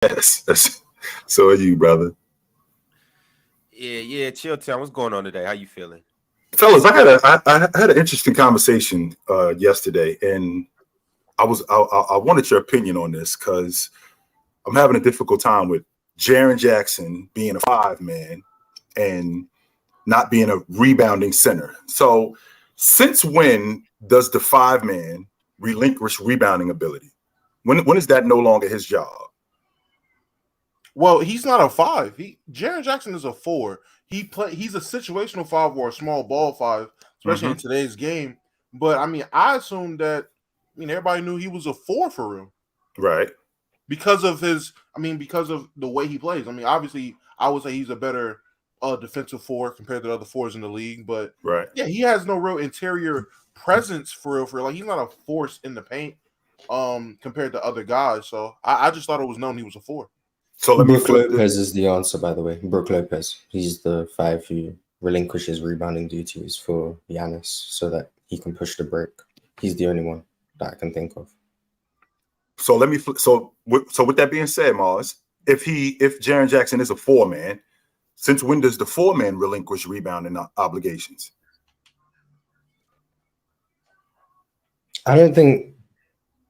Yes. So are you, brother. Yeah. Chill town. What's going on today? How you feeling? Fellas, I had an interesting conversation yesterday, and I wanted your opinion on this because I'm having a difficult time with Jaren Jackson being a five man and not being a rebounding center. So, since when does the five man relinquish rebounding ability? When is that no longer his job? Well, he's not a five. Jaren Jackson is a four. He's a situational five or a small ball five, especially in today's game. But I mean, I assume that everybody knew he was a four for real. Right. Because of because of the way he plays. I mean, obviously, I would say he's a better defensive four compared to the other fours in the league. But right. Yeah, he has no real interior presence for real. For real. Like he's not a force in the paint compared to other guys. So I just thought it was known he was a four. So Brook Lopez is the answer, by the way. Brook Lopez. He's the five who relinquishes rebounding duties for Giannis so that he can push the break. He's the only one that I can think of. So with that being said, Mars, if Jaren Jackson is a four man, since when does the four man relinquish rebounding obligations? I don't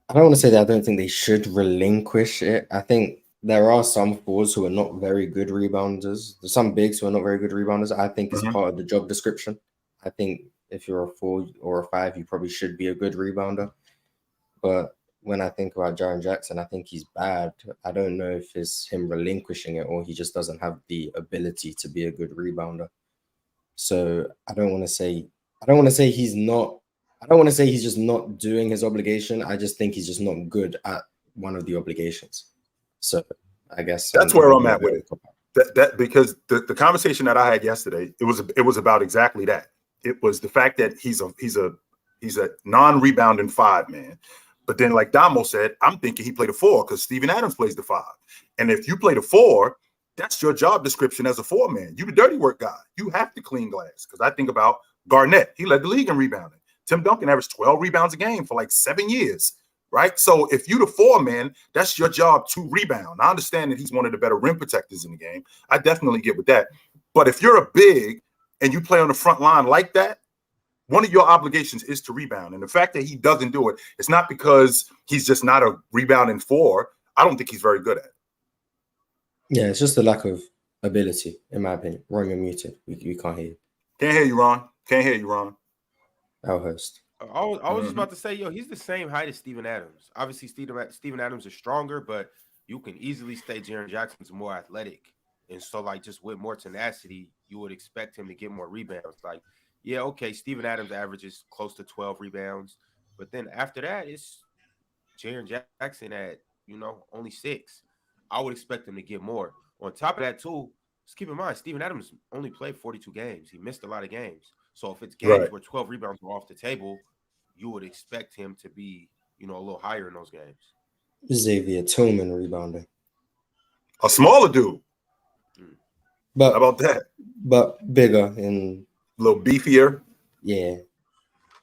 want to say that I don't think they should relinquish it. I think there are some fours who are not very good rebounders. There's some bigs who are not very good rebounders. I think it's part of the job description. I think if you're a four or a five, you probably should be a good rebounder. But when I think about Jaren Jackson, I think he's bad. I don't know if it's him relinquishing it or he just doesn't have the ability to be a good rebounder. So I don't want to say he's just not doing his obligation. I just think he's just not good at one of the obligations. So I guess that's where I'm at with it. That because the conversation that I had yesterday, it was about exactly that. It was the fact that he's a non-rebounding five man. But then, like Damo said, I'm thinking he played a four because Steven Adams plays the five. And if you play the four, that's your job description as a four man. You the dirty work guy. You have to clean glass. Because I think about Garnett. He led the league in rebounding. Tim Duncan averaged 12 rebounds a game for like 7 years. Right. So if you the four man, that's your job to rebound. I understand that he's one of the better rim protectors in the game. I definitely get with that. But if you're a big and you play on the front line like that, one of your obligations is to rebound. And the fact that he doesn't do it, it's not because he's just not a rebounding four. I don't think he's very good at it. Yeah, it's just a lack of ability, in my opinion. Ron, you're muted. We can't hear you. Can't hear you, Ron. Can't hear you, Ron. Our host. I was just about to say, he's the same height as Steven Adams. Obviously, Steven Adams is stronger, but you can easily say Jaren Jackson's more athletic. And so, like, just with more tenacity, you would expect him to get more rebounds. Like, yeah, okay, Steven Adams averages close to 12 rebounds. But then after that, it's Jaren Jackson at, only 6. I would expect him to get more. On top of that, too, just keep in mind, Steven Adams only played 42 games. He missed a lot of games. So if it's games where 12 rebounds are off the table, you would expect him to be, a little higher in those games. Xavier Tillman rebounding. A smaller dude. But how about that? But bigger and a little beefier. Yeah.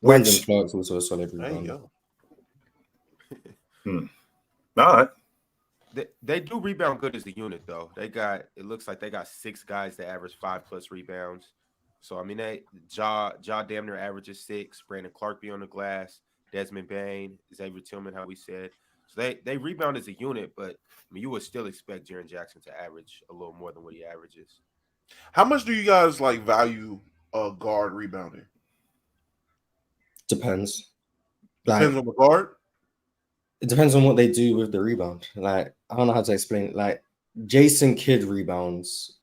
Brandon Clark's also a solid rebounder. All right. They do rebound good as a unit, though. It looks like they got 6 guys that average 5+ rebounds. So, I mean, Ja damn near averages 6. Brandon Clark be on the glass. Desmond Bane, Xavier Tillman, how we said. So they rebound as a unit, but I mean, you would still expect Jaren Jackson to average a little more than what he averages. How much do you guys value guard rebounding? Depends. Depends on the guard? It depends on what they do with the rebound. Like, I don't know how to explain it. Like, Jason Kidd rebounds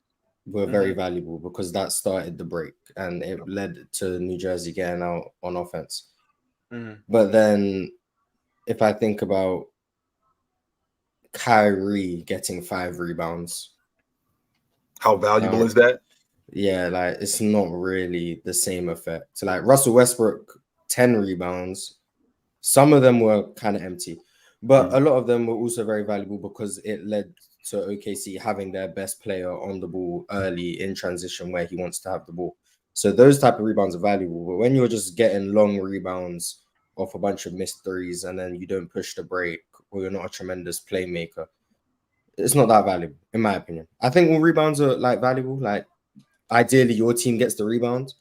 were very valuable because that started the break and it led to New Jersey getting out on offense. But then if I think about Kyrie getting 5 rebounds, how valuable is that? Yeah, like it's not really the same effect. So like Russell Westbrook, 10 rebounds. Some of them were kind of empty, but a lot of them were also very valuable because it led to OKC having their best player on the ball early in transition where he wants to have the ball. So those type of rebounds are valuable. But when you're just getting long rebounds off a bunch of missed threes and then you don't push the break or you're not a tremendous playmaker, it's not that valuable, in my opinion. I think when rebounds are like valuable, like ideally your team gets the rebounds.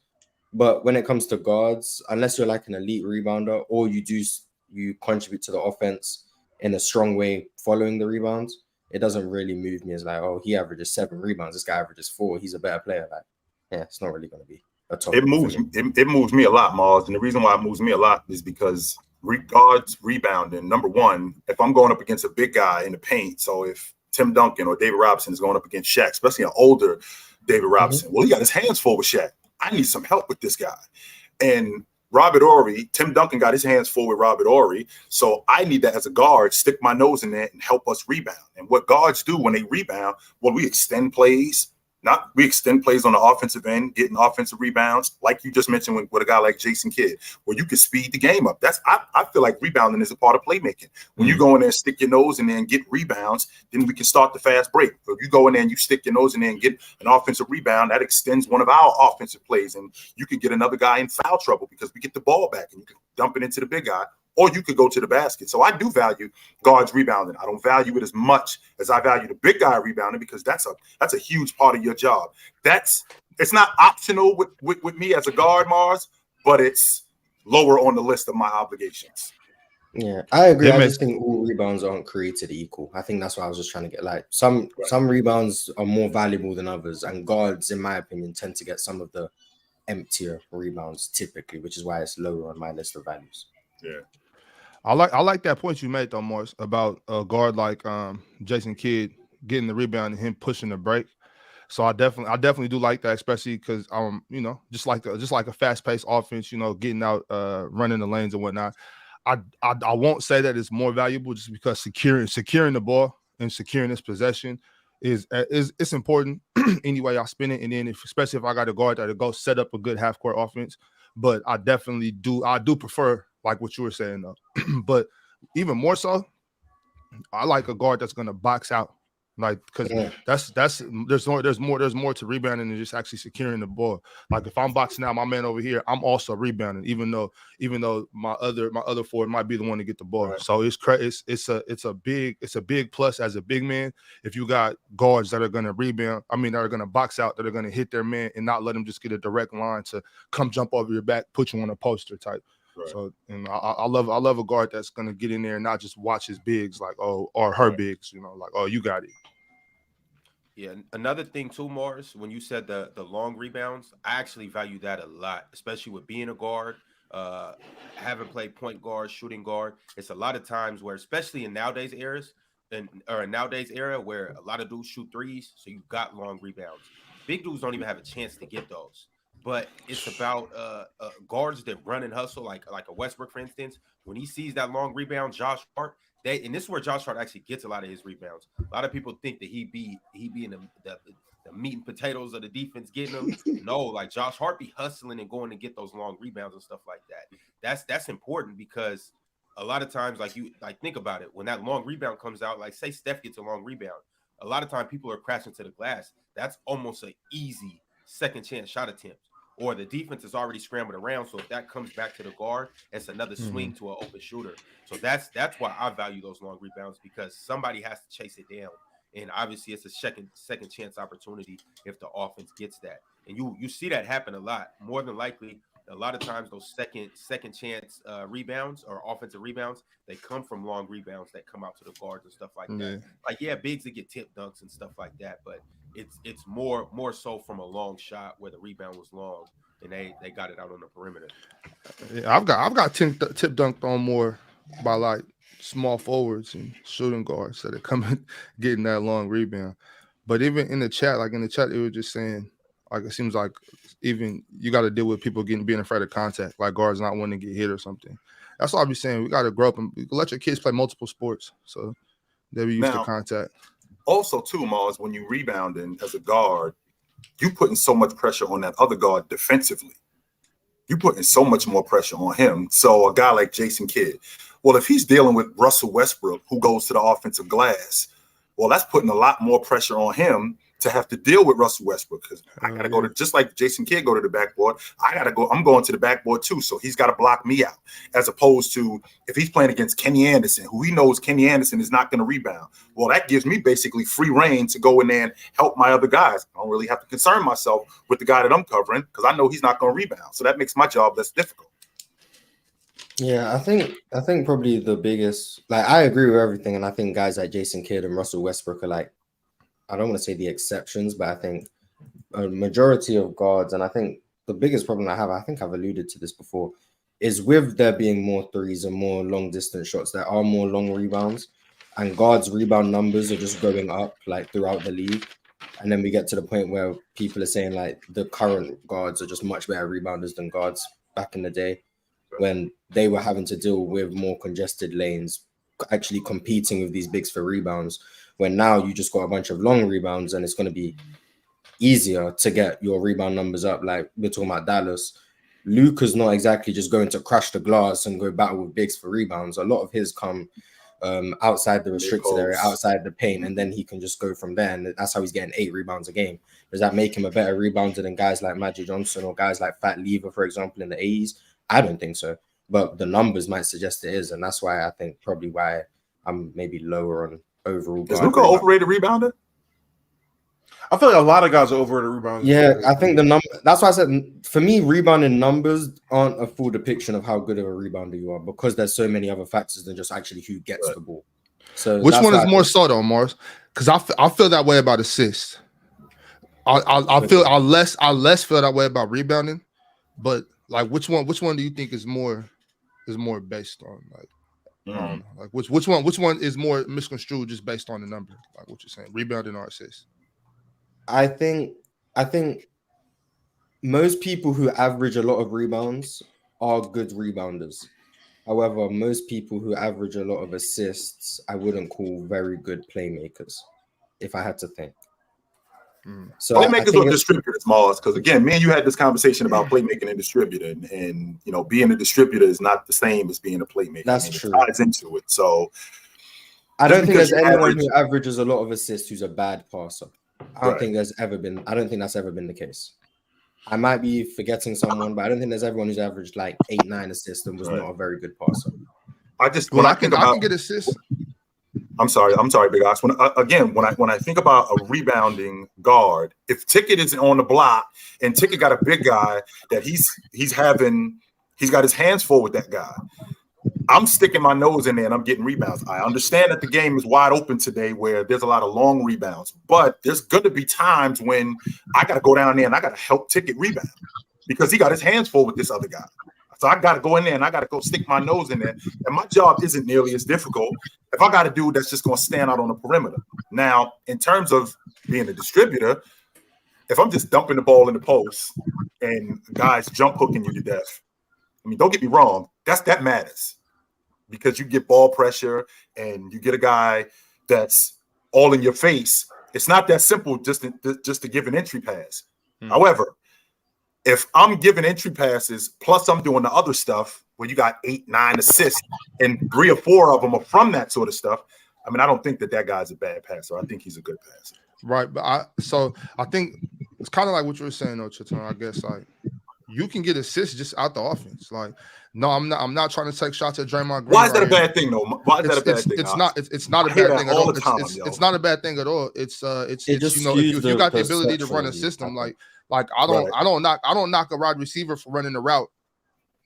But when it comes to guards, unless you're like an elite rebounder or you contribute to the offense in a strong way following the rebounds, it doesn't really move me as like, oh, he averages 7 rebounds. This guy averages 4. He's a better player. Like, yeah, it's not really going to be a top. It moves me a lot, Mars. And the reason why it moves me a lot is because guards rebounding, number one, if I'm going up against a big guy in the paint, so if Tim Duncan or David Robinson is going up against Shaq, especially an older David Robinson, well, he got his hands full with Shaq. I need some help with this guy. And Robert Horry, Tim Duncan got his hands full with Robert Horry. So I need that as a guard, stick my nose in there and help us rebound. And what guards do when they rebound, well, we extend plays. We extend plays on the offensive end, getting offensive rebounds, like you just mentioned with a guy like Jason Kidd, where you can speed the game up. I feel like rebounding is a part of playmaking. When you go in there and stick your nose in there and get rebounds, then we can start the fast break. If you go in there and you stick your nose in there and get an offensive rebound, that extends one of our offensive plays, and you can get another guy in foul trouble because we get the ball back and you can dump it into the big guy. Or you could go to the basket. So I do value guards rebounding. I don't value it as much as I value the big guy rebounding because that's a huge part of your job. It's not optional with me as a guard, Mars, but it's lower on the list of my obligations. Yeah, I agree. I just think all rebounds aren't created equal. I think that's what I was just trying to get. Like some rebounds are more valuable than others, and guards, in my opinion, tend to get some of the emptier rebounds typically, which is why it's lower on my list of values. Yeah. I like that point you made though, Morris, about a guard like Jason Kidd getting the rebound and him pushing the break. So I definitely do like that, especially because just like a fast-paced offense, getting out, running the lanes and whatnot. I won't say that it's more valuable just because securing the ball and securing this possession is it's important anyway. I spin it, and then especially if I got a guard that'll go set up a good half-court offense. But I definitely do. I do prefer like what you were saying though. But even more so, I like a guard that's gonna box out, like because there's more to rebounding than just actually securing the ball. Like if I'm boxing out my man over here, I'm also rebounding, even though my other forward might be the one to get the ball. Right. So it's a big plus as a big man if you got guards that are gonna rebound. that are gonna box out, that are gonna hit their man and not let them just get a direct line to come jump over your back, put you on a poster type. Right. So I love a guard that's gonna get in there and not just watch his bigs or her bigs, you got it. Yeah, another thing too, Morris, when you said the long rebounds, I actually value that a lot, especially with being a guard, having played point guard, shooting guard. It's a lot of times where, especially in nowadays era where a lot of dudes shoot threes, so you got long rebounds. Big dudes don't even have a chance to get those. But it's about guards that run and hustle, like a Westbrook, for instance. When he sees that long rebound, Josh Hart, and this is where Josh Hart actually gets a lot of his rebounds. A lot of people think that he be in the meat and potatoes of the defense getting them. No, like Josh Hart be hustling and going to get those long rebounds and stuff like that. That's important because a lot of times, think about it. When that long rebound comes out, like say Steph gets a long rebound, a lot of times people are crashing to the glass. That's almost an easy second chance shot attempt. Or the defense is already scrambled around, so if that comes back to the guard, it's another swing to an open shooter. So that's why I value those long rebounds, because somebody has to chase it down, and obviously it's a second chance opportunity if the offense gets that. And you see that happen a lot. More than likely, a lot of times those second chance rebounds or offensive rebounds, they come from long rebounds that come out to the guards and stuff like that. Like bigs that get tip dunks and stuff like that, but it's more so from a long shot where the rebound was long and they got it out on the perimeter. Yeah, I've got tip dunked on more by like small forwards and shooting guards that are coming getting that long rebound. But even in the chat, it was just saying, like, it seems like even you got to deal with people being afraid of contact, like guards not wanting to get hit or something. That's all I'll be saying. We got to grow up and let your kids play multiple sports, so they'll be used to contact. Also, too, Mars, when you rebounding as a guard, you putting so much pressure on that other guard defensively. You putting so much more pressure on him. So a guy like Jason Kidd, well, if he's dealing with Russell Westbrook, who goes to the offensive glass, well, that's putting a lot more pressure on him to have to deal with Russell Westbrook because I got to go to, just like Jason Kidd go to the backboard, I got to go, I'm going to the backboard too. So he's got to block me out, as opposed to if he's playing against Kenny Anderson, who he knows Kenny Anderson is not going to rebound. Well, that gives me basically free reign to go in there and help my other guys. I don't really have to concern myself with the guy that I'm covering because I know he's not going to rebound. So that makes my job less difficult. Yeah, I think probably the biggest, like, I agree with everything, and I think guys like Jason Kidd and Russell Westbrook are like, I don't want to say the exceptions, but I think a majority of guards, and I think the biggest problem I think I've alluded to this before, is with there being more threes and more long distance shots, there are more long rebounds, and guards' rebound numbers are just going up like throughout the league. And then we get to the point where people are saying like the current guards are just much better rebounders than guards back in the day, when they were having to deal with more congested lanes, actually competing with these bigs for rebounds, when now you just got a bunch of long rebounds and it's going to be easier to get your rebound numbers up. Like we're talking about Dallas. Luka's not exactly just going to crash the glass and go battle with bigs for rebounds. A lot of his come outside the restricted area, outside the paint, and then he can just go from there. And that's how he's getting 8 rebounds a game. Does that make him a better rebounder than guys like Magic Johnson or guys like Fat Lever, for example, in the 80s? I don't think so, but the numbers might suggest it is, and that's why I think probably why I'm maybe lower on overall. Is Luka overrated rebounder? I feel like a lot of guys are overrated rebounders. Yeah, I think the number. That's why I said for me, rebounding numbers aren't a full depiction of how good of a rebounder you are, because there's so many other factors than just actually who gets the ball. So which one is more so though, Morris? Because I feel that way about assists. I less feel that way about rebounding, but like which one do you think is more based on like which one is more misconstrued just based on the number, like what you're saying, rebounding or assists? I think most people who average a lot of rebounds are good rebounders. However, most people who average a lot of assists, I wouldn't call very good playmakers, if I had to think. So playmakers or distributors, Mars, because again, me and you had this conversation about playmaking and distributor, and you know, being a distributor is not the same as being a playmaker. That's true. It ties into it. So I don't think there's anyone who averages a lot of assists who's a bad passer. I don't think that's ever been the case. I might be forgetting someone, but I don't think there's everyone who's averaged like 8-9 assists and was not a very good passer. I can get assists. I'm sorry, Big Ox. When I think about a rebounding guard, if Ticket isn't on the block and Ticket got a big guy that he's got his hands full with that guy, I'm sticking my nose in there and I'm getting rebounds. I understand that the game is wide open today where there's a lot of long rebounds, but there's going to be times when I got to go down there and I got to help Ticket rebound because he got his hands full with this other guy. So I got to go in there and I got to go stick my nose in there. And my job isn't nearly as difficult if I got a dude that's just going to stand out on the perimeter. Now, in terms of being a distributor, if I'm just dumping the ball in the post and guys jump hooking you to death, I mean, don't get me wrong, that matters because you get ball pressure and you get a guy that's all in your face. It's not that simple just to give an entry pass. However, if I'm giving entry passes plus I'm doing the other stuff where you got 8-9 assists and 3 or 4 of them are from that sort of stuff, I mean, I don't think that guy's a bad passer. I think he's a good passer. Right, but I think it's kind of like what you were saying, though, Chitchat. I guess like you can get assists just out the offense. Like, no, I'm not trying to take shots at Draymond Green. Why is that a bad thing, though? Why is that a bad thing? It's not a bad thing at all. It's not a bad thing at all. It's you know, if you got the ability to run a system, like I don't knock a wide receiver for running the route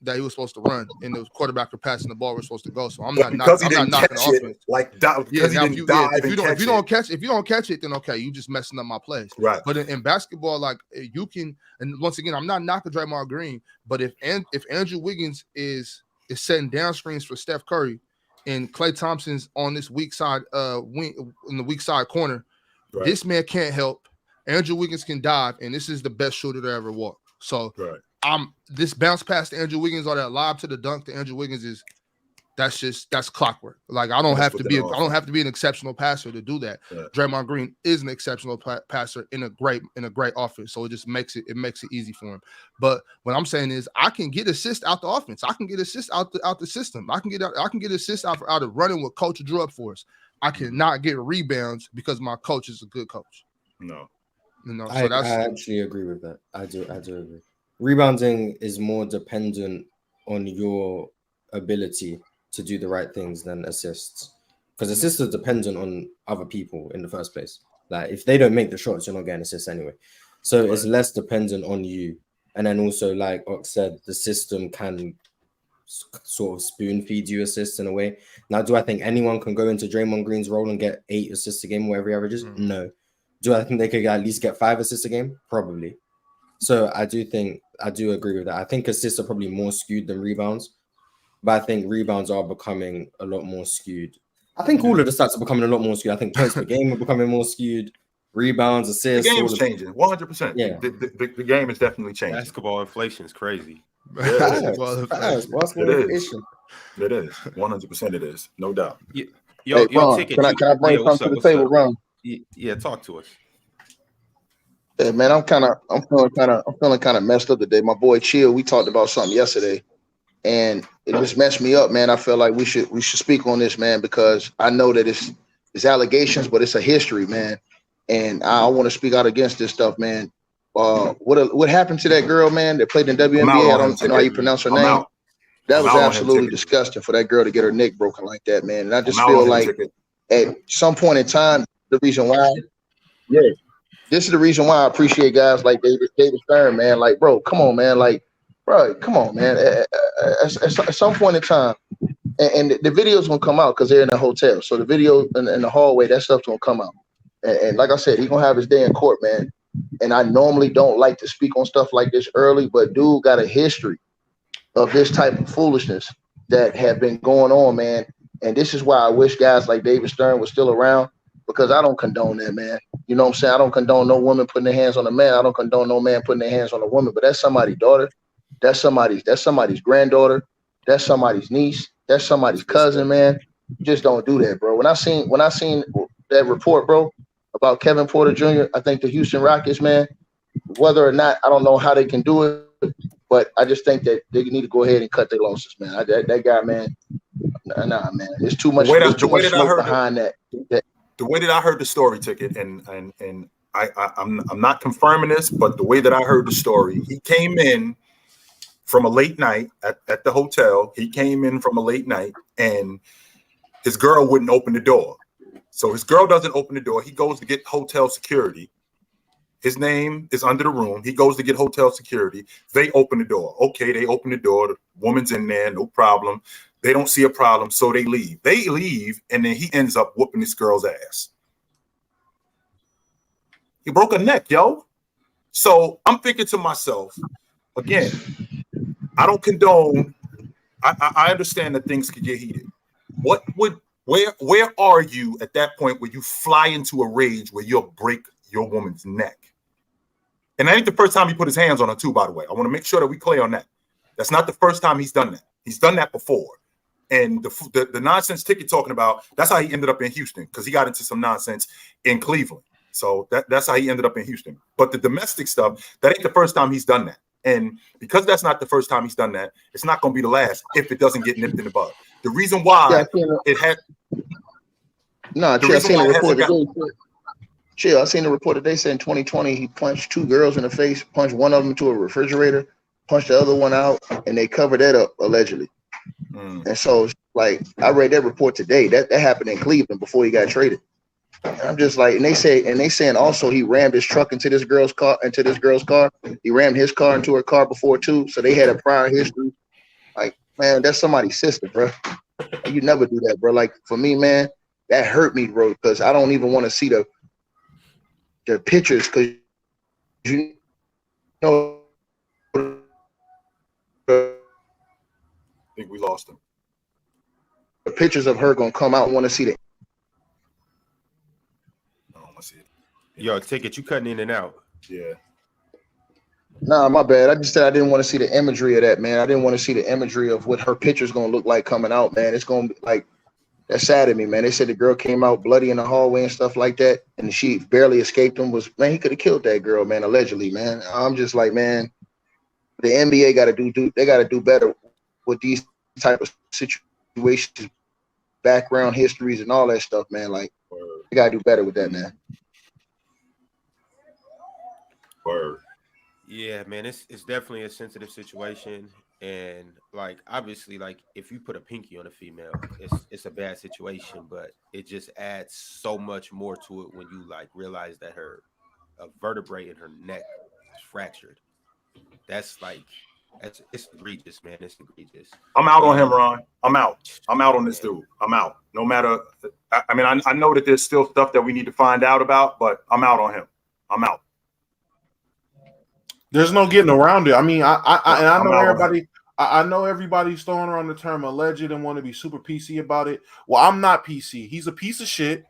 that he was supposed to run, and the quarterback for passing the ball was supposed to go. So I'm not knocking offense. If you don't catch it, then okay, you just messing up my plays. Right. But in basketball, like you can, and once again, I'm not knocking Draymond Green, but if Andrew Wiggins is setting down screens for Steph Curry, and Klay Thompson's on this weak side wing in the weak side corner, this man can't help. Andrew Wiggins can dive, and this is the best shooter to ever walk. So this bounce pass to Andrew Wiggins or that lob to the dunk to Andrew Wiggins that's clockwork. Like I don't have to be an exceptional passer to do that. Yeah. Draymond Green is an exceptional passer in a great offense, so it just makes it easy for him. But what I'm saying is I can get assists out the offense. I can get assists out the system. I can get assists out of running what coach drew up for us. I cannot get rebounds because my coach is a good coach. No. You know, I actually agree with that. I do agree. Rebounding is more dependent on your ability to do the right things than assists, because assists are dependent on other people in the first place. Like if they don't make the shots, you're not getting assists anyway. So it's less dependent on you. And then also, like Ox said, the system can sort of spoon feed you assists in a way. Now, do I think anyone can go into Draymond Green's role and get 8 assists a game, whatever he averages? No. Do I think they could at least get 5 assists a game? Probably. So I do agree with that. I think assists are probably more skewed than rebounds, but I think rebounds are becoming a lot more skewed. I think all of the stats are becoming a lot more skewed. I think points per game are becoming more skewed. Rebounds, assists. The game is changing 100%. Yeah. The game is definitely changing. Basketball inflation is crazy. Basketball inflation. It is 100%. It is, no doubt. Yo, Ron, Ticket, can I bring something to the table, Ron? Yeah, talk to us. Yeah, man, I'm feeling kind of messed up today. My boy Chill, we talked about something yesterday, and it just messed me up, man. I feel like we should speak on this, man, because I know that it's allegations, but it's a history, man, and I want to speak out against this stuff, man. What happened to that girl, man, that played in WNBA? I don't know how you pronounce her name. That was absolutely disgusting for that girl to get her neck broken like that, man. And I just feel like at some point in time, the reason why, this is the reason why I appreciate guys like David Stern, man. Like, bro, come on, man. Like, bro, come on, man. At some point in time, and the video's gonna come out because they're in a hotel. So the video in the hallway, that stuff's gonna come out. And like I said, he's gonna have his day in court, man. And I normally don't like to speak on stuff like this early, but dude got a history of this type of foolishness that have been going on, man. And this is why I wish guys like David Stern was still around, because I don't condone that, man. You know what I'm saying? I don't condone no woman putting their hands on a man. I don't condone no man putting their hands on a woman, but that's somebody's daughter. That's somebody's granddaughter. That's somebody's niece. That's somebody's cousin, man. You just don't do that, bro. When I seen that report, bro, about Kevin Porter Jr., I think the Houston Rockets, man, whether or not, I don't know how they can do it, but I just think that they need to go ahead and cut their losses, man. That guy, man, nah, man. There's too much smoke behind that. The way that I heard the story, Ticket, and I'm not confirming this, but the way that I heard the story, he came in from a late night at the hotel. He came in from a late night, and his girl wouldn't open the door. So his girl doesn't open the door. He goes to get hotel security. His name is under the room. He goes to get hotel security. They open the door. Okay, they open the door. The woman's in there, no problem. They don't see a problem, so they leave. They leave, and then he ends up whooping this girl's ass. He broke her neck, yo. So I'm thinking to myself, again, I don't condone. I understand that things could get heated. Where are you at that point where you fly into a rage where you'll break your woman's neck? And that ain't the first time he put his hands on her, too, by the way. I want to make sure that we clear on that. That's not the first time he's done that. He's done that before. And the nonsense Ticket talking about, that's how he ended up in Houston, because he got into some nonsense in Cleveland. So that's how he ended up in Houston. But the domestic stuff, that ain't the first time he's done that. And because that's not the first time he's done that, it's not going to be the last if it doesn't get nipped in the bud. The reason why it had... No, I seen a report today. Chill, I seen a report today saying 2020 he punched 2 girls in the face, punched one of them into a refrigerator, punched the other one out, and they covered that up allegedly. And so, like, I read that report today. That happened in Cleveland before he got traded. And I'm just like, and they saying also he rammed his truck into this girl's car. He rammed his car into her car before too. So they had a prior history. Like, man, that's somebody's sister, bro. You never do that, bro. Like, for me, man, that hurt me, bro, because I don't even want to see the pictures, because you know. I think we lost him. The pictures of her gonna come out. I want to see that. I don't want to see it. Yo, Ticket, you cutting in and out. Yeah. Nah, my bad. I just said I didn't want to see the imagery of that, man. I didn't want to see the imagery of what her picture's gonna look like coming out, man. It's gonna be like, that's sad to me, man. They said the girl came out bloody in the hallway and stuff like that, and she barely escaped him. Man, he could have killed that girl, man, allegedly, man. I'm just like, man, the NBA got to do better with these type of situations, background histories, and all that stuff, man. Like, they got to do better with that, man. Word. Yeah, man, it's definitely a sensitive situation, and like obviously, like if you put a pinky on a female, it's a bad situation, but it just adds so much more to it when you like realize that a vertebrae in her neck is fractured. That's like it's egregious, man. It's egregious. I'm out on him, Ron. I'm out. I'm out on this Man. dude. I'm out. No matter. I mean, I know that there's still stuff that we need to find out about, but I'm out on him. I'm out. There's no getting around it. I mean, I know I'm out on everybody. I know everybody's throwing around the term alleged and want to be super PC about it. Well, I'm not PC. He's a piece of shit.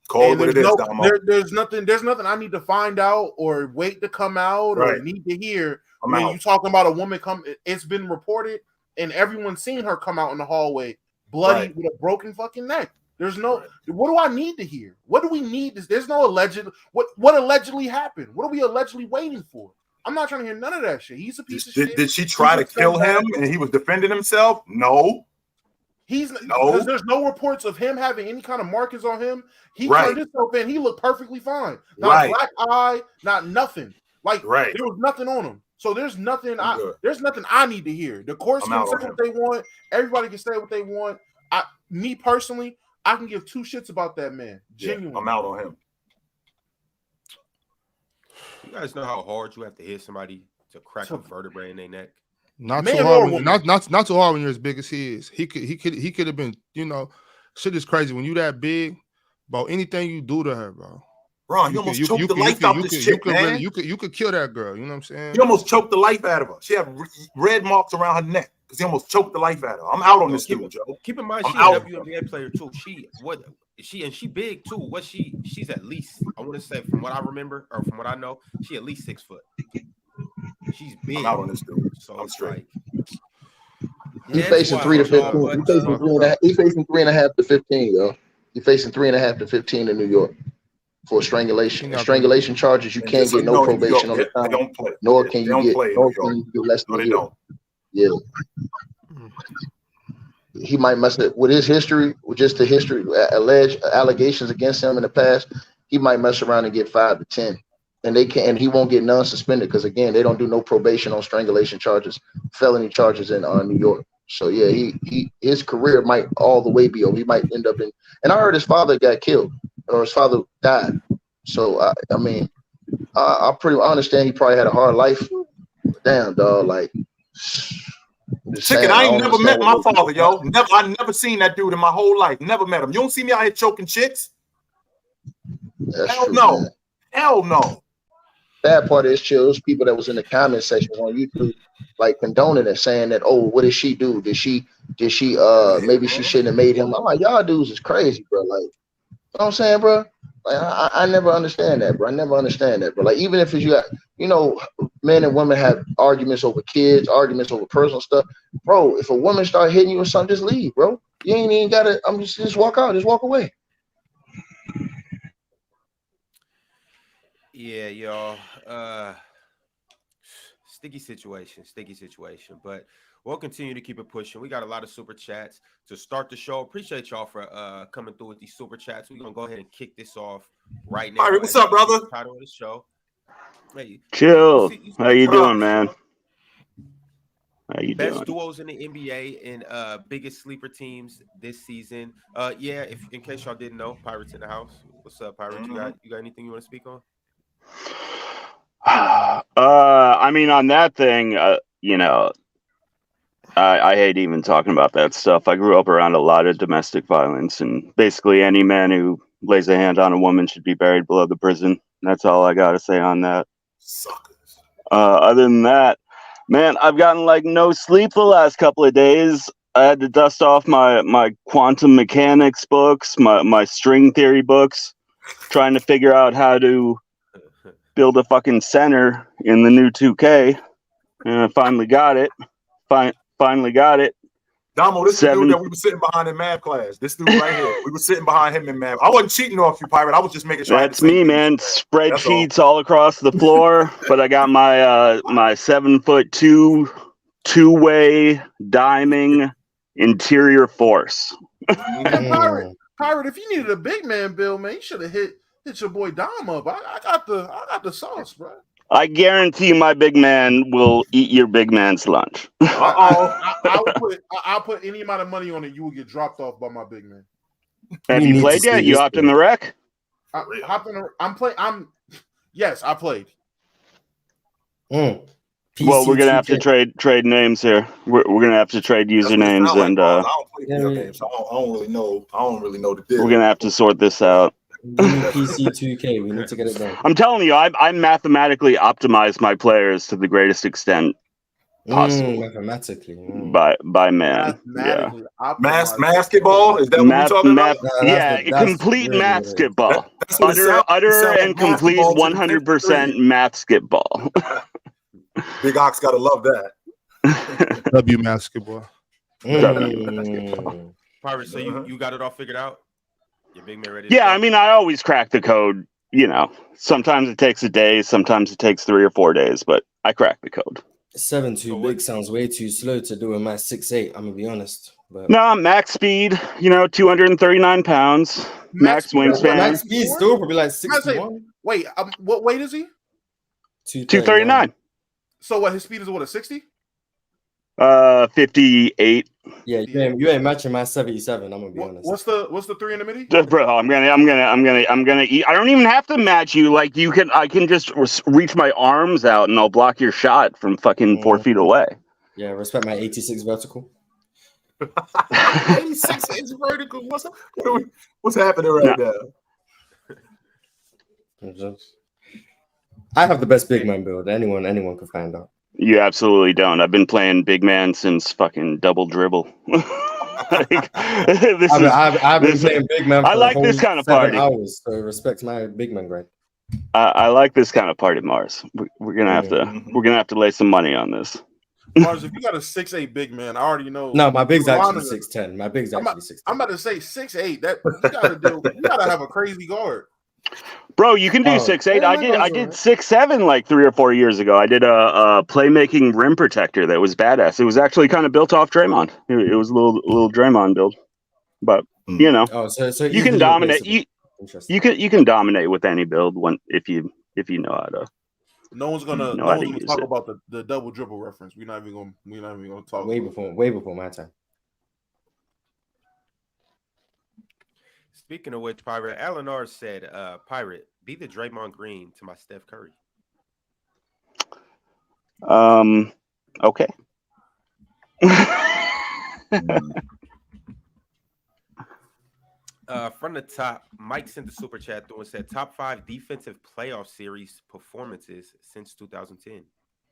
Call it And what it is, Damo. there's nothing I need to find out or wait to come out or Right. need to hear. I'm When out. you talking about a woman it's been reported and everyone's seen her come out in the hallway bloody Right. with a broken fucking neck. There's no. What do I need to hear? What do we need? There's no alleged. What allegedly happened? What are we allegedly waiting for? I'm not trying to hear none of that shit. He's a piece of shit. Did she try to kill him and he was defending himself? No. Because there's no reports of him having any kind of markings on him. He Right. turned himself in. He looked perfectly fine. Not Right. black eye, not nothing. Like Right. there was nothing on him. So there's nothing. Good. There's nothing I need to hear. The courts I'm can out say on what they want. Everybody can say what they want. Me personally, I can give two shits about that man. Yeah, Genuinely. I'm out on him. You guys know how hard you have to hit somebody to crack a vertebrae in their neck? Not Man too or hard. When, woman? not too hard when you're as big as he is. He could have been. Shit is crazy when you that big, bro. Anything you do to her, bro. Ron, he almost choked the life out this chick, man. You could kill that girl. You know what I'm saying? He almost choked the life out of her. She had red marks around her neck because he almost choked the life out of her. I'm out on this dude, Joe. Keep in mind, I'm she's a out. WNBA player too. She big too. She's at least, I want to say, from what I remember or from what I know, she at least 6 foot. She's big. I'm out on this dude. So I'm it's straight. like, He's facing 3 to 15. but, He's facing 3.5. He's facing 3.5 to 15, yo. He's facing 3.5 to 15 in New York for strangulation. And strangulation charges, you can't get no probation on the They time. don't play. Nor can They you don't get. play in Nor New can York. you get less No, than a they year. don't. Yeah. He might mess it with his history, with just the history, alleged allegations against him in the past. He might mess around and get 5 to 10, and he won't get none suspended because again, they don't do no probation on strangulation charges, felony charges in New York. So yeah, his career might all the way be over. He might end up in, and I heard his father got killed or his father died. So I mean, I understand he probably had a hard life. Damn, dog, like. Chicken, I ain't never met my father, yo. I never seen that dude in my whole life. Never met him. You don't see me out here choking chicks? Hell no. Man. Hell no. Bad part is, chill, those people that was in the comment section on YouTube, like condoning it, saying that, oh, what did she do? Did she maybe she shouldn't have made him. I'm like, y'all dudes is crazy, bro. Like, you know what I'm saying, bro? Like, I never understand that, bro. I never understand that, bro. Like, even if you got, men and women have arguments over kids, arguments over personal stuff. Bro, if a woman start hitting you or something, just leave, bro. You ain't even got to, just walk out, just walk away. Yeah, y'all. Sticky situation. But we'll continue to keep it pushing. We got a lot of super chats to start the show. Appreciate y'all for coming through with these super chats. We're gonna go ahead and kick this off right now. All right, what's up, brother? Title of the show. Hey, Chill. How you doing, man? How you doing? Best duos in the NBA and biggest sleeper teams this season. Yeah, in case y'all didn't know, Pirates in the house. What's up, Pirates? You got anything you want to speak on? I mean, on that thing, I hate even talking about that stuff. I grew up around a lot of domestic violence, and basically any man who lays a hand on a woman should be buried below the prison. That's all I got to say on that. Suckers. Other than that, man, I've gotten like no sleep the last couple of days. I had to dust off my quantum mechanics books, my string theory books, trying to figure out how to build a fucking center in the new 2K. And I finally got it. Finally got it. Damo, this is the dude that we were sitting behind in math class. This dude right here. We were sitting behind him in math. I wasn't cheating off you, Pirate. I was just making sure. That's me, man. Spreadsheets all across the floor. But I got my 7'2" two-way diming interior force. Pirate, if you needed a big man build, man, you should have hit your boy Dom up. I got the sauce, bro. I guarantee my big man will eat your big man's lunch. I'll put any amount of money on it. You will get dropped off by my big man. Have you played yet? You hopped in the wreck? Yes, I played. PC Well, we're gonna have to 2K. trade names here. We're gonna have to trade usernames, and I don't play video games, so I don't really know. I don't really know the deal. we're gonna have to sort this out. We need PC 2K. We need to get it done. I'm telling you, I mathematically optimize my players to the greatest extent possible. Mathematically. By man. Yeah. Basketball? Is that what we're talking about? Yeah, complete basketball. Utter and complete 100% basketball. Big Ox gotta love that. W basketball. Pirate, so you got it all figured out? Your big man ready? Yeah, I mean, I always crack the code. You know, sometimes it takes a day, sometimes it takes 3 or 4 days, but I crack the code. 7'2" big sounds way too slow to do in my 6'8". I'm gonna be honest. But no, max speed, 239 pounds, max wingspan. Max speed still probably like 61. Wait, what weight is he? 239. So what? His speed is what, a 60? 58. Yeah, you ain't matching my 77. I'm gonna be honest. What's the 3 in the midi? Bro, I'm gonna eat. I don't even have to match you. Like I can just reach my arms out and I'll block your shot from fucking 4 feet away. Yeah, respect my 86 vertical. 86 inch vertical. What's happening right now? I have the best big man build. Anyone can find out. You absolutely don't. I've been playing big man since fucking double dribble. I've been playing big man. I like this kind of party. Hours, so respect my big man grade. I like this kind of party, Mars. We're gonna have to lay some money on this. Mars, if you got a 6'8" big man, I already know. No, my big's actually 6'10". My big's actually 6'10". I'm about to say 6'8". That you gotta have a crazy guard. Bro, you can do 6'8". I did 6'7" like 3 or 4 years ago. I did a playmaking rim protector that was badass. It was actually kind of built off Draymond. It was a little Draymond build, but so you can dominate. You can dominate with any build if you know how to. No one's gonna talk about the double dribble reference. We're not even gonna talk. Way before my time. Speaking of which, Pirate, Alan R said, Pirate, be the Draymond Green to my Steph Curry. Okay. From the top, Mike sent the super chat through and said, top 5 defensive playoff series performances since 2010.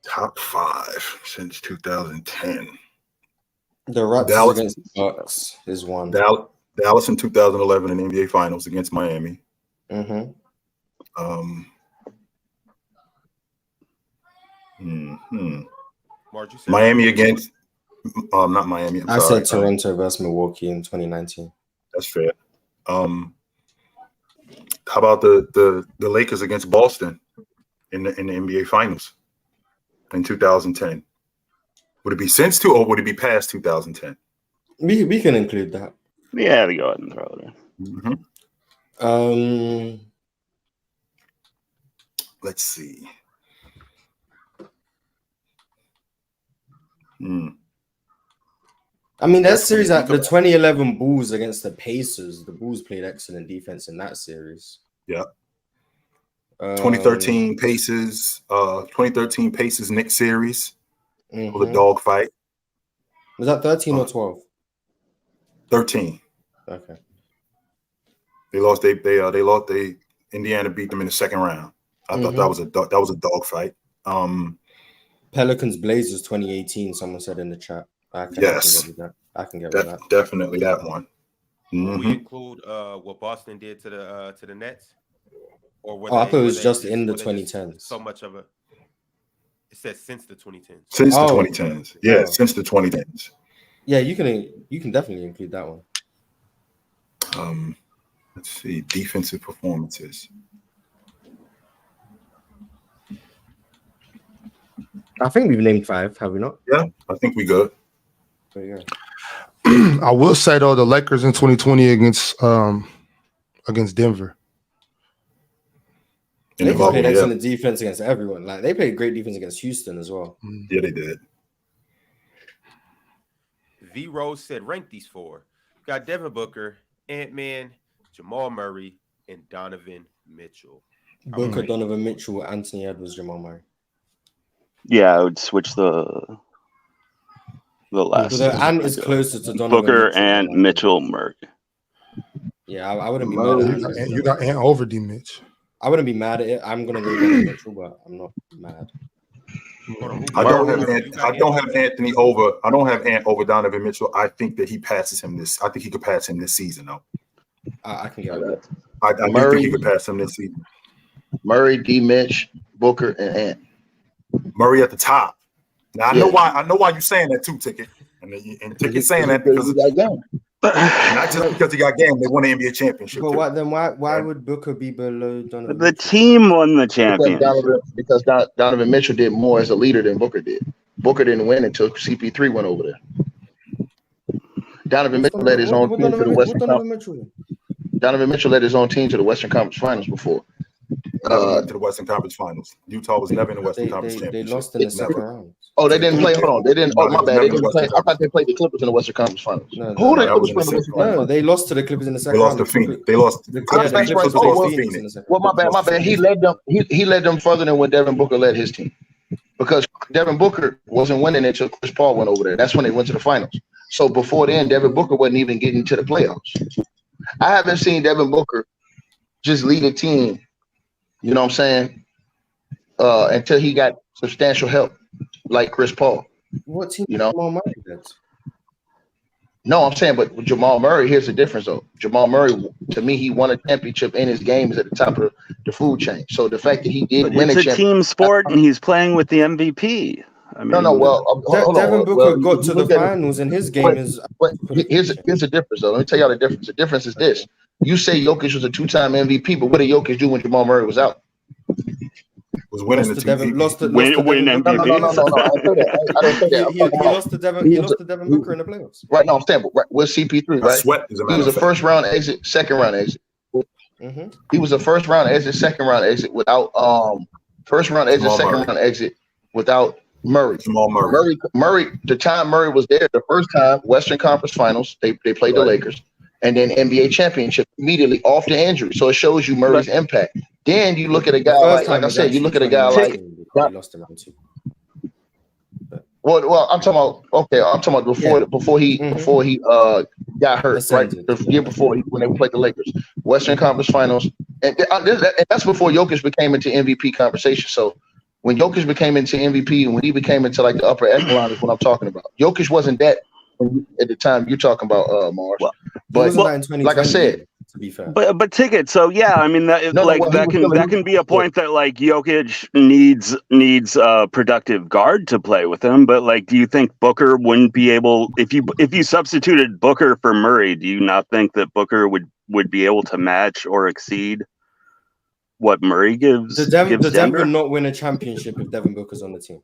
Top 5 since 2010. The Raptors against the Bucks is one. Dallas in 2011 in the NBA Finals against Miami. Mm-hmm. Miami against not Miami. I said Toronto versus Milwaukee in 2019. That's fair. How about the Lakers against Boston in the NBA Finals in 2010? Would it be since or would it be past 2010? We can include that. Yeah, we go ahead and throw it in. Mm-hmm. Let's see. I mean, that series, the 2011 Bulls against the Pacers, the Bulls played excellent defense in that series. Yeah. 2013 Pacers, 2013 Pacers Knicks series. For the dog fight. Was that 13 or 12? 13. Okay. They lost. They Indiana beat them in the second round. I thought that was a dog fight. Pelicans Blazers 2018. Someone said in the chat. I can get with that. Definitely that one. Mm-hmm. We include what Boston did to the Nets, or I thought it was just in the 2010s. So much of it. It says since the 2010s. Since the 2010s. Yeah, since the 2010s. Yeah, you can definitely include that one. Let's see, defensive performances. I think we've named 5, have we not? Yeah, I think we good. There you go. I will say though, the Lakers in 2020 against Denver. in the Lakers bubble. played Yeah. excellent defense against everyone. Like they played great defense against Houston as well. Yeah, they did. V Rose said, rank these four. Got Devin Booker, Ant-Man, Jamal Murray, and Donovan Mitchell. Booker, Donovan Mitchell, Anthony Edwards, Jamal Murray. Yeah, I would switch the last. So the Ant is closer to Donovan Booker Mitchell, and Mitchell Murray. Yeah, I wouldn't be mad at it. You got Ant over D Mitch. I wouldn't be mad at it. I'm gonna go Donovan Mitchell, but I'm not mad. I don't have Anthony over. I don't have Ant over Donovan Mitchell. I think that he passes him this. I think he could pass him this season, though. I can get with it. I do think he could pass him this season. Murray, D. Mitch, Booker, and Ant. Murray at the top. Now I know why you're saying that too, Ticket. And Ticket saying that because he got game. Not just because he got game, they won the NBA championship. But why would Booker be below Donovan? The team won the championship. Because Donovan Mitchell did more as a leader than Booker did. Booker didn't win until CP3 went over there. Donovan Mitchell led his own team to the Western Conference. Donovan Mitchell led his own team to the Western Conference Finals before. To the Western Conference Finals. Utah was never in the Western Conference Championship. They lost in the second round. Oh, they didn't play. Hold on, they didn't. Oh, my bad. They didn't play. I thought they played the Clippers in the Western Conference Finals. No, they lost to the Clippers in the second round. They lost to Phoenix. They lost. The Clippers lost to Phoenix. Well, my bad. He led them. He led them further than when Devin Booker led his team, because Devin Booker wasn't winning until Chris Paul went over there. That's when they went to the finals. So before then, Devin Booker wasn't even getting to the playoffs. I haven't seen Devin Booker just lead a team. You know what I'm saying? Until he got substantial help, like Chris Paul. What team? You know? Jamal Murray gets? No, I'm saying, but with Jamal Murray, here's the difference, though. Jamal Murray, to me, he won a championship in his games at the top of the food chain. So the fact that he did win a championship, it's a team sport, and he's playing with the MVP. I mean, Devin Booker got to the finals, and his game is. Here's the difference, though. Let me tell y'all the difference. The difference is this: you say Jokic was a two-time MVP, but what did Jokic do when Jamal Murray was out? Was winning the MVP. Win MVP. No, I didn't say that. He lost to Devin Booker in the playoffs. Right, no, I'm saying, right, with CP3, right? He was a first-round exit, second-round exit. Mm-hmm. He was a first-round exit, second-round exit without first-round exit, second-round exit without Murray. Jamal Murray. Murray. The time Murray was there, the first time Western Conference Finals, they played the Lakers, and then NBA championship immediately off the injury. So it shows you Murray's impact. Then you look at a guy like I said, you look at a guy like. He lost around two. Well, I'm talking about before he got hurt, right? The year before when they played the Lakers, Western Conference Finals, and that's before Jokic became into MVP conversation. So when Jokic became into MVP and when he became into like the upper echelon is what I'm talking about. Jokic wasn't that at the time you're talking about, Mars. But like I said. To be fair. But Ticket. So yeah, I mean that can be a point that like Jokic needs a productive guard to play with him. But like, do you think Booker wouldn't be able if you substituted Booker for Murray? Do you not think that Booker would be able to match or exceed what Murray gives? Does Denver not win a championship if Devin Booker's on the team?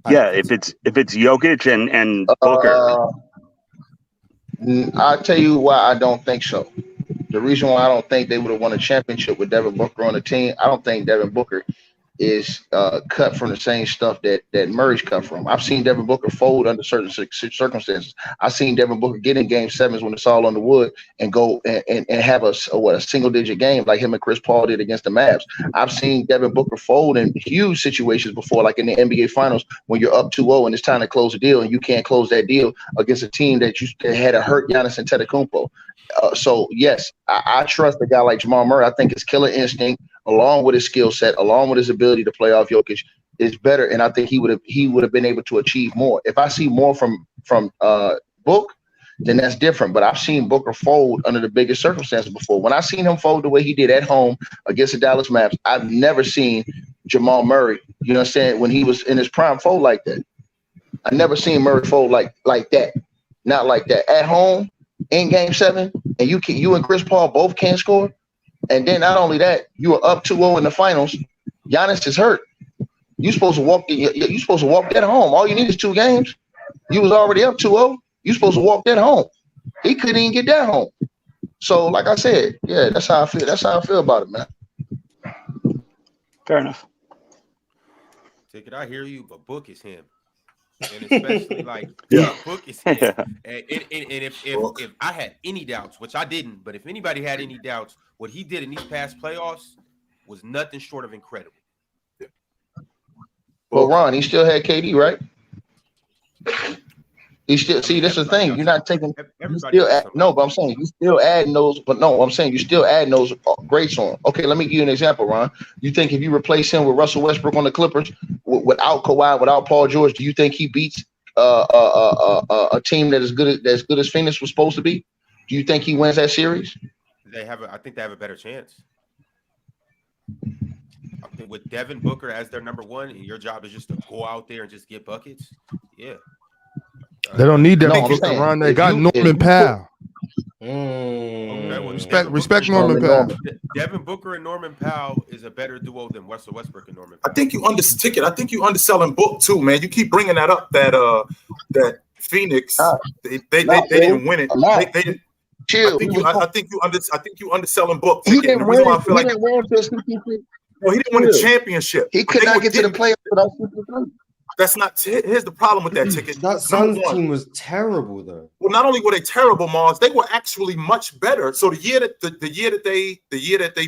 Yeah, if it's Jokic and Booker. I'll tell you why I don't think so. The reason why I don't think they would have won a championship with Devin Booker on the team, I don't think Devin Booker is cut from the same stuff that Murray's cut from. I've seen Devin Booker fold under certain circumstances. I've seen Devin Booker get in game sevens when it's all on the wood and go and have a single digit game like him and Chris Paul did against the Mavs. I've seen Devin Booker fold in huge situations before, like in the NBA Finals when you're up 2-0 and it's time to close a deal and you can't close that deal against a team that had a hurt Giannis Antetokounmpo. So yes, I trust a guy like Jamal Murray. I think his killer instinct, along with his skill set, along with his ability to play off Jokic, is better, and I think he would have been able to achieve more. If I see more from Book, then that's different. But I've seen Booker fold under the biggest circumstances before. When I seen him fold the way he did at home against the Dallas Mavericks, I've never seen Jamal Murray, you know what I'm saying, when he was in his prime, fold like that. I never seen Murray fold like that. Not like that. At home, in game 7, and you and Chris Paul both can't score. And then not only that, you are up 2-0 in the finals. Giannis is hurt. You're supposed to walk that home. All you need is 2 games. You was already up 2-0. You're supposed to walk that home. He couldn't even get that home. So, like I said, yeah, that's how I feel. That's how I feel about it, man. Fair enough. Ticket, I hear you, but Book is him. And especially like Book is him. Yeah. And if I had any doubts, which I didn't, but if anybody had any doubts, what he did in these past playoffs was nothing short of incredible. Well, Ron, he still had KD, right? You still see this is the thing. You're not taking. You still but I'm saying you still adding those. But no, I'm saying you still adding those greats on. Okay, let me give you an example, Ron. You think if you replace him with Russell Westbrook on the Clippers, without Kawhi, without Paul George, do you think he beats a team that is good as Phoenix was supposed to be? Do you think he wins that series? I think they have a better chance. I think with Devin Booker as their number one, and your job is just to go out there and just get buckets. Yeah. They don't need that No, Booker saying, run. They got Norman Powell. Respect Norman Powell. Devin Booker and Norman Powell is a better duo than Russell Westbrook and Norman Powell. I think you underselling Book too, man. You keep bringing that up. That Phoenix, they didn't win it. They didn't. Chill. I think you underselling Book. He didn't win. Well, he didn't win a championship. He could not get to the playoffs without CP3. That's not. Here's the problem with that ticket. That Suns team was terrible, though. Well, not only were they terrible, Mars, they were actually much better. So the year that they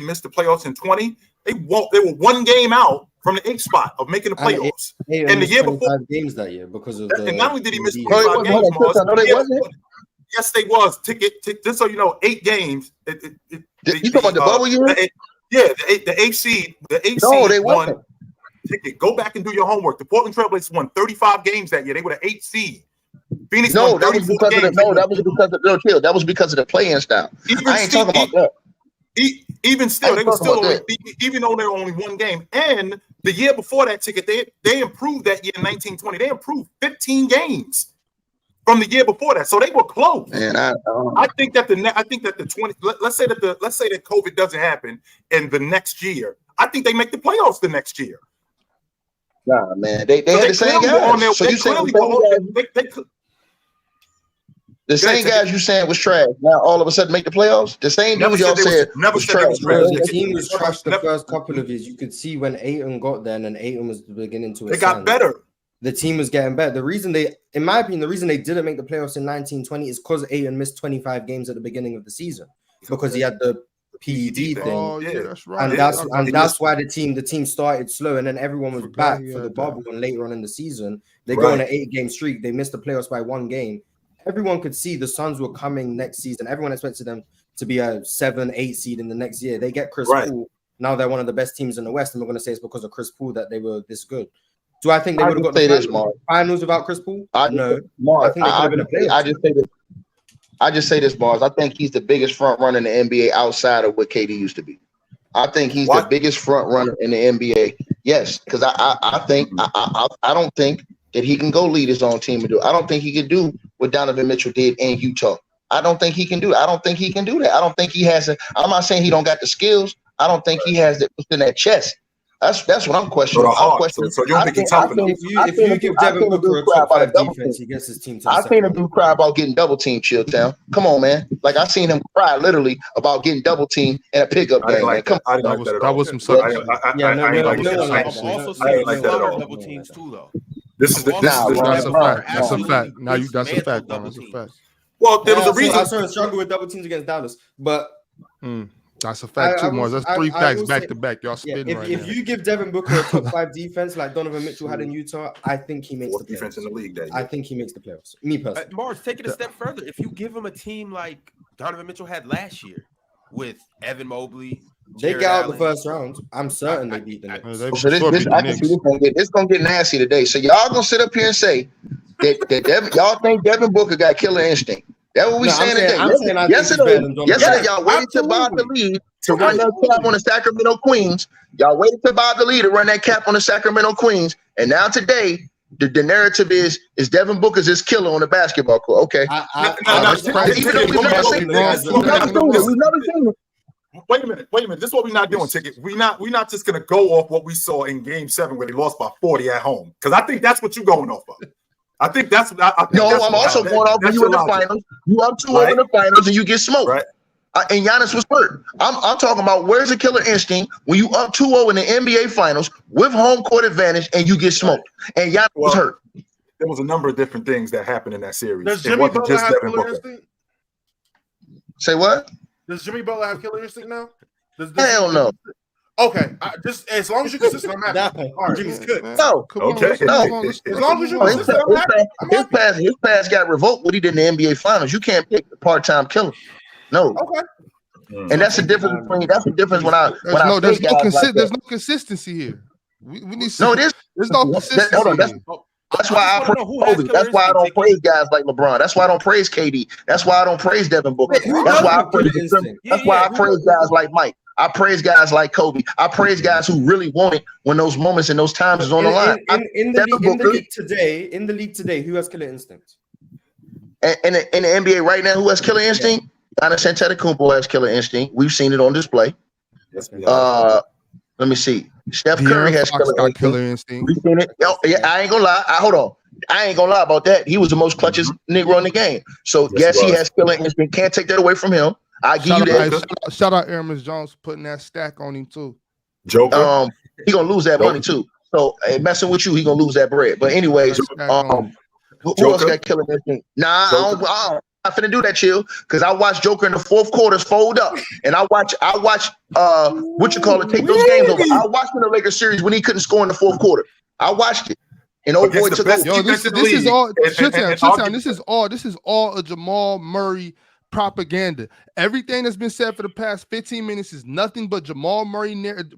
missed the playoffs in 20, they were one game out from the 8th spot of making the playoffs. And the year before, games that year because of and not only did he miss 25 games, Mars, yes, they was ticket. Just so you know, 8 games. You talking about the bubble year? The 8th seed. The 8th seed they won. wasn't. Ticket. Go back and do your homework. The Portland Trailblazers won 35 games that year. They were the 8th seed. Phoenix won 34 games. That was because of the play-in style. I ain't talking about that. Even still, they were still only, even though they were only one game. And the year before that, ticket, they improved that year in 1920. They improved 15 games from the year before that. So they were close. Man, I think that the 20. Let's say that COVID doesn't happen in the next year. I think they make the playoffs the next year. Nah, man, they had the same guys. So you saying the same guys you saying was trash. Now all of a sudden make the playoffs. The same dudes y'all said was trash. The team was trash the first couple of years. You could see when Ayton got there, and then Ayton was beginning to. They got better. The team was getting better. The reason in my opinion, the reason they didn't make the playoffs in 1920 is because Ayton missed 25 games at the beginning of the season because he had the PED thing. Oh, yeah, that's right. And that's why the team started slow, and then everyone was back for the bubble. And later on in the season, they go on an 8-game streak. They missed the playoffs by 1 game. Everyone could see the Suns were coming next season. Everyone expected them to be a 7-8 seed in the next year. They get Chris Paul. Now they're one of the best teams in the West, and we're going to say it's because of Chris Paul that they were this good. Do I think they would have got the finals without Chris Paul? No. I think they could have been a playoff. I just say this, Bars. I think he's the biggest front runner in the NBA outside of what KD used to be. I think he's the biggest front runner in the NBA. Yes, because I don't think that he can go lead his own team and do it. I don't think he can do what Donovan Mitchell did in Utah. I don't think he can do it. I don't think he can do that. I don't think he has it. I'm not saying he don't got the skills. I don't think he has it in that chest. That's what I'm questioning. So you don't think he's tough enough? If you give Devin Booker a top 5 defense, he gets his team to the I seen him do cry about getting double teamed, Chilltown. Come on, man. Like I seen him cry literally about getting double teamed in a pickup game. That was some such. Double teams too, though. That's a fact. Now that's a fact. That's a fact. Well, there was a reason. I saw him struggle with double teams against Dallas, but. That's a fact too, Mars. That's 3 facts back to back. Y'all spinning right now. If you give Devin Booker a top 5 defense like Donovan Mitchell had in Utah, I think he makes the playoffs. Defense in the league that year. I think he makes the playoffs. Me personally. Mars, take it a step further. If you give him a team like Donovan Mitchell had last year with Evan Mobley, they get out the first round. I'm certain they beat the Knicks. It's gonna get nasty today. So y'all gonna sit up here and say that y'all think Devin Booker got killer instinct. That's what we saying today. Yesterday, y'all waited to buy the lead to run that cap on the Sacramento Queens. Y'all waited to buy the lead to run that cap on the Sacramento Queens. And now today, the narrative is Devin Booker's his killer on the basketball court. Okay. Wait a minute. This is what we're not doing, Ticket. We're not just gonna go off what we saw in Game 7 where they lost by 40 at home. Because I think that's what you're going off of. I think that's. I'm also going off when you in the finals. You up 2-0 in the finals and you get smoked. Right. and Giannis was hurt. I'm talking about where's the killer instinct when you up 2-0 in the NBA Finals with home court advantage and you get smoked, and Giannis was hurt. There was a number of different things that happened in that series. Does It Jimmy wasn't Butler just have Devin killer Booker. instinct? Say what? Does Jimmy Butler have killer instinct now? Hell no. Okay, just as long as you're consistent, I'm happy. All right. Jimmy's good. No. Okay. No. As long as you're consistent, I'm happy. His pass got revoked what he did in the NBA Finals. You can't pick the part-time killer. No. Okay. And that's the difference between when I There's say guys like there's that. no consistency here. We need No, it is. There's no consistency. Hold on, here. That's why I praise Kobe. That's why I don't praise guys like LeBron. That's why I don't praise KD. That's why I don't praise Devin Booker. That's why I praise I praise guys like Mike. I praise guys like Kobe. I praise guys who really want it when those moments and those times is on the line. In the league today, who has killer instinct? In the NBA right now, who has killer instinct? Giannis Antetokounmpo has killer instinct. We've seen it on display. Yes, Let me see. Steph Curry has killer instinct. We've seen it. Yeah, I ain't gonna lie. Hold on. I ain't gonna lie about that. He was the most clutchest Negro in the game. So yes, he has killer instinct. Can't take that away from him. I give you that. Shout out Aaron Jones putting that stack on him too. Joker. He gonna lose that money too. So messing with you, he gonna lose that bread. But anyways, who else got killer instinct? Nah, I'm not finna do that, chill. Because I watched Joker in the fourth quarters fold up, and I watch take those games over. I watched in the Lakers series when he couldn't score in the fourth quarter. I watched it. And old boy took over. Yo, this is all. This is all a Jamal Murray propaganda. Everything that's been said for the past 15 minutes is nothing but Jamal Murray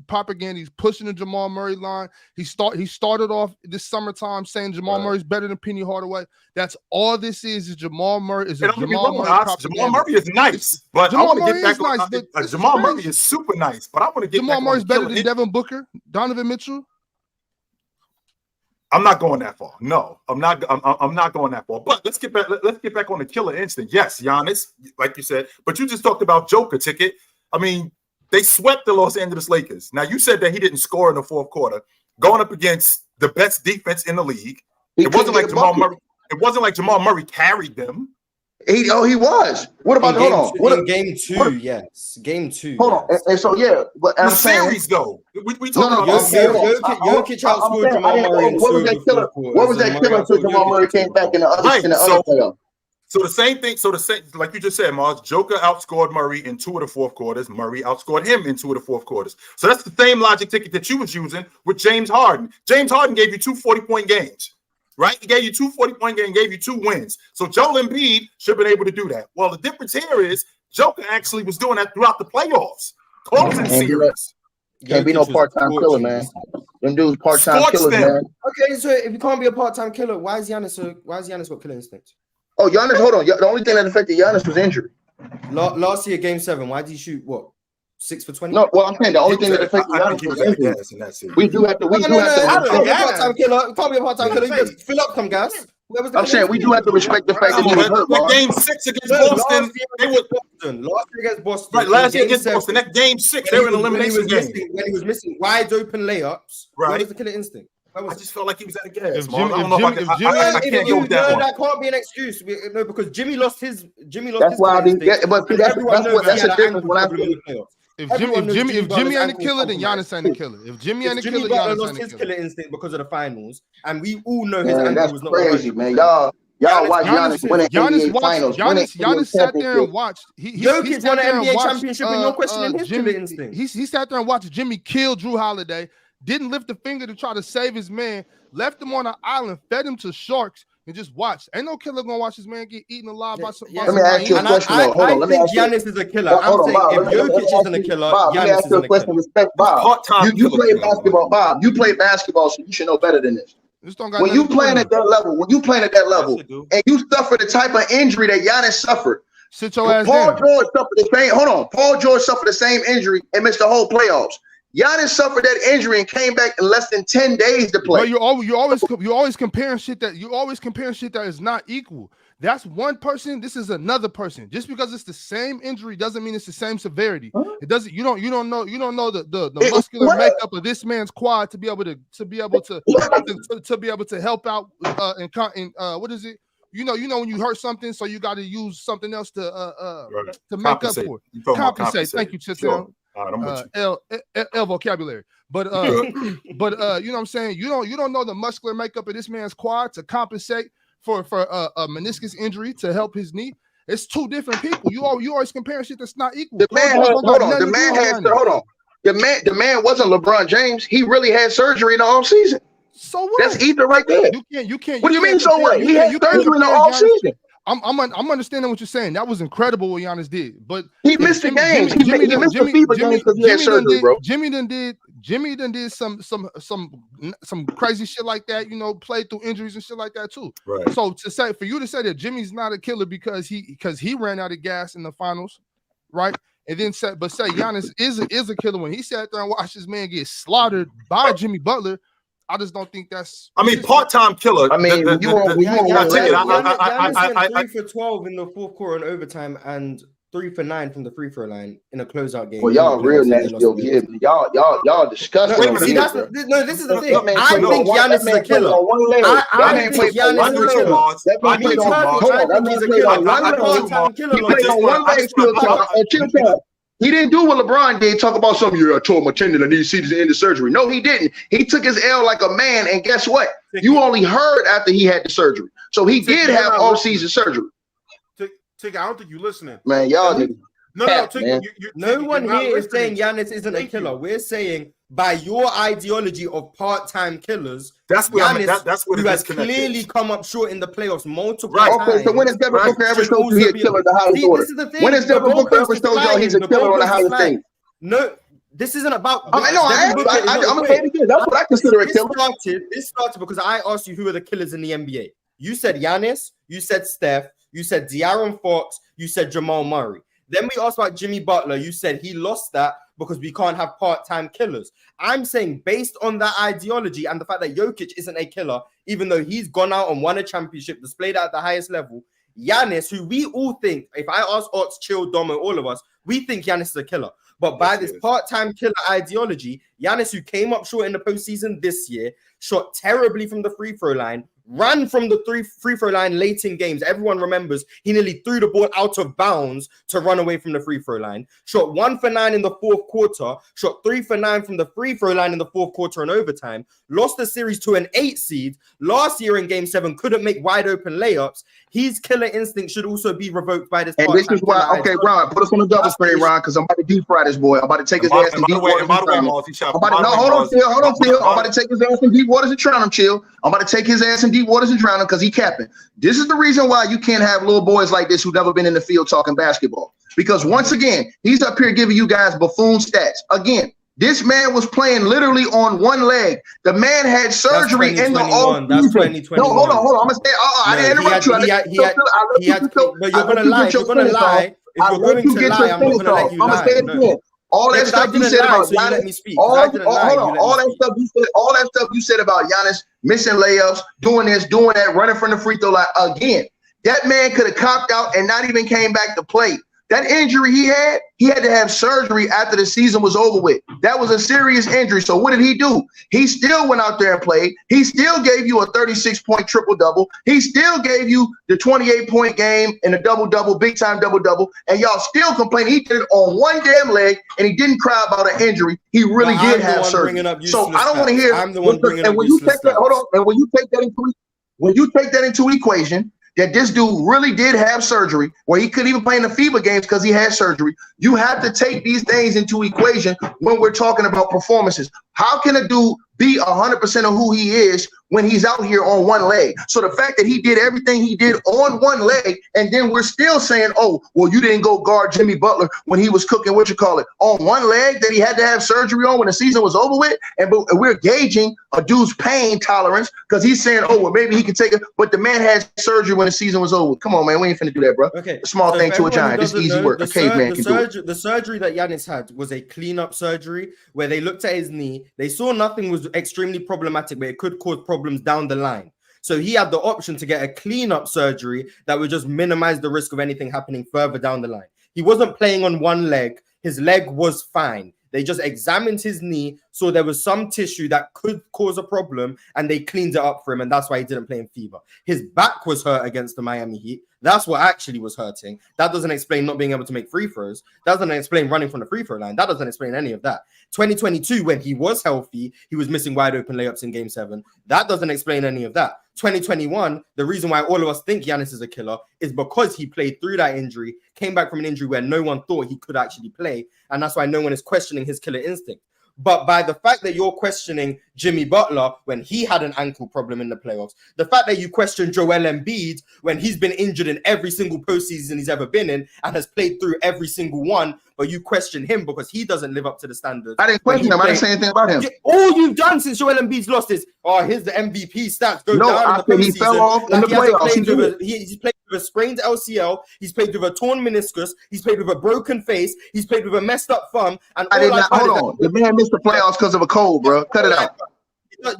propaganda. He's pushing the Jamal Murray line. He started off this summertime saying Jamal Murray's better than Penny Hardaway. That's all this is Jamal Murray. Jamal Murray is nice, but I want to get back on Jamal Murray is super nice, but I want to get Jamal Murray's better than Devin Booker, Donovan Mitchell. I'm not going that far. No, I'm not going that far. But let's get back on the killer instinct. Yes, Giannis, like you said, but you just talked about Joker ticket. I mean, they swept the Los Angeles Lakers. Now you said that he didn't score in the fourth quarter, going up against the best defense in the league. It wasn't like Jamal Murray carried them. He was. What about game two? Yes, game two. Hold on, and so but the series though. We talking about Jokic outscored Jamal Murray. What was that killer until Jamal Murray came back in the other playoff? So the same thing. So like you just said, Mars, Joker outscored Murray in 2 of the fourth quarters. Murray outscored him in 2 of the fourth quarters. So that's the same logic ticket that you was using with James Harden. James Harden gave you 2 40-point games. Right? He gave you 2 40-point games, gave you 2 wins. So Joel Embiid should have been able to do that. Well, the difference here is Joker actually was doing that throughout the playoffs. Closing series. Can't be no part-time killer, man. Them dudes part-time killers, man. Okay, so if you can't be a part-time killer, why is Giannis got killer instinct? Oh, Giannis, hold on. The only thing that affected Giannis was injury. Last year, game 7, why did he shoot 6 for 20? No, well, I'm saying the only thing that affected Giannis was injury. We do have to. Part-time killer. Can't be a part-time killer. You just fill up some gas. I'm saying we do have to respect the fact that he was hurt. Game 6 against Boston. Last year against Boston. Right, last year against Boston. That game 6, they were in elimination game. When he was missing wide open layups, where was the killer instinct? I just felt like he was at a gas. I can't go with that one. That can't be an excuse. No, because Jimmy lost his. That's why I mean, but that's the difference when I say. If Jimmy ain't the killer, then Giannis ain't the killer. If Jimmy ain't the killer, Giannis lost his killer instinct because of the finals, and we all know his ankle was not crazy, man. Y'all watch Giannis win an NBA Finals. Giannis sat there and watched. Jokic won an NBA championship and no questioning his killer instinct. He sat there and watched Jimmy kill Drew Holiday. Didn't lift a finger to try to save his man. Left him on an island. Fed him to sharks. And just watch. Ain't no killer gonna watch his man get eaten alive by some. Let me ask you a question. I think Giannis is a killer. I'm saying if Jokic isn't a killer, Giannis isn't a killer. Respect Bob. You play basketball, Bob. You play basketball, so you should know better than this. When you playing at that level, and you suffer the type of injury that Giannis suffered. Sit your ass down. Paul George suffered the same injury and missed the whole playoffs. Giannis suffered that injury and came back in less than 10 days to play. But you always comparing shit that is not equal. That's one person. This is another person. Just because it's the same injury doesn't mean it's the same severity. It doesn't. You don't know the muscular makeup of this man's quad to be able to help out and what is it you know when you hurt something, so you got to use something else to make Compensate. up for You it. talking about Compensate. Thank you, Chitchat. Sure. All right, I'm with you. L vocabulary. But you know what I'm saying? You don't know the muscular makeup of this man's quad to compensate for a meniscus injury to help his knee. It's two different people. You always compare shit that's not equal. The man wasn't LeBron James. He really had surgery in the offseason. So what? That's either right there. You can't. What do you mean? So what? He had surgery in the offseason. I'm understanding what you're saying. That was incredible what Giannis did, but he missed the games. He missed the FIBA games because he had surgery, bro. Jimmy done did some crazy shit like that. You know, played through injuries and shit like that too. Right. So for you to say that Jimmy's not a killer because he ran out of gas in the finals, right? And then say Giannis is a killer when he sat there and watched this man get slaughtered by Jimmy Butler. I just don't think that's. I mean, part-time killer. I mean, Giannis went 3 for 12 in the fourth quarter and overtime, and 3 for 9 from the free throw line in a closeout game. Well, y'all real nasty over here. Y'all disgusting. This is the thing. I think Giannis is a killer. I think Giannis is a killer. I think he's a killer. He played on one leg. He didn't do what LeBron did, talk about something. I tore my tendon, I need to see the end of surgery. No, he didn't. He took his L like a man, and guess what? You only heard after he had the surgery. So he did have all-season surgery. Tick, I don't think you're listening. Man, y'all niggas. No one here is saying Giannis isn't a killer. We're saying by your ideology of part-time killers, that's what Giannis, who has clearly come up short in the playoffs multiple times. Okay, so when has Devin Booker ever showed you he's a killer in the highest order? This is the thing. When has Devin Booker ever showed y'all he's a killer on the highest thing? No, this isn't about. I'm gonna say it again. That's what I consider a killer. This started because I asked you who are the killers in the NBA. You said Giannis, you said Steph, you said De'Aaron Fox, you said Jamal Murray. Then we asked about Jimmy Butler. You said he lost that because we can't have part-time killers. I'm saying based on that ideology and the fact that Jokic isn't a killer, even though he's gone out and won a championship, displayed at the highest level, Giannis, who we all think, if I ask Ots, Chill, Domo, all of us, we think Giannis is a killer. But by this part-time killer ideology, Giannis, who came up short in the postseason this year, shot terribly from the free throw line, ran from the free throw line late in games. Everyone remembers he nearly threw the ball out of bounds to run away from the free throw line. Shot 1 for 9 in the fourth quarter. Shot 3 for 9 from the free throw line in the fourth quarter and overtime. Lost the series to an 8 seed. Last year in Game 7, couldn't make wide open layups. His killer instinct should also be revoked by this. And this is why, okay, Ron, put us on the double screen, Ron, because I'm about to deep fry this boy. I'm about to take his ass in deep waters and drown him. Hold on, Chill. I'm about to take his ass in deep waters and drown him, Chill. I'm about to take his ass in deep waters and drown him because he capping. This is the reason why you can't have little boys like this who've never been in the field talking basketball. Because once again, he's up here giving you guys buffoon stats. Again, this man was playing literally on one leg. The man had surgery in the off-season. That's 2021. No, hold on. I'm gonna say, I didn't interrupt you. But you're gonna lie. You're gonna lie. If you're going to lie, I'm not gonna let you lie. I'm gonna say it again. All that stuff you said about Giannis. All that stuff you said about Giannis missing layups, doing this, doing that, running from the free throw line. Again, that man could have copped out and not even came back to play. That injury he had to have surgery after the season was over with. That was a serious injury. So what did he do? He still went out there and played. He still gave you a 36-point triple-double. He still gave you the 28-point game and a double-double, big-time double-double. And y'all still complain. He did it on one damn leg, and he didn't cry about an injury. He really did have surgery. So I don't want to hear. I'm the one bringing up when you take that, hold on. And when you take that into equation, that this dude really did have surgery where he couldn't even play in the FIBA games because he had surgery. You have to take these things into equation when we're talking about performances. How can a dude be 100% of who he is when he's out here on one leg? So the fact that he did everything he did on one leg, and then we're still saying, oh, well, you didn't go guard Jimmy Butler when he was cooking, on one leg that he had to have surgery on when the season was over with. And we're gauging a dude's pain tolerance because he's saying, oh, well, maybe he can take it. But the man had surgery when the season was over. Come on, man. We ain't finna do that, bro. Okay. A small thing to a giant. This is easy work. A caveman can do it. The surgery that Giannis had was a cleanup surgery where they looked at his knee. They saw nothing was extremely problematic, but it could cause problems down the line. So he had the option to get a cleanup surgery that would just minimize the risk of anything happening further down the line. He wasn't playing on one leg. His leg was fine. They just examined his knee, saw there was some tissue that could cause a problem, and they cleaned it up for him, and that's why he didn't play in FIBA. His back was hurt against the Miami Heat. That's what actually was hurting. That doesn't explain not being able to make free throws. That doesn't explain running from the free throw line. That doesn't explain any of that. 2022, when he was healthy, he was missing wide open layups in Game 7. That doesn't explain any of that. 2021, the reason why all of us think Giannis is a killer is because he played through that injury, came back from an injury where no one thought he could actually play, and that's why no one is questioning his killer instinct. But by the fact that you're questioning Jimmy Butler when he had an ankle problem in the playoffs, the fact that you question Joel Embiid when he's been injured in every single postseason he's ever been in and has played through every single one, but you question him because he doesn't live up to the standards. I didn't question him. I didn't say anything about him. All you've done since Joel Embiid's lost is, here's the MVP stats go down in the postseason. He fell off in the playoffs. He's played with a sprained LCL. He's played with a torn meniscus. He's played with a broken face. He's played with a messed up thumb. And hold on. The man missed the playoffs because of a cold, bro. Cut it out.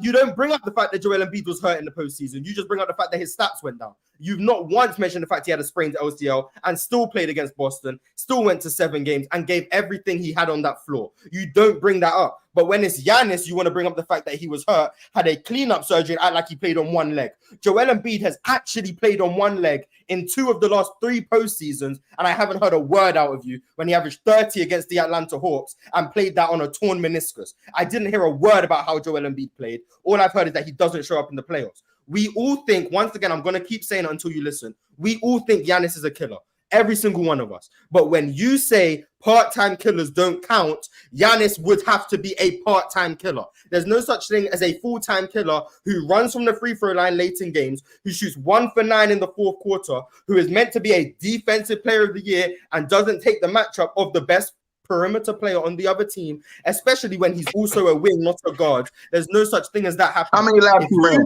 You don't bring up the fact that Joel Embiid was hurt in the postseason. You just bring up the fact that his stats went down. You've not once mentioned the fact he had a sprained LCL and still played against Boston, still went to 7 games and gave everything he had on that floor. You don't bring that up. But when it's Giannis, you want to bring up the fact that he was hurt, had a cleanup surgery, and act like he played on one leg. Joel Embiid has actually played on one leg in 2 of the last 3 postseasons, and I haven't heard a word out of you when he averaged 30 against the Atlanta Hawks and played that on a torn meniscus. I didn't hear a word about how Joel Embiid played. All I've heard is that he doesn't show up in the playoffs. We all think, once again, I'm going to keep saying it until you listen, we all think Giannis is a killer. Every single one of us. But when you say part-time killers don't count, Giannis would have to be a part-time killer. There's no such thing as a full-time killer who runs from the free throw line late in games, who shoots 1 for 9 in the 4th quarter, who is meant to be a defensive player of the year and doesn't take the matchup of the best perimeter player on the other team, especially when he's also a wing, not a guard. There's no such thing as that happening. How many laps you ran?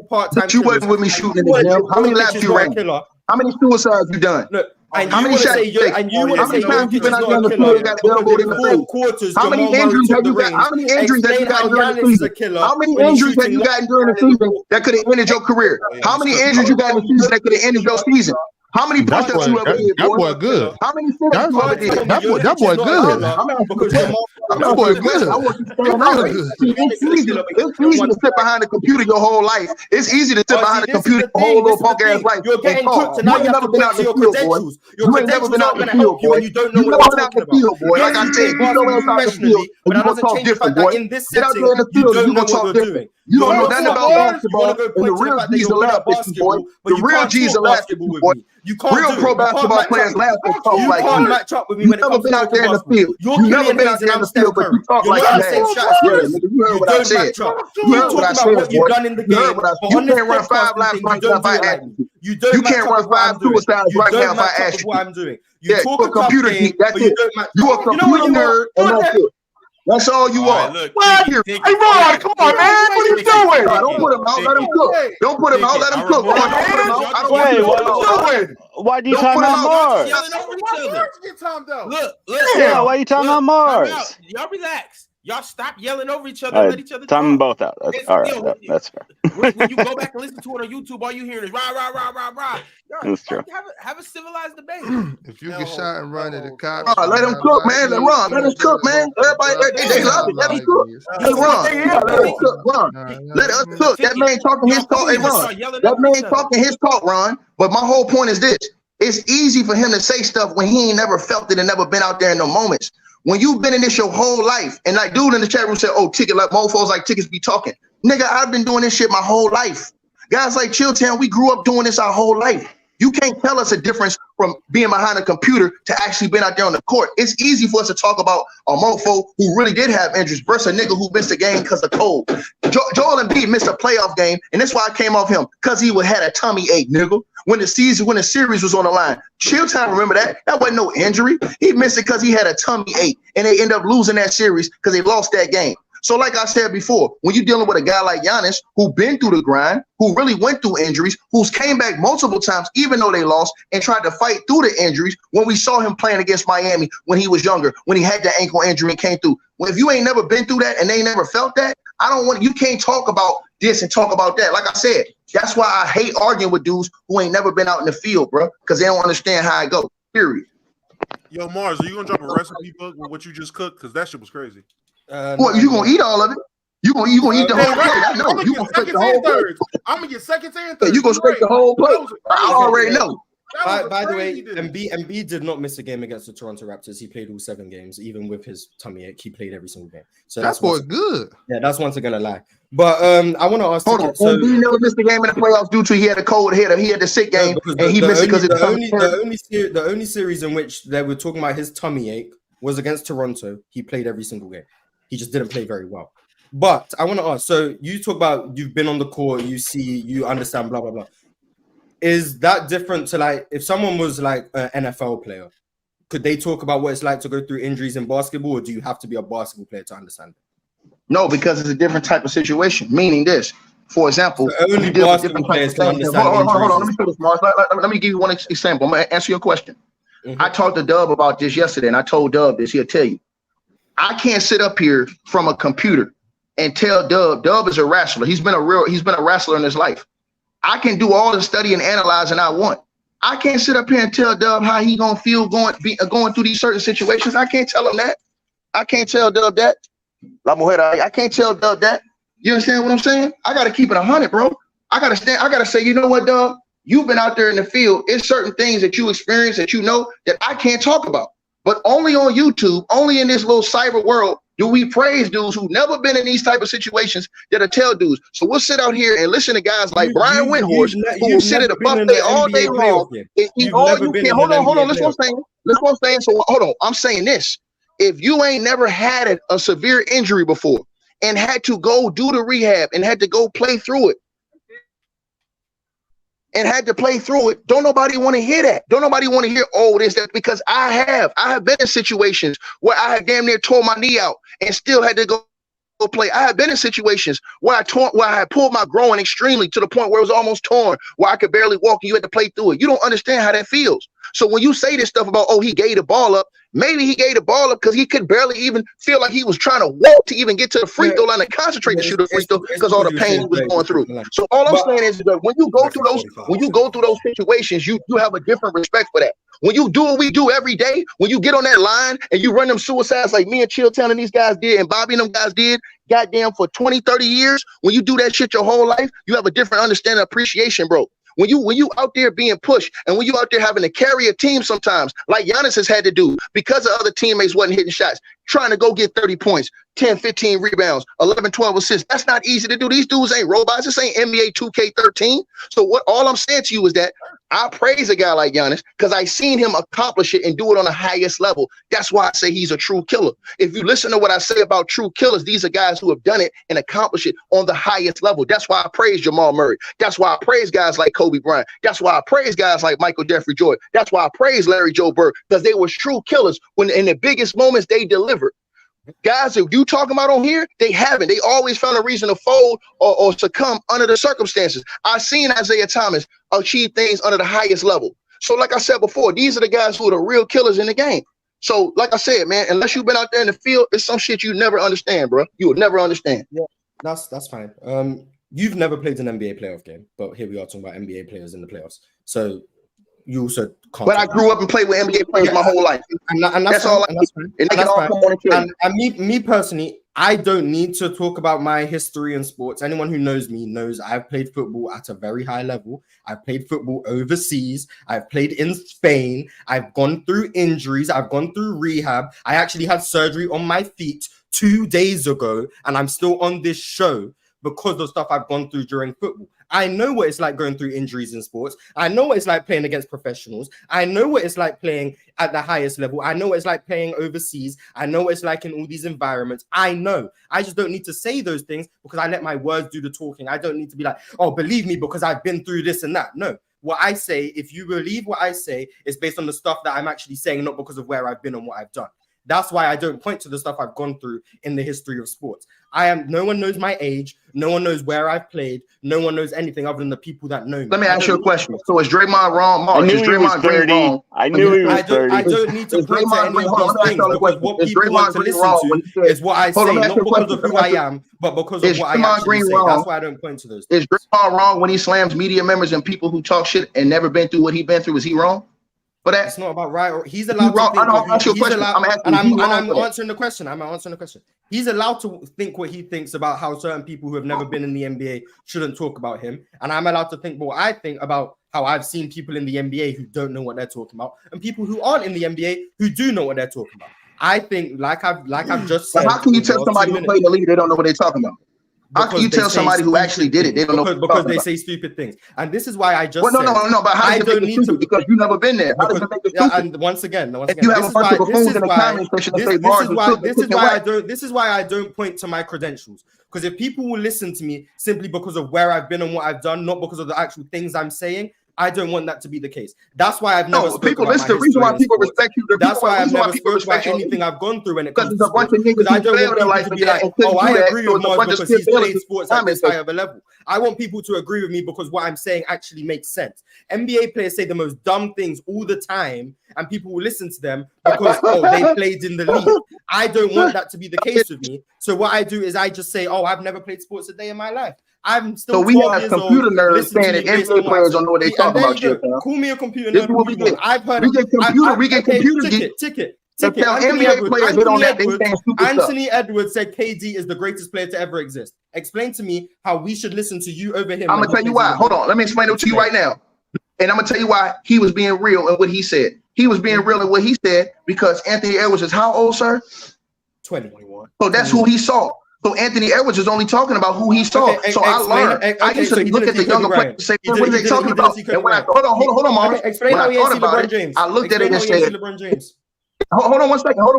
Part-time you wasn't with me shooting in the gym. How many laps you ran? How many suicides you done? Look, and how you many want to shots? say you're, and you want to say times you been out Jokic there on the is field not got a killer elbowed in the because in 4 face? quarters, How many injuries have you got? How many injuries have you got during the season? How many injuries have you gotten during the season that could have ended your career? How many injuries you got in the season that could have ended your season? How many push-ups you ever did? That boy good. How many sit-ups you ever did? That boy good. That boy good. I want you to stand out. It's easy to sit behind a computer your whole life. It's easy to sit behind a computer your whole little punk ass life. You're getting cooked, and now you have to been out the field, boy. You ain't never been out the field, boy. You never been out the field, boy. Like I said, you know out the field, and you gonna talk different, boy. Get out there in the field, you gonna talk different. You don't know nothing about basketball, and the real G's are laugh at you, boy. The real G's are laugh at you, boy. Real pro basketball players laugh at talk like you. You never been out there in the field. You never been out there in the field, but you talk like that. You heard what I said. You heard what I said, boy. You heard what I said. You can't run 5 laps right now if I ask you. You can't run 5 suicides right now if I ask you. Yeah, you a computer geek. That's it. You a computer nerd, and that's it. That's all you are. Look, Hey, Ron, come on, man. What are you doing? Don't put him out. Let him cook. Don't put him out. Let him cook. Don't put him out. I don't Wait, want you doing. Why do you Don't time put him out out. Mars? Yelling over each other. Get timed out. Look. Yeah, why you timing out Mars? Y'all relax. Y'all stop yelling over each other. All right, Let each other time them talk. both out. That's, all right, that's fair. When you go back and listen to it on YouTube, all you hear is rah, rah, rah, rah, rah. Y'all, That's true. have a civilized debate. If you get shot and run at the cops, Let him cook, man. Let Ron. Let him cook, man. Everybody, they love it. Let him cook. Hey, Ron. Let him cook, Ron. Let us cook. That man talking his talk. Hey, Ron. That man talking his talk, Ron. But my whole point is this. It's easy for him to say stuff when he ain't never felt it and never been out there in no moments. When you've been in this your whole life, and like dude in the chat room said, oh, ticket, like mofos like tickets be talking. Nigga, I've been doing this shit my whole life. Guys like Chilltown, we grew up doing this our whole life. You can't tell us a difference from being behind a computer to actually being out there on the court. It's easy for us to talk about a mofo who really did have injuries versus a nigga who missed a game because of cold. Joel Embiid missed a playoff game, and that's why I came off him, because he had a tummy ache, nigga. When the series was on the line. Chilltown, remember that? That wasn't no injury. He missed it because he had a tummy ache, and they end up losing that series because they lost that game. So like I said before, when you're dealing with a guy like Giannis, who been through the grind, who really went through injuries, who's came back multiple times, even though they lost, and tried to fight through the injuries, when we saw him playing against Miami when he was younger, when he had the ankle injury and came through. Well, if you ain't never been through that and they ain't never felt that, you can't talk about this and talk about that. Like I said, that's why I hate arguing with dudes who ain't never been out in the field, bro, because they don't understand how it goes, period. Yo, Mars, are you gonna drop a recipe book with what you just cooked? Because that shit was crazy. What, you gonna eat all of it? You gonna eat the whole plate? I know. I'm gonna You get gonna take seconds the whole and plate. thirds. I'm gonna get seconds and thirds. You gonna take the whole plate? I already know. By the way, Embiid did not miss a game against the Toronto Raptors. He played all 7 games, even with his tummy ache. He played every single game. So That boy good. Yeah, that's once again a lie. But I want to ask. Hold on. Embiid never missed a game in the playoffs due to he had a cold head. He had the sick game, and he missed it because the only series in which they were talking about his tummy ache was against Toronto. He played every single game. He just didn't play very well. But I want to ask. So you talk about you've been on the court, you see, you understand, blah blah blah. Is that different to like if someone was like an NFL player? Could they talk about what it's like to go through injuries in basketball, or do you have to be a basketball player to understand it? No, because it's a different type of situation. Meaning this, for example, so only basketball players can understand. Hold on. Let me say this, Mars. Let me give you one example. I'm gonna answer your question. Mm-hmm. I talked to Dub about this yesterday, and I told Dub this. He'll tell you. I can't sit up here from a computer and tell Dub. Dub is a wrestler. He's been a wrestler in his life. I can do all the study and analyzing I want. I can't sit up here and tell Dub how he gonna feel going through these certain situations. I can't tell him that. I can't tell Dub that. I can't tell Dub that. You understand what I'm saying? I gotta keep it 100, bro. I gotta say, you know what, Dub? You've been out there in the field. It's certain things that you experience that you know that I can't talk about. But only on YouTube, only in this little cyber world, do we praise dudes who've never been in these type of situations that'll tell dudes. So we'll sit out here and listen to guys like Brian Windhorst, who will sit at a buffet all day long. Hold on. Listen what I'm saying. So hold on. I'm saying this. If you ain't never had a severe injury before and had to go do the rehab and had to go play through it, don't nobody want to hear that. Don't nobody want to hear, that, because I have been in situations where I have damn near tore my knee out and still had to go play. I have been in situations where I had pulled my groin extremely to the point where it was almost torn, where I could barely walk and you had to play through it. You don't understand how that feels. So when you say this stuff about, he gave the ball up, maybe he gave the ball up because he could barely even feel like he was trying to walk to even get to the free throw line and concentrate to shoot a free throw because all the pain he was going through. So all I'm saying is that when you go through those situations, you have a different respect for that. When you do what we do every day, when you get on that line and you run them suicides like me and Chilltown and these guys did and Bobby and them guys did, goddamn, for 20, 30 years, when you do that shit your whole life, you have a different understanding of appreciation, bro. When you out there being pushed and when you out there having to carry a team sometimes, like Giannis has had to do because the other teammates wasn't hitting shots, trying to go get 30 points, 10, 15 rebounds, 11, 12 assists. That's not easy to do. These dudes ain't robots. This ain't NBA 2K13. So all I'm saying to you is that I praise a guy like Giannis because I seen him accomplish it and do it on the highest level. That's why I say he's a true killer. If you listen to what I say about true killers, these are guys who have done it and accomplished it on the highest level. That's why I praise Jamal Murray. That's why I praise guys like Kobe Bryant. That's why I praise guys like Michael Jeffrey Jordan. That's why I praise Larry Joe Bird, because they were true killers when in the biggest moments they delivered. Guys that you talking about on here, they haven't. They always found a reason to fold or succumb under the circumstances. I've seen Isaiah Thomas achieve things under the highest level. So like I said before, these are the guys who are the real killers in the game. So like I said, man, unless you've been out there in the field, it's some shit you never understand, bro. You would never understand. Yeah, that's fine. You've never played an NBA playoff game, but here we are talking about NBA players in the playoffs. So you also can't. But I grew up and played with NBA players my whole life. And that's all. And me personally, I don't need to talk about my history in sports. Anyone who knows me knows I've played football at a very high level. I've played football overseas. I've played in Spain. I've gone through injuries. I've gone through rehab. I actually had surgery on my feet 2 days ago, and I'm still on this show because of stuff I've gone through during football. I know what it's like going through injuries in sports. I know what it's like playing against professionals. I know what it's like playing at the highest level. I know what it's like playing overseas. I know what it's like in all these environments. I know. I just don't need to say those things because I let my words do the talking. I don't need to be like, believe me because I've been through this and that. No. What I say, if you believe what I say, is based on the stuff that I'm actually saying, not because of where I've been and what I've done. That's why I don't point to the stuff I've gone through in the history of sports. No one knows my age. No one knows where I've played. No one knows anything other than the people that know me. Let me ask you a question. So is Draymond wrong? Mark, I knew he was 30. I knew he was 30. I don't need to point to any of these things because what people want to listen to is what I say, not because of who I am, but because of what I actually say. That's why I don't point to those things. Is Draymond wrong when he slams media members and people who talk shit and never been through what he's been through? Is he wrong? for that? It's not about right or he's allowed wrong. to think. I'm asking you a question. I'm asking and you, I'm answering the question. I'm answering the question. He's allowed to think what he thinks about how certain people who have never been in the NBA shouldn't talk about him, and I'm allowed to think what I think about how I've seen people in the NBA who don't know what they're talking about, and people who aren't in the NBA who do know what they're talking about. I think, like I've just said. But how can you tell somebody who played in the league they don't know what they're talking about? How can you tell somebody who actually did it they don't know? Because they say stupid things, and this is why I just. Well, no. But how does it make it stupid? Because you've never been there. How does it make it stupid? And once again, if you have a bunch of buffoons in the comment section to say bars, this is why I don't point to my credentials. Because if people will listen to me simply because of where I've been and what I've done, not because of the actual things I'm saying, I don't want that to be the case. That's why I've never. People listen. The reason why people respect you. That's why I've never spoken about anything I've gone through when it comes to sports. Because there's a bunch of niggas who failed in life and be like, "Oh, I agree with Mars because he's played sports at this high of a level." I want people to agree with me because what I'm saying actually makes sense. NBA players say the most dumb things all the time, and people will listen to them because they played in the league. I don't want that to be the case with me. So what I do is I just say, "Oh, I've never played sports a day in my life." I'm still. So we have computer nerds saying that NBA players don't know what they talk about. Call me a computer nerd. I've heard. We get computer ticket. NBA players they don't have. They saying stupid stuff. Anthony Edwards said KD is the greatest player to ever exist. Explain to me how we should listen to you over him. I'm gonna tell you why. Hold on. Let me explain it to you right now. And I'm gonna tell you why he was being real in what he said. He was being real in what he said because Anthony Edwards is how old, sir? 21. So that's who he saw. So Anthony Edwards is only talking about who he saw. I learned. I used to look at the younger players and say, what are they talking about? And when I hold on, Mars. Explain how he thought about it, I looked at it and said, hold on one second. Hold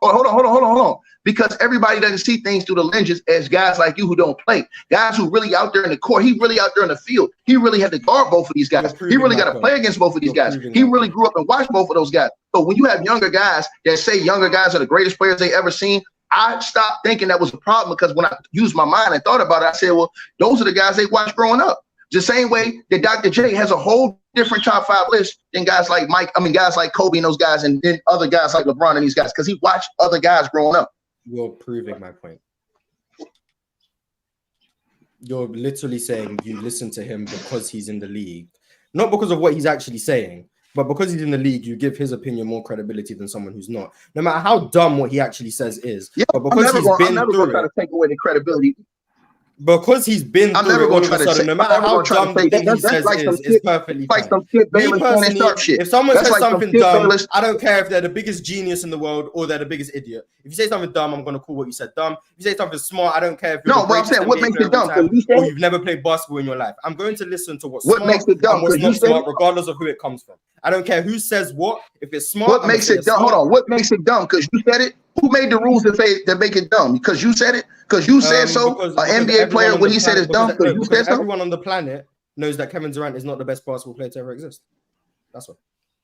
on. Because everybody doesn't see things through the lenses as guys like you who don't play. Guys who really out there in the court. He really out there in the field. He really had to guard both of these guys. He really got to play against both of these guys. He really grew up and watched both of those guys. So when you have younger guys that say younger guys are the greatest players they ever seen, I stopped thinking that was a problem because when I used my mind and thought about it, I said, well, those are the guys they watched growing up. The same way that Dr. J has a whole different top 5 list than guys like guys like Kobe and those guys, and then other guys like LeBron and these guys, because he watched other guys growing up. You're proving my point. You're literally saying you listen to him because he's in the league, not because of what he's actually saying. But because he's in the league, you give his opinion more credibility than someone who's not. No matter how dumb what he actually says is. Yeah, but because I'm never going to try to take away the credibility. Because he's been I'm through never it all going of a sudden, no matter how dumb the thing he says is perfectly fine. Me personally, if someone says something dumb, I don't care if they're the biggest genius in the world or they're the biggest idiot. If you say something dumb, I'm going to call what you said dumb. If you say something smart, I don't care if you're no, but I'm saying, what makes it dumb? Or you've never played basketball in your life. I'm going to listen to what's smart makes it dumb, and what's not smart, regardless of who it comes from. I don't care who says what. If it's smart, what makes it dumb? Hold on. What makes it dumb? Because you said it. Who made the rules that make it dumb? Because you said it. Because you said so. An NBA player, what he said is dumb. Because you said so. Everyone on the planet knows that Kevin Durant is not the best basketball player to ever exist. That's what.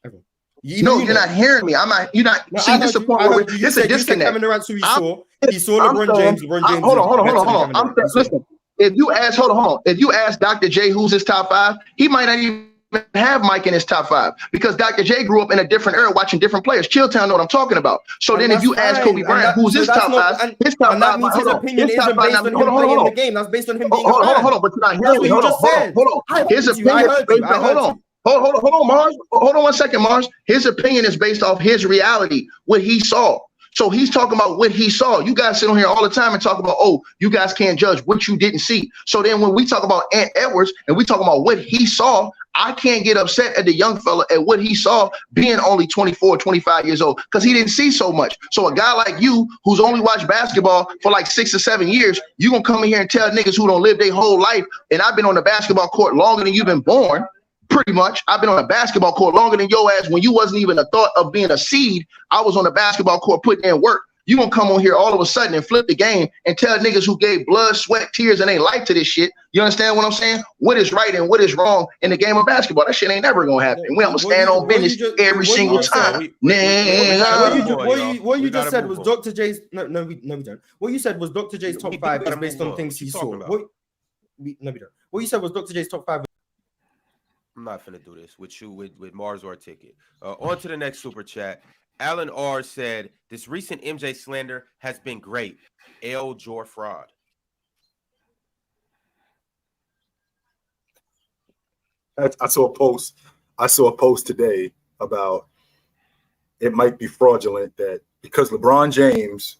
Everyone. You're not hearing me. I'm not. You're not. See, this is the point. This is a disconnect. Kevin Durant's who he saw. He saw LeBron James. LeBron James. Hold on. Listen. If you ask, hold on. If you ask Dr. J who's his top 5, he might not even have Mike in his top 5 because Dr. J grew up in a different era watching different players. Chilltown know what I'm talking about. So then if you ask Kobe Bryant who's his top 5, his top 5, that means his opinion isn't based on him playing the game. That's based on him being a fan. Hold on, but you're not hearing me. Hold on. His opinion is based on, hold on, Mars. Hold on 1 second, Mars. His opinion is based off his reality, what he saw. So he's talking about what he saw. You guys sit on here all the time and talk about, oh, you guys can't judge what you didn't see. So then when we talk about Ant Edwards and we talk about what he saw, I can't get upset at the young fella at what he saw being only 24, 25 years old because he didn't see so much. So a guy like you who's only watched basketball for like 6 or 7 years, you going to come in here and tell niggas who don't live their whole life, and I've been on the basketball court longer than you've been born. Pretty much. I've been on a basketball court longer than your ass. When you wasn't even a thought of being a seed, I was on the basketball court putting in work. You gonna come on here all of a sudden and flip the game and tell niggas who gave blood, sweat, tears, and ain't life to this shit. You understand what I'm saying? What is right and what is wrong in the game of basketball? That shit ain't never gonna happen. We gonna stand on business every single time. What you just said was Dr. J's. No, we don't. What you said was Dr. J's top 5 is based on things he saw. No, we don't. What you said was Dr. J's top 5. I'm not finna do this with you with Mars or Ticket. On to the next super chat. Alan R said this recent MJ slander has been great. L. Jor fraud. I saw a post today about it might be fraudulent that because LeBron James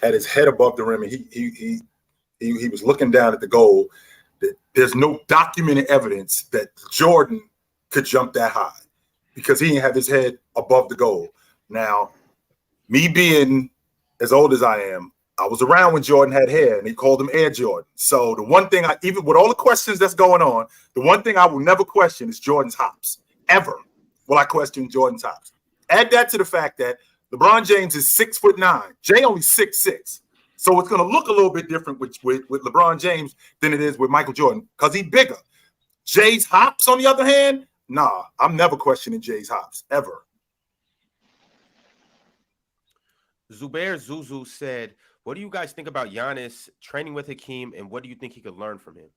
had his head above the rim and he was looking down at the goal, that there's no documented evidence that Jordan could jump that high because he didn't have his head above the goal. Now, me being as old as I am, I was around when Jordan had hair and he called him Air Jordan. So the one thing even with all the questions that's going on, the one thing I will never question is Jordan's hops. Ever will I question Jordan's hops. Add that to the fact that LeBron James is 6'9". Jay only 6'6". So it's going to look a little bit different with LeBron James than it is with Michael Jordan because he's bigger. Jay's hops, on the other hand, nah, I'm never questioning Jay's hops, ever. Zubair Zuzu said, what do you guys think about Giannis training with Hakeem, and what do you think he could learn from him?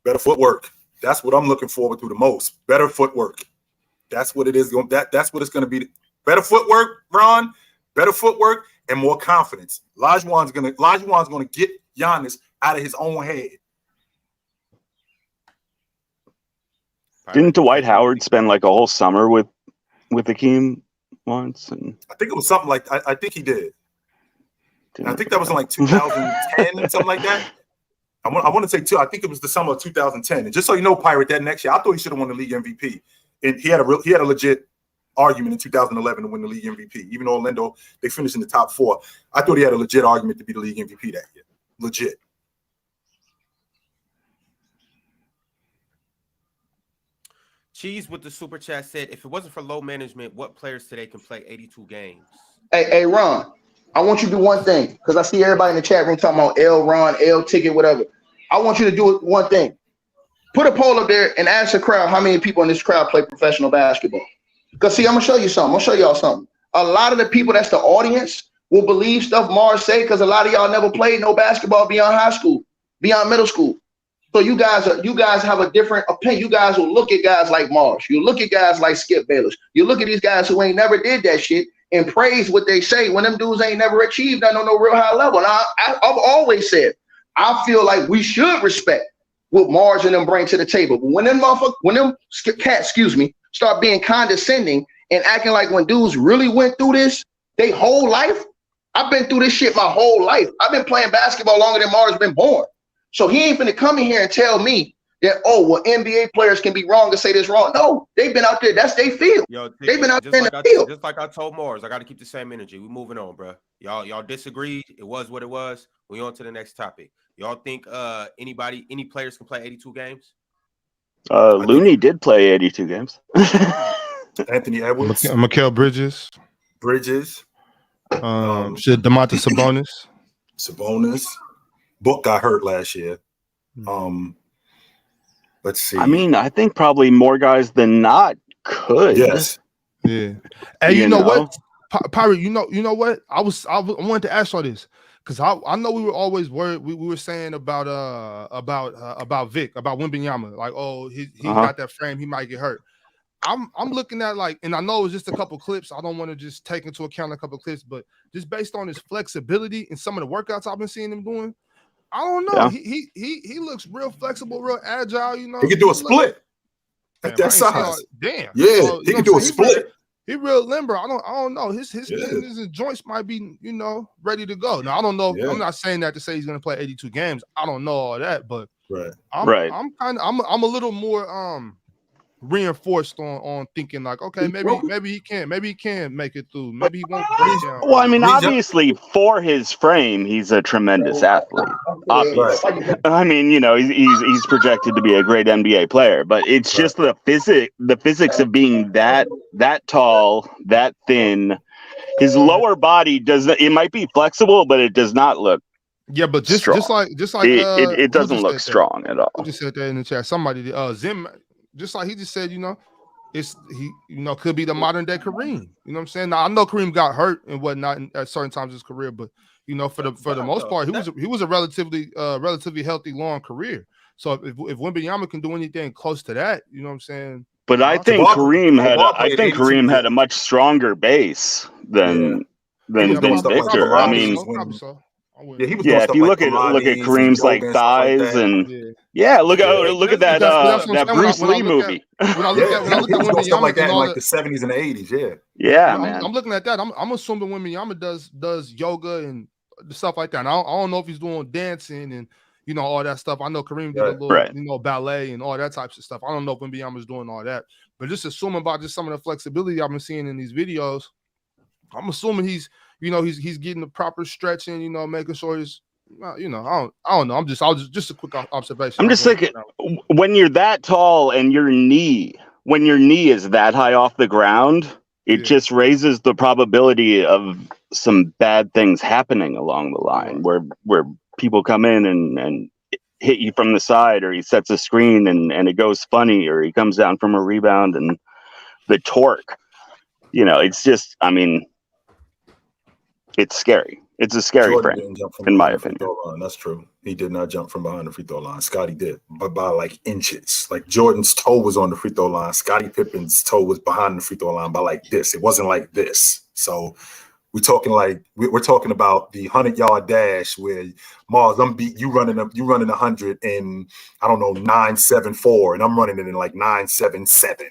Better footwork. That's what I'm looking forward to the most. Better footwork. That's what it is. That's what it's going to be. Better footwork, Ron. Better footwork and more confidence. Olajuwon's gonna get Giannis out of his own head. Didn't Dwight Howard spend like a whole summer with Hakeem once? And I think it was something like I think he did. I think that was in like 2010, something like that. I want to say too. I think it was the summer of 2010. And just so you know, Pirate, that next year, I thought he should have won the league MVP. And he had a legit argument in 2011 to win the league MVP. Even though Orlando, they finished in the top 4, I thought he had a legit argument to be the league MVP that year. Legit. Cheese with the super chat said, if it wasn't for low management, what players today can play 82 games? Hey, Ron, I want you to do one thing because I see everybody in the chat room talking about L Ron, L ticket, whatever. I want you to do one thing. Put a poll up there and ask the crowd how many people in this crowd play professional basketball. Because, see, I'm going to show you something. I'm going to show y'all something. A lot of the people that's the audience will believe stuff Mars say because a lot of y'all never played no basketball beyond high school, beyond middle school. So you guys have a different opinion. You guys will look at guys like Mars. You look at guys like Skip Bayless. You look at these guys who ain't never did that shit and praise what they say when them dudes ain't never achieved that on no real high level. And I've always said, I feel like we should respect what Mars and them bring to the table. But when them cats, start being condescending and acting like when dudes really went through this, they whole life. I've been through this shit my whole life. I've been playing basketball longer than Mars been born. So he ain't finna come in here and tell me that, NBA players can be wrong and say this wrong. No, they've been out there. That's their field. They've been out there in the field. Just like I told Mars, I got to keep the same energy. We moving on, bro. Y'all disagreed. It was what it was. We on to the next topic. Y'all think any players can play 82 games? Looney did play 82 games. Anthony Edwards, Mikal Bridges, DeMontis Sabonis. Book got hurt last year. Let's see. I mean, I think probably more guys than not could. Yes. Yeah. And you know what, Pirate? You know what? I wanted to ask y'all this because I know we were always worried. We were saying about Vic, about Wembanyama, like, he got that frame, he might get hurt. I'm looking at and I know it's just a couple clips. I don't want to just take into account a couple clips, but just based on his flexibility and some of the workouts I've been seeing him doing, I don't know. Yeah. He looks real flexible, real agile. You know, he can do a split at that size. Damn. Yeah, so, he can do a split. He real limber. I don't know. His joints might be ready to go. Now I don't know. Yeah. I'm not saying that to say he's going to play 82 games. I don't know all that, but I'm a little more reinforced on thinking like, okay, maybe he can make it through. Maybe he won't break down. Well, I mean, obviously for his frame, he's a tremendous athlete. Obviously. I mean, he's projected to be a great NBA player, but it's just the physics of being that tall, that thin. His lower body it might be flexible, but it does not look. Yeah, but just like it doesn't look strong at all. I just said that in the chat. Somebody did. Zim. Just like he just said, could be the modern day Kareem. You know what I'm saying? Now I know Kareem got hurt and whatnot at certain times of his career, but for the most part, he was a relatively healthy long career. So if Wembanyama can do anything close to that, you know what I'm saying? But I think Kareem had a much stronger base than Victor. I mean, Yeah, he was doing Yeah, if stuff you like look at Pilates and Kareem's yoga like and stuff like thighs that. and look at that That's what I'm that saying. Bruce When I Lee look at movie. when I look Yeah, at when I look he at was doing stuff Wembanyama like that and in all like that. the 70s and the 80s. Yeah. Yeah, I'm man. looking at that. I'm assuming Wembanyama does yoga and stuff like that. And I don't know if he's doing dancing and all that stuff. I know Kareem did a little ballet and all that types of stuff. I don't know if Wembanyama's doing all that, but just assuming about just some of the flexibility I've been seeing in these videos, I'm assuming he's getting the proper stretching, making sure he's I don't know. Just a quick observation. I'm just thinking when you're that tall and when your knee is that high off the ground, it just raises the probability of some bad things happening along the line where people come in and hit you from the side, or he sets a screen and it goes funny, or he comes down from a rebound and the torque, it's just, it's scary. It's a scary Jordan frame, didn't jump from in my behind the free opinion. throw line. That's true. He did not jump from behind the free throw line. Scotty did, but by like inches. Like Jordan's toe was on the free throw line. Scottie Pippen's toe was behind the free throw line by like this. It wasn't like this. So we're talking about the 100-yard dash where Mars, I'm beat you running 100 in, I don't know, 9.74, and I'm running it in like 9.77. I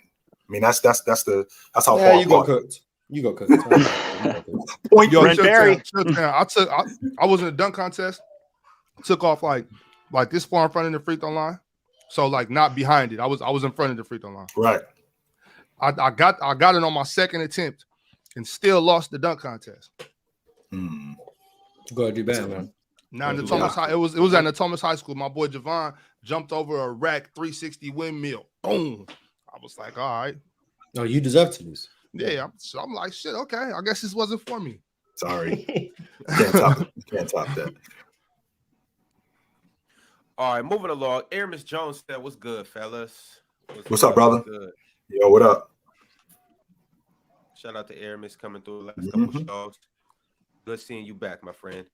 mean, that's how far you got cooked. You got cooked. Point Yo, Brent Barry. I was in a dunk contest. Took off like this far in front of the free throw line, so like not behind it. I was in front of the free throw line. Right. I got it on my second attempt, and still lost the dunk contest. Gotta do better, man. Now in the Thomas High, it was at the Thomas High School. My boy Javon jumped over a rack 360 windmill. Boom! I was like, all right. No, you deserve to lose. Yeah, I'm like, shit. Okay, I guess this wasn't for me. Sorry, can't top that. All right, moving along. Aramis Jones said, "What's good, fellas? What's up, brother? Good. Yo, what up? Shout out to Aramis coming through the last couple shows. Good seeing you back, my friend."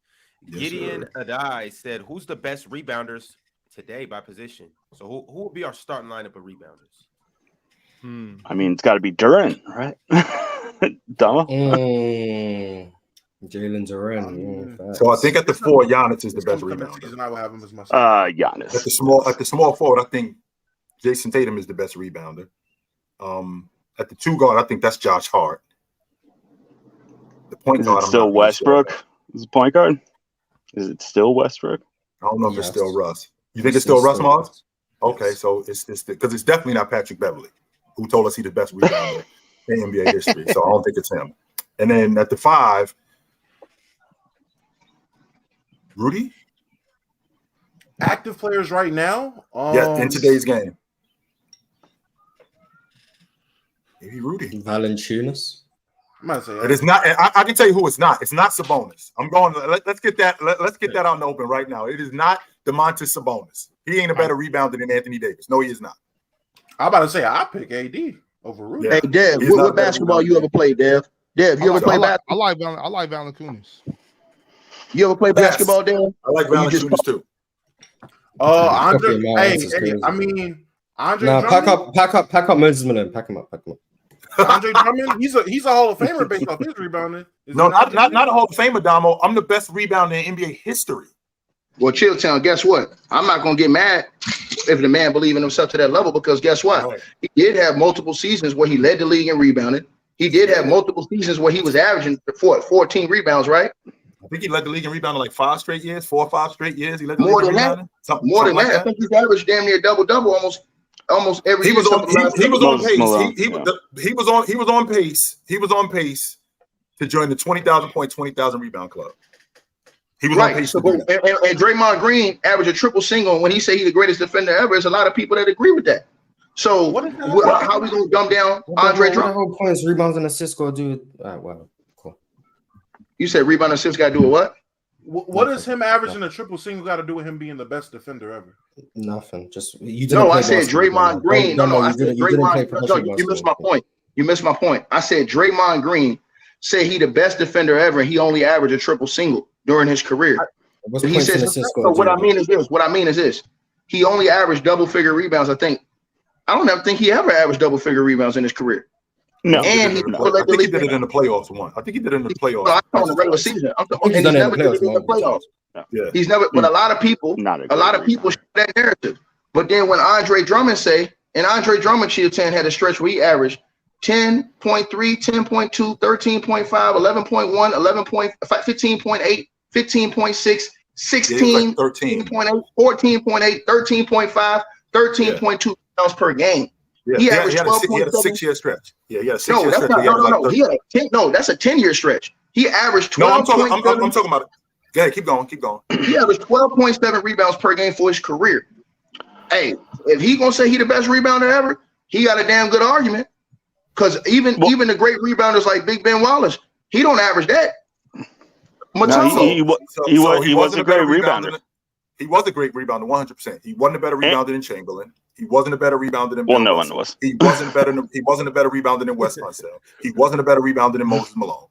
Yes, Gideon sir. Adai said, "Who's the best rebounders today by position?" So who will be our starting lineup of rebounders? It's got to be Duran, right? Dama? Jalen Duran. So I think at the 4, Giannis is the best rebounder. Season, I will have him as my Giannis. At the small forward, I think Jason Tatum is the best rebounder. At the 2 guard, I think that's Josh Hart. The point guard, Is it still Westbrook? Is it point guard? Is it still Westbrook? I don't know if it's still Russ. You think it's still Russ, Mars? Okay, so it's because it's definitely not Patrick Beverly, who told us he's the best rebounder in NBA history. So I don't think it's him. And then at the 5, Rudy? Active players right now? Yeah, in today's game. Maybe Rudy. Valanciunas. I'm about to say It is not. I can tell you who it's not. It's not Sabonis. I'm going. Let's get that. Let's get that out in the open right now. It is not DeMontis Sabonis. He ain't a better rebounder than Anthony Davis. No, he is not. I'm about to say I pick AD over Rudy. Yeah. Hey, Dev, He's not what a better basketball you rebounder. ever played, Dev? Dev, you ever play basketball? I like Valanciunas. You ever play basketball, Dev? I like Valanciunas too. Andre. Okay, Hey, this is crazy. Andre. Nah, Drummond, pack up Moses Malone. Pack him up. Andre Drummond. He's a Hall of Famer based off his rebounding. No, not a Hall of Famer, Damo. I'm the best rebounder in NBA history. Well, Chilltown, guess what? I'm not going to get mad if the man believe in himself to that level, because guess what? Right. He did have multiple seasons where he led the league in rebounding. He did have multiple seasons where he was averaging 14 rebounds, right? I think he led the league in rebounding like 4 or 5 straight years. He led the More league in than that. rebounding. Something More than like that. I think he's averaged damn near double almost every He year. was on. He was on pace. Malone, He was on pace. He was on pace to join the 20,000 point, 20,000 rebound club. He was on Right. pace So, to do that. and Draymond Green averaged a triple single. And when he say he's the greatest defender ever, there's a lot of people that agree with that. So how are we going to dumb down Andre Drummond? What points, rebounds, and assists go do? Wow, cool. You said rebound and assists got to do a what? What does him averaging a triple single got to do with him being the best defender ever? Nothing. Just you didn't. No, I play said basketball, Draymond man. Green. No, I said you didn't play Draymond. professional No, you missed basketball. my point. You missed my point. I said Draymond Green said he the best defender ever, and he only averaged a triple single during his career. What's He points says, and assists so go what do? I mean is this. He only averaged double-figure rebounds, I think. I don't ever think he ever averaged double-figure rebounds in his career. No. And he I think he did it in the playoffs one. I think he did it in the playoffs. No, I'm talking the regular season. I'm talking He's and done he's it in never the did it in the playoffs, playoffs. Yeah. He's never. But a lot of people share that narrative. But then when Andre Drummond Andre Drummond Chitchat had a stretch where he averaged 10.3, 10.2, 13.5, 11.1, 11. 15.8, 15.6, 16, 13.8, 14.8, 13.5, 13.2 pounds per game. Yeah, he averaged 12.7. He had a 6-year stretch. Yeah, he had a 6-year no, that's stretch. not, no. He had a 10. No, that's a 10-year stretch. He averaged 12. No, I'm talking about it. Go ahead, keep going. He averaged 12.7 rebounds per game for his career. Hey, if he gonna say he the best rebounder ever, he got a damn good argument. Because even the great rebounders like Big Ben Wallace, he don't average that. He was a great rebounder. He was a great rebounder, 100%. He wasn't a better rebounder than Chamberlain. He wasn't a better rebounder than no one was. He wasn't a better rebounder than Wes Unseld. He wasn't a better rebounder than Moses Malone.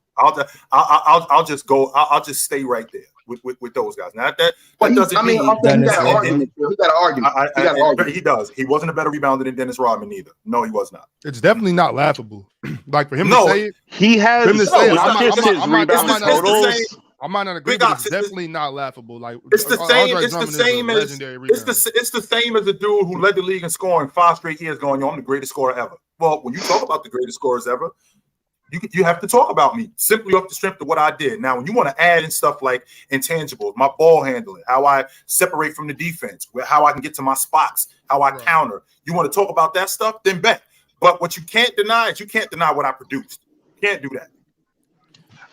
I'll just stay right there with those guys. Now that doesn't mean he got an argument. He does. He wasn't a better rebounder than Dennis Rodman either. No, he was not. It's definitely not laughable. Like for him to say it, he has. I might not agree, but it's definitely not laughable. Like it's the same as the dude who led the league in scoring 5 straight years, going, "Yo, I'm the greatest scorer ever." Well, when you talk about the greatest scorers ever, you have to talk about me simply off the strength of what I did. Now, when you want to add in stuff like intangibles, my ball handling, how I separate from the defense, how I can get to my spots, how I counter, you want to talk about that stuff, then bet. But what you can't deny is what I produced. You can't do that.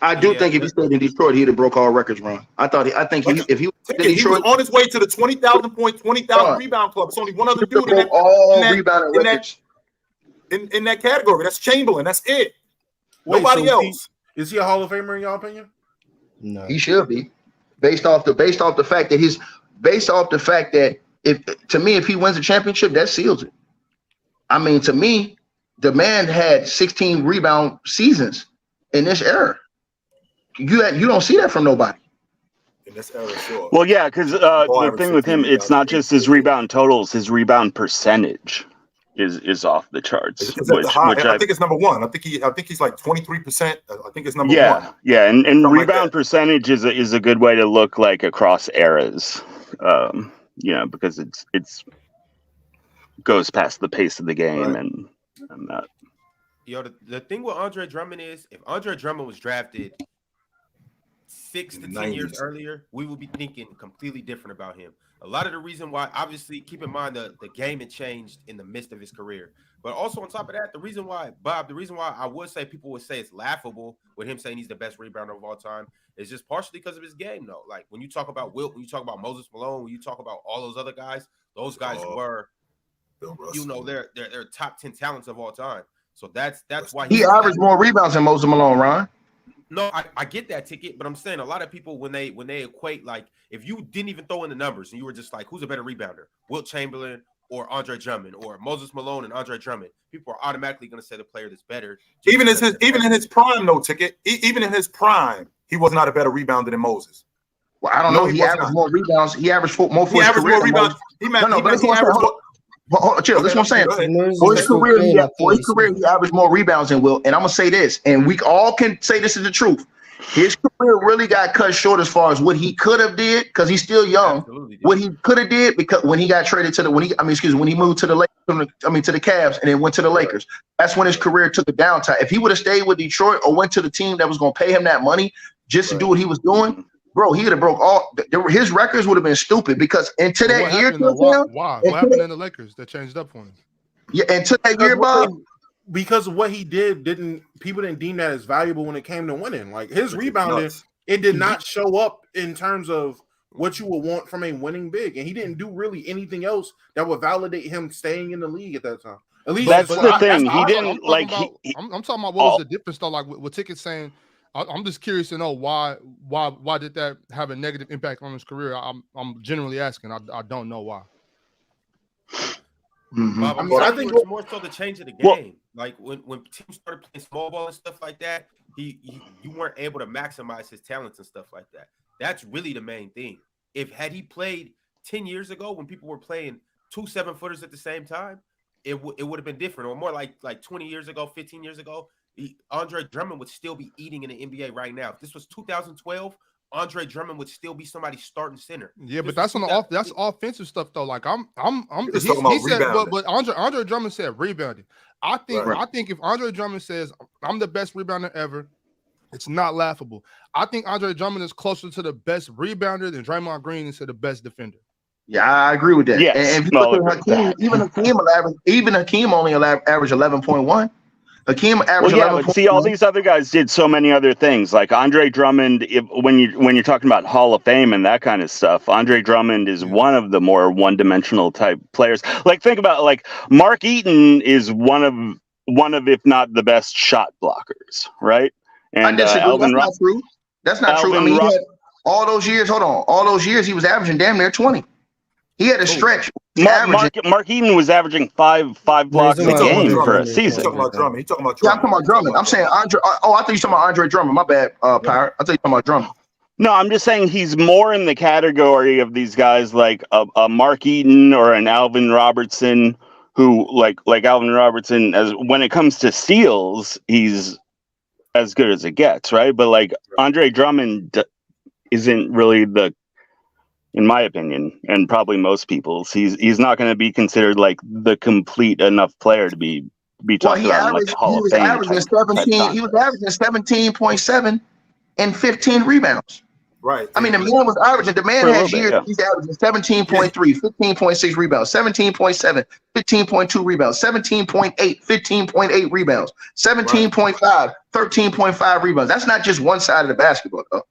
I think if he stayed in Detroit, he'd have broke all records, Ron. if he was in Detroit, he was on his way to the 20,000 point, 20,000 rebound club. It's only one other dude in that category. That's Chamberlain. That's it. Nobody else. Is he a Hall of Famer in your opinion? No, he should be. Based off the fact that if he wins a championship, that seals it. I mean, to me, the man had 16 rebound seasons in this era. You don't see that from nobody. In this era, sure. Well, yeah, because the thing with him, it's not just his rebound totals; his rebound percentage is off the charts. I think it's number one. I think he's like 23%. I think it's number one. Yeah, and rebound percentage is a good way to look like across eras. Because it's goes past the pace of the game and that. Yo, the thing with Andre Drummond is, if Andre Drummond was drafted 6 to 10 years earlier, we would be thinking completely different about him. A lot of the reason why, obviously, keep in mind the game had changed in the midst of his career. But also on top of that, the reason why I would say people would say it's laughable with him saying he's the best rebounder of all time is just partially because of his game, though. Like when you talk about Wilt, when you talk about Moses Malone, when you talk about all those other guys, those guys were, they're top 10 talents of all time. So that's why he averaged more rebounds than Moses Malone, Ron. No, I get that ticket, but I'm saying a lot of people when they equate, like if you didn't even throw in the numbers and you were just like, who's a better rebounder, Wilt Chamberlain or Andre Drummond or Moses Malone and Andre Drummond, people are automatically going to say the player that's better. Even in his prime, no ticket. Even in his prime, he was not a better rebounder than Moses. Well, I don't know. He averaged more rebounds. He averaged more rebounds. Chill. That's what I'm saying. For his career, he averaged more rebounds than Wilt. And I'm gonna say this, and we all can say this is the truth. His career really got cut short as far as what he could have did, because he's still young. What he could have did, because when he got traded when he moved to the Lakers, to the Cavs, and then went to the Lakers. That's when his career took a downtime. If he would have stayed with Detroit or went to the team that was gonna pay him that money just to do what he was doing, bro, he would have broke all. His records would have been stupid because into that year, what happened in the Lakers that changed up for him? Yeah, into that year, Bob. Because of what he did, people didn't deem that as valuable when it came to winning. Like his rebounding, it did not show up in terms of what you would want from a winning big, and he didn't do really anything else that would validate him staying in the league at that time. At least that's the thing. He didn't like. I'm talking about what was the difference though? Like with tickets saying. I'm just curious to know why did that have a negative impact on his career? I'm generally asking. I don't know why. Mm-hmm. I think it's more so the change of the game. Like when teams started playing small ball and stuff like that, you weren't able to maximize his talents and stuff like that. That's really the main thing. Had he played 10 years ago when people were playing 2 7-footers at the same time, it would have been different. Or more like 20 years ago, 15 years ago. Andre Drummond would still be eating in the NBA right now. If this was 2012, Andre Drummond would still be somebody's starting center. Yeah, but that's on the off. That's offensive stuff though. Like I'm. Just talking about He said, rebounding. but Andre Drummond said rebounding. I think if Andre Drummond says I'm the best rebounder ever, it's not laughable. I think Andre Drummond is closer to the best rebounder than Draymond Green is to the best defender. Yeah, I agree with that. Yes, and if you look at Hakeem, even Hakeem only averaged 11.1. Hakeem averaged 11. But see, all these other guys did so many other things. Like Andre Drummond, when you're talking about Hall of Fame and that kind of stuff, Andre Drummond is one of the more one-dimensional type players. Like think about like Mark Eaton is one of if not the best shot blockers, right? And I disagree. That's not true. That's not true. I mean, he had all those years. Hold on, all those years he was averaging damn near 20. He had a stretch. Mark Eaton was averaging five blocks a game for a season. He's talking about Drummond. Yeah, I'm talking about Drummond. I'm saying Andre. Oh, I thought you were talking about Andre Drummond. My bad, Pirate. I thought you were talking about Drummond. No, I'm just saying he's more in the category of these guys like a Mark Eaton or an Alvin Robertson, who like Alvin Robertson, as when it comes to steals, he's as good as it gets, right? But like Andre Drummond isn't really in my opinion, and probably most people's, he's not going to be considered like the complete enough player to be talked about in like the Hall of Fame. He was averaging 17.7 and 15 rebounds. Right. I mean, the man was averaging. The man has years. He's averaging 17.3, 15.6 rebounds, 17.7, 15.2 rebounds, 17.8, 15.8 rebounds, 17.5, 13.5 rebounds. That's not just one side of the basketball, though.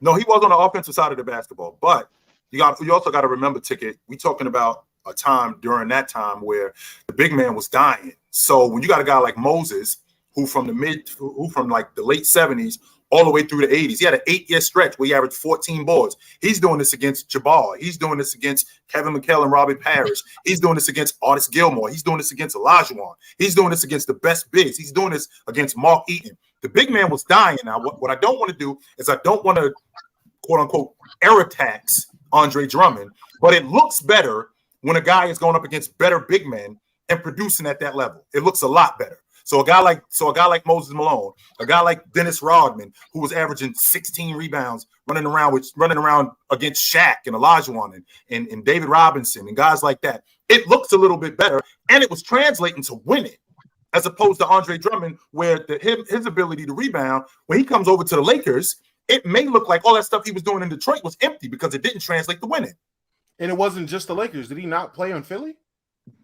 No, he was on the offensive side of the basketball, but you also got to remember, Ticket. We talking about a time during that time where the big man was dying. So when you got a guy like Moses, who from like the late 70s all the way through the 80s, he had an 8-year stretch where he averaged 14 boards. He's doing this against Jabbar. He's doing this against Kevin McHale and Robbie Parrish. He's doing this against Artis Gilmore. He's doing this against Olajuwon. He's doing this against the best bigs. He's doing this against Mark Eaton. The big man was dying. Now, what I don't want to do is I don't want to, quote unquote, air tax Andre Drummond, but it looks better when a guy is going up against better big men and producing at that level. It looks a lot better. So a guy like Moses Malone, a guy like Dennis Rodman, who was averaging 16 rebounds, running around against Shaq and Olajuwon and David Robinson and guys like that. It looks a little bit better, and it was translating to winning, as opposed to Andre Drummond, where his ability to rebound, when he comes over to the Lakers, it may look like all that stuff he was doing in Detroit was empty because it didn't translate to winning. And it wasn't just the Lakers. Did he not play in Philly?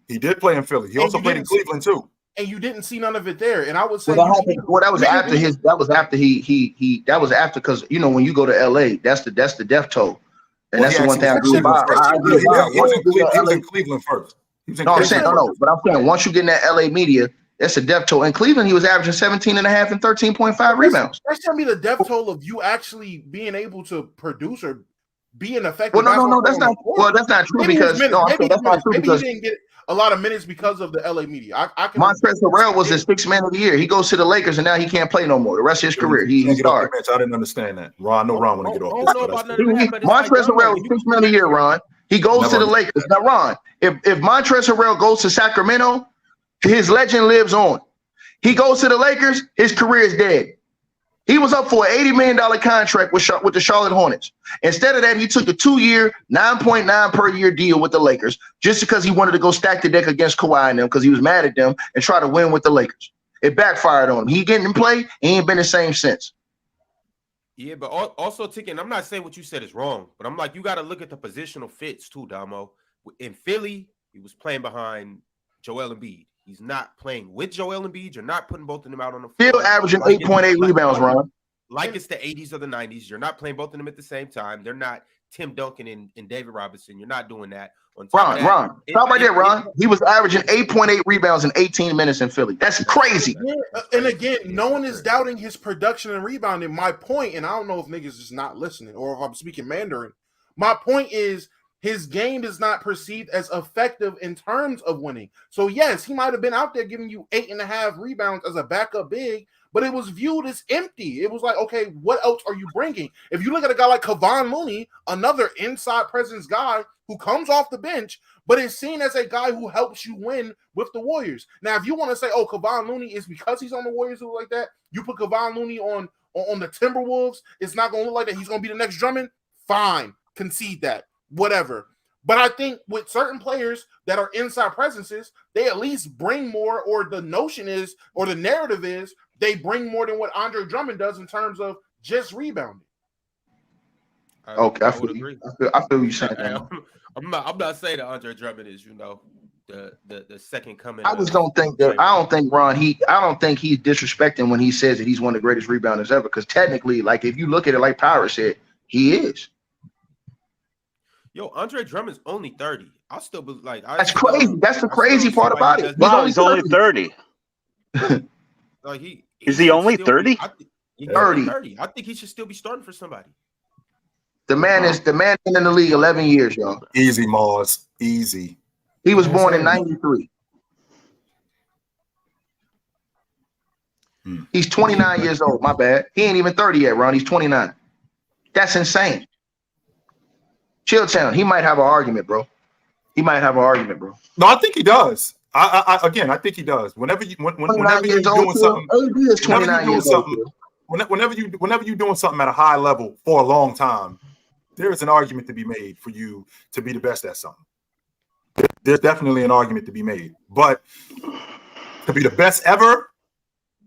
He did play in Philly. He also played in Cleveland too. And you didn't see none of it there. And I would say that was after because you know when you go to LA, that's the death toll. And that's the one thing I agree about. He was in Cleveland first. I'm saying once you get in that LA media, that's a death toll. In Cleveland, he was averaging 17.5 and 13.5 rebounds. That's going to be the death toll of you actually being able to produce or be an effective. Well, no, that's not. Well, that's not true because that's not true because he didn't get a lot of minutes because of the LA media. Montrezl Harrell was the sixth man of the year. He goes to the Lakers and now he can't play no more. The rest of his career, he's started. I didn't understand that. Ron want to get off. Montrezl Harrell was sixth man of the year. Ron, he goes to the Lakers. Now, Ron, if Montrezl Harrell goes to Sacramento, his legend lives on. He goes to the Lakers, his career is dead. He was up for an $80 million contract with the Charlotte Hornets. Instead of that, he took a 2-year, $9.9 per year deal with the Lakers just because he wanted to go stack the deck against Kawhi and them because he was mad at them and try to win with the Lakers. It backfired on him. He getting in play. He ain't been the same since. Yeah, but also, Ticket, I'm not saying what you said is wrong, but I'm like, you got to look at the positional fits too, Damo. In Philly, he was playing behind Joel Embiid. He's not playing with Joel Embiid. You're not putting both of them out on the floor. Still averaging 8.8 rebounds, Ron. Like it's the 80s or the 90s. You're not playing both of them at the same time. They're not Tim Duncan and David Robinson. You're not doing that. Ron, stop right there, Ron. He was averaging 8.8 rebounds in 18 minutes in Philly. That's crazy. And again, no one is doubting his production and rebounding. My point, and I don't know if niggas is not listening or if I'm speaking Mandarin. My point is, his game is not perceived as effective in terms of winning. So, yes, he might have been out there giving you 8.5 rebounds as a backup big, but it was viewed as empty. It was like, okay, what else are you bringing? If you look at a guy like Kevon Looney, another inside presence guy who comes off the bench, but is seen as a guy who helps you win with the Warriors. Now, if you want to say, oh, Kevon Looney is because he's on the Warriors or like that, you put Kevon Looney on on the Timberwolves, it's not going to look like that. He's going to be the next Drummond. Fine, concede that, whatever. But I think with certain players that are inside presences, they at least bring more, or the notion is, or the narrative is, they bring more than what Andre Drummond does in terms of just rebounding. Okay, I would feel agree. I feel you saying. I'm not saying that Andre Drummond is, the second coming. I just don't think that. I don't think Ron. I don't think he's disrespecting when he says that he's one of the greatest rebounders ever. Because technically, like if you look at it, like Power said, he is. Yo, Andre Drummond's only 30. I'll still be like, That's crazy. That's the crazy part about it. Wow, he's only 30. Like Is he only 30? 30. I think he should still be starting for somebody. The man been in the league 11 years, y'all. Easy, Mars. Easy. He was born in 93. He's 29 years old. My bad. He ain't even 30 yet, Ron. He's 29. That's insane. Chilltown. He might have an argument, bro. No, I think he does. I think he does. Whenever you're doing something, whenever you're doing something at a high level for a long time, there is an argument to be made for you to be the best at something. There's definitely an argument to be made, but to be the best ever,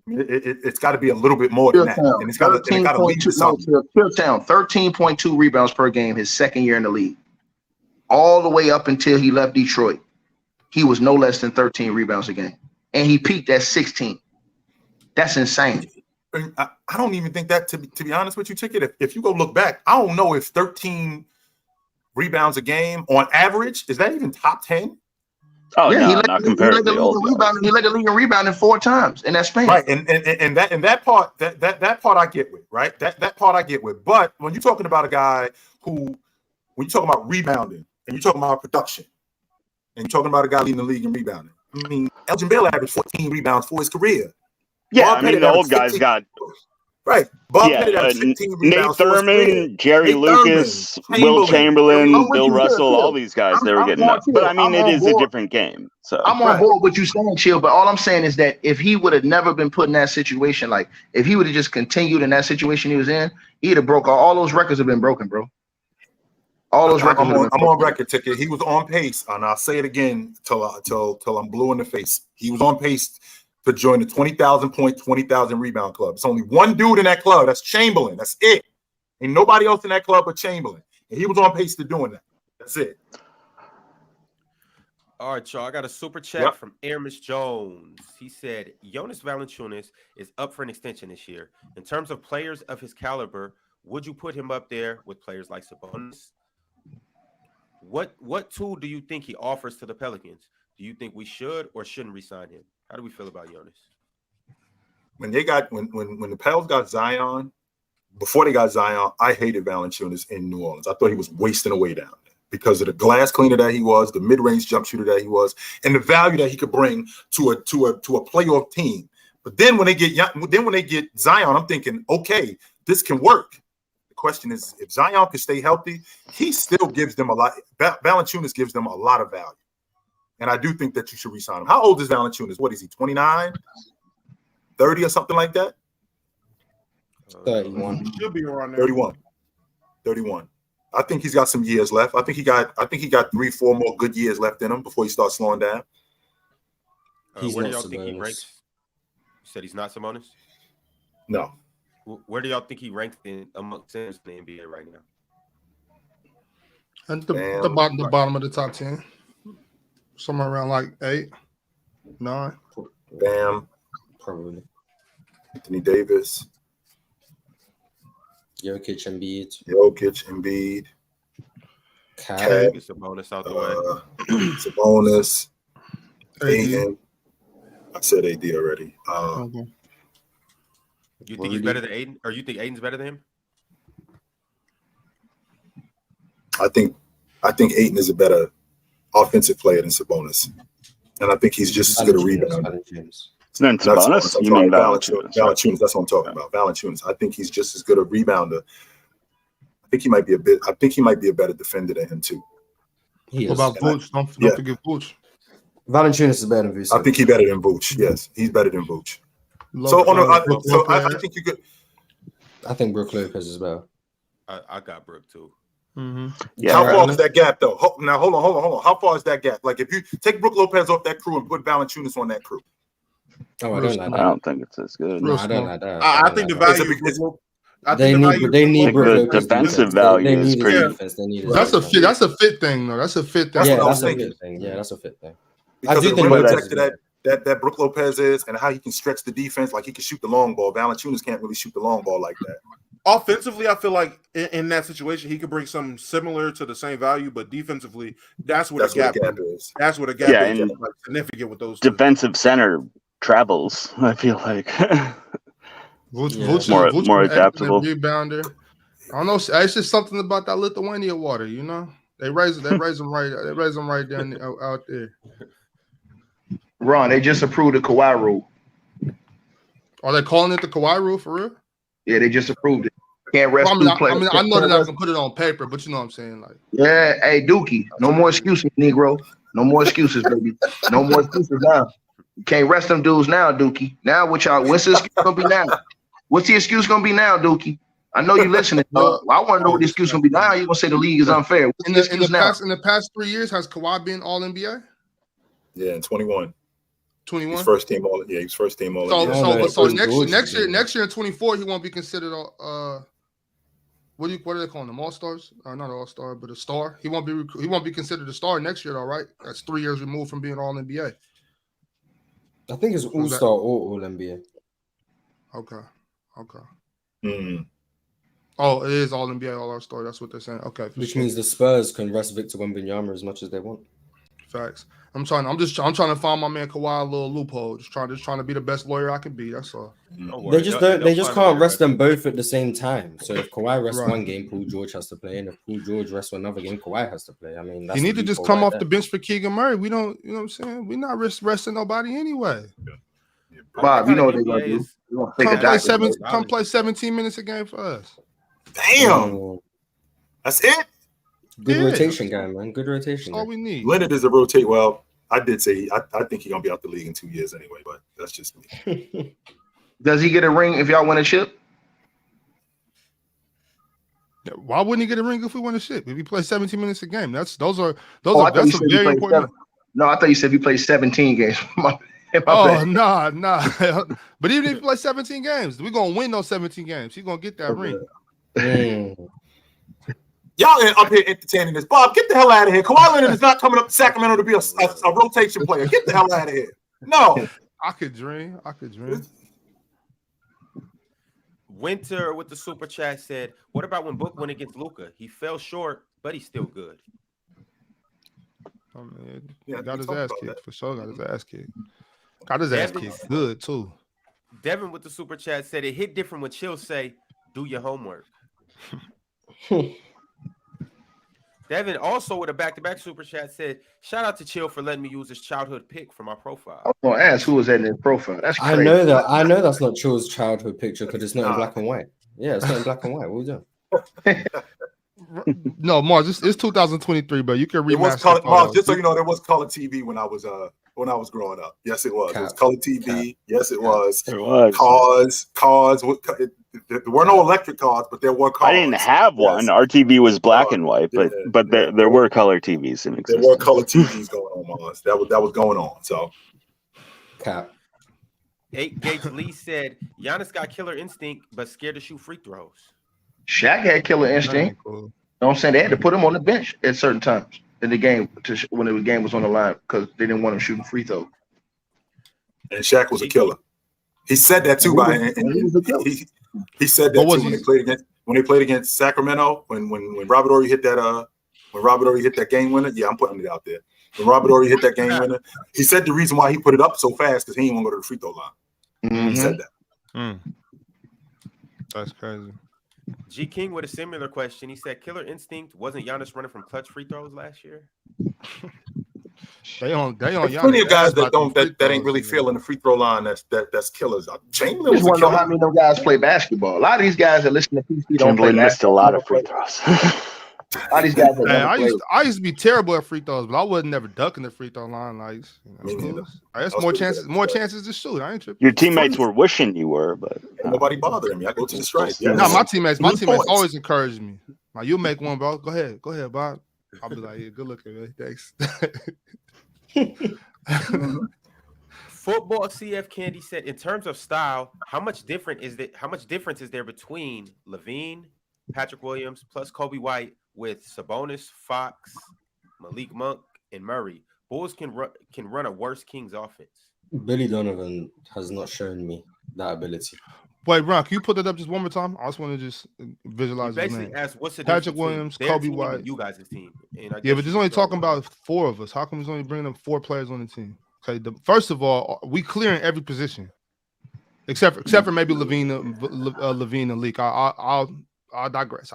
it's got to be a little bit more than that, and it's got to lead to something. 13.2 rebounds per game his second year in the league, all the way up until he left Detroit. He was no less than 13 rebounds a game, and he peaked at 16. That's insane. I don't even think that, to be honest with you, Ticket, if you go look back, I don't know if 13 rebounds a game on average, is that even top 10? Oh, yeah, no, not compared to the old guys. He led the league in rebounding 4 times in that span. Right, and that part I get with, right? That part I get with. But when you're talking about a guy when you're talking about rebounding and you're talking about production, and you're talking about a guy leading the league in rebounding, I mean, Elgin Baylor averaged 14 rebounds for his career. Yeah, Bob I mean, Pettit the old averaged guys 15. got Right. Bob Pettit averaged 15 Nate rebounds for his career. Thurman, Jerry Nate Lucas, Thurman, Will Chamberlain, Bill you, Russell, Chill. all these guys, they were I'm getting on up. But I mean, Chill. it is a different game. So I'm on board with you saying, Chill, but all I'm saying is that if he would have never been put in that situation, like if he would have just continued in that situation he was in, he'd have broke all those records have been broken, bro. All those records. I'm on record, Ticket. He was on pace, and I'll say it again till I'm blue in the face. He was on pace to join the 20,000 point, 20,000 rebound club. It's only one dude in that club. That's Chamberlain. That's it. Ain't nobody else in that club but Chamberlain. And he was on pace to doing that. That's it. All right, y'all. I got a super chat from Aramis Jones. He said, Jonas Valanciunas is up for an extension this year. In terms of players of his caliber, would you put him up there with players like Sabonis? What tool do you think he offers to the Pelicans? Do you think we should or shouldn't re-sign him? How do we feel about Jonas? When the Pels got Zion, before they got Zion, I hated Valanciunas in New Orleans. I thought he was wasting away down there because of the glass cleaner that he was, the mid-range jump shooter that he was, and the value that he could bring to a playoff team. But then when they get Zion, I'm thinking, okay, this can work. The question is, if Zion can stay healthy, he still gives them a lot. Valanciunas gives them a lot of value. And I do think that you should re-sign him. How old is Valanciunas? What is he, 29, 30 or something like that? 31. He should be around there. 31. I think he's got some years left. I think he got 3-4 more good years left in him before he starts slowing down. Where do y'all think he ranks? You said he's not Sabonis? No. Where do y'all think he ranks among centers in the NBA right now? At the bottom of the top 10. Somewhere around like 8, 9. Bam. Probably. Anthony Davis. Jokic, Embiid. Get Sabonis out the way. Sabonis. Ayton. I said AD already. Okay. You think he's better than Ayton? Or you think Ayton's better than him? I think Ayton is a better offensive player than Sabonis. And I think he's just as good a rebounder. Then Sabonis? You mean Valanciunas. That's what I'm talking about. Valanciunas. I think he's just as good a rebounder. I think he might be a better defender than him too. What about Vooch? Don't forget Vooch. Valanciunas is better than Vooch. I think he's better than Vooch. Yes, he's better than Vooch. I think you could. I think Brook Lopez is better. I got Brook too. Mm-hmm. Yeah, How far is that gap though? Now hold on. How far is that gap? Like if you take Brook Lopez off that crew and put Valanciunas on that crew. Oh, I don't like I that. don't think it's as good. No, I don't like that. I think the value. They need Like Brook the Lopez defensive defense. value They is need pretty. his defense. They need his That's a defense. fit. That's a fit thing, though. That's a fit thing. That's Yeah, what I was that's a thinking. fit thing. Yeah, that's a fit thing. Because I do of the think rim Lopez protector that Brook Lopez is, and how he can stretch the defense, like he can shoot the long ball. Valanciunas can't really shoot the long ball like that. Offensively, I feel like in that situation he could bring something similar to the same value, but defensively, that's where the gap is. That's where the gap Yeah, is and like, significant with those two. Defensive center travels. I feel like Vucevic more an excellent adaptable. rebounder. I don't know. It's just something about that Lithuania water, you know. They raise them right down out there. Ron, they just approved the Kawhi rule. Are they calling it the Kawhi rule for real? Yeah, they just approved it. Can't rest Well, two players. I know they're not gonna put it on paper, but you know what I'm saying, like. Yeah, hey Dookie, no more excuses, Negro. No more excuses, baby. No more excuses now. You can't rest them dudes now, Dookie. Now what's the excuse gonna be now? What's the excuse gonna be now, Dookie? I know you listening. I want to know what the excuse gonna be now. You're gonna say the league is unfair. What's In the the excuse now? past 3 years, has Kawhi been all NBA? Yeah, in 21. 21. He's first team all. Yeah, he was first team all. So next year in 24, he won't be considered what are they calling them? All stars? Not all star, but a star. He won't be considered a star next year, though, right? That's 3 years removed from being all NBA. I think it's all star or all NBA. Okay. Mm. Oh, it is all NBA, all star. That's what they're saying. Okay, Which means the Spurs can rest Victor Wembanyama as much as they want. Facts. I'm trying to find my man Kawhi a little loophole. Just trying to be the best lawyer I can be. That's all. They just can't rest them both at the same time. So if Kawhi rests one game, Paul George has to play, and if Paul George rests another game, Kawhi has to play. I mean, that's you need to just come off the bench for Keegan Murray. We don't, you know what I'm saying? We're not resting nobody anyway. Bob, you know what they're gonna do. Come play 17 minutes a game for us. Damn, that's it. Good rotation guy, man. Good rotation. That's all we need. Leonard is a rotate. Well, I did say I think he's gonna be out the league in 2 years anyway, but that's just me. Does he get a ring if y'all win a chip? Why wouldn't he get a ring if we win a ship? If he plays 17 minutes a game, that's very important. No, I thought you said if he plays 17 games. Nah. But even if he plays 17 games, we're gonna win those 17 games. He's gonna get that ring. Y'all up here entertaining this. Bob, get the hell out of here. Kawhi Leonard is not coming up to Sacramento to be a rotation player. Get the hell out of here. No. I could dream. Winter with the super chat said, "What about when Book went against Luka? He fell short, but he's still good." Oh, man. Got his ass kicked for sure. Got his ass kicked. Good too. Devin with the super chat said it hit different when Chill say, "Do your homework." Devin also with a back-to-back super chat said, "Shout out to Chill for letting me use his childhood pic for my profile." I was gonna ask who was that in his profile. That's crazy. I know that's not Chill's childhood picture because it's not in black and white. Yeah, it's not in black and white. What are we doing? No, Mars, it's 2023, but you can remaster. Mars, just so you know, there was color TV when I was growing up. Yes, it was. It was color TV. Yes, it was. It was. Cars. There were no electric cars, but there were cars. I didn't have one. Our TV was black and white, but there were color TVs in existence. There were color TVs going on, Mars. That was going on. So, Cap. 8 Gates Lee said, "Giannis got killer instinct, but scared to shoot free throws." Shaq had killer instinct. Cool. You know what I'm saying? They had to put him on the bench at certain times in the game when the game was on the line because they didn't want him shooting free throws. And Shaq was a killer. He said that too. He said that too when they played against Sacramento. When Robert Horry hit that game winner. Yeah, I'm putting it out there. When Robert Horry hit that game winner, he said the reason why he put it up so fast because he didn't want to go to the free throw line. Mm-hmm. He said that. That's crazy. G King with a similar question. He said, "Killer instinct wasn't Giannis running from clutch free throws last year?" They on There's plenty of guys that ain't really feeling the free throw line. That's killers. Chamberlain was a killer. Know how many of them guys play basketball. A lot of these guys that listen to PC don't play. Chamberlain missed a lot of free throws. All these guys have Man, never played. I used to be terrible at free throws, but I wasn't never ducking the free throw line. Like, Me neither. cool. I guess I was more pretty chances, bad. more chances to shoot. I ain't tripping. Your teammates were wishing you were, but Ain't nobody bothering me. I go to the stripe. Yeah, No, my teammates Points. always encourage me. Like, you make one, bro. Go ahead, Bob. I'll be like, yeah, good looking, man. Thanks. Football CF Candy said, in terms of style, how much difference is there between Levine, Patrick Williams, plus Kobe White with Sabonis, Fox, Malik Monk, and Murray? Bulls can run a worse Kings offense. Billy Donovan has not shown me that ability. Wait, Ron, can you put that up just one more time? I just want to just visualize. Basically, ask what's the Patrick difference between Williams, their Kobe team White, and you guys' team. And I Yeah, guess but there's you only can throw talking it. about 4 of us. How come there's only bringing up 4 players on the team? Okay, first of all, we clearing every position, except for maybe Levine and Leak. I'll digress.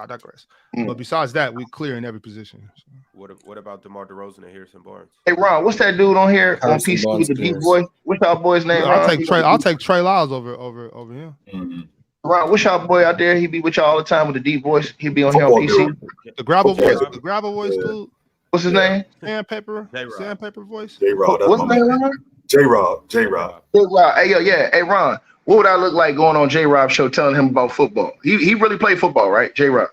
But besides that, we clearing every position. So. What about DeMar DeRozan and Harrison Barnes? Hey Ron, what's that dude on here on Harrison PC Barnes with the D clears. boy? What's y'all boy's name? I'll Ron? take Trey Lyles over him. Mm-hmm. Ron, what's y'all boy out there? He be with y'all all the time with the D boys. He be on here on Football PC. dude. The gravel Okay. voice, Yeah. dude. What's his name? Sandpaper voice. J-Rod. That's What's my his name, man. Ron? J-Rod. J-Rob. Hey, yo, yeah. Hey, Ron, what would I look like going on J-Rob show telling him about football? He really played football, right? J-Rob.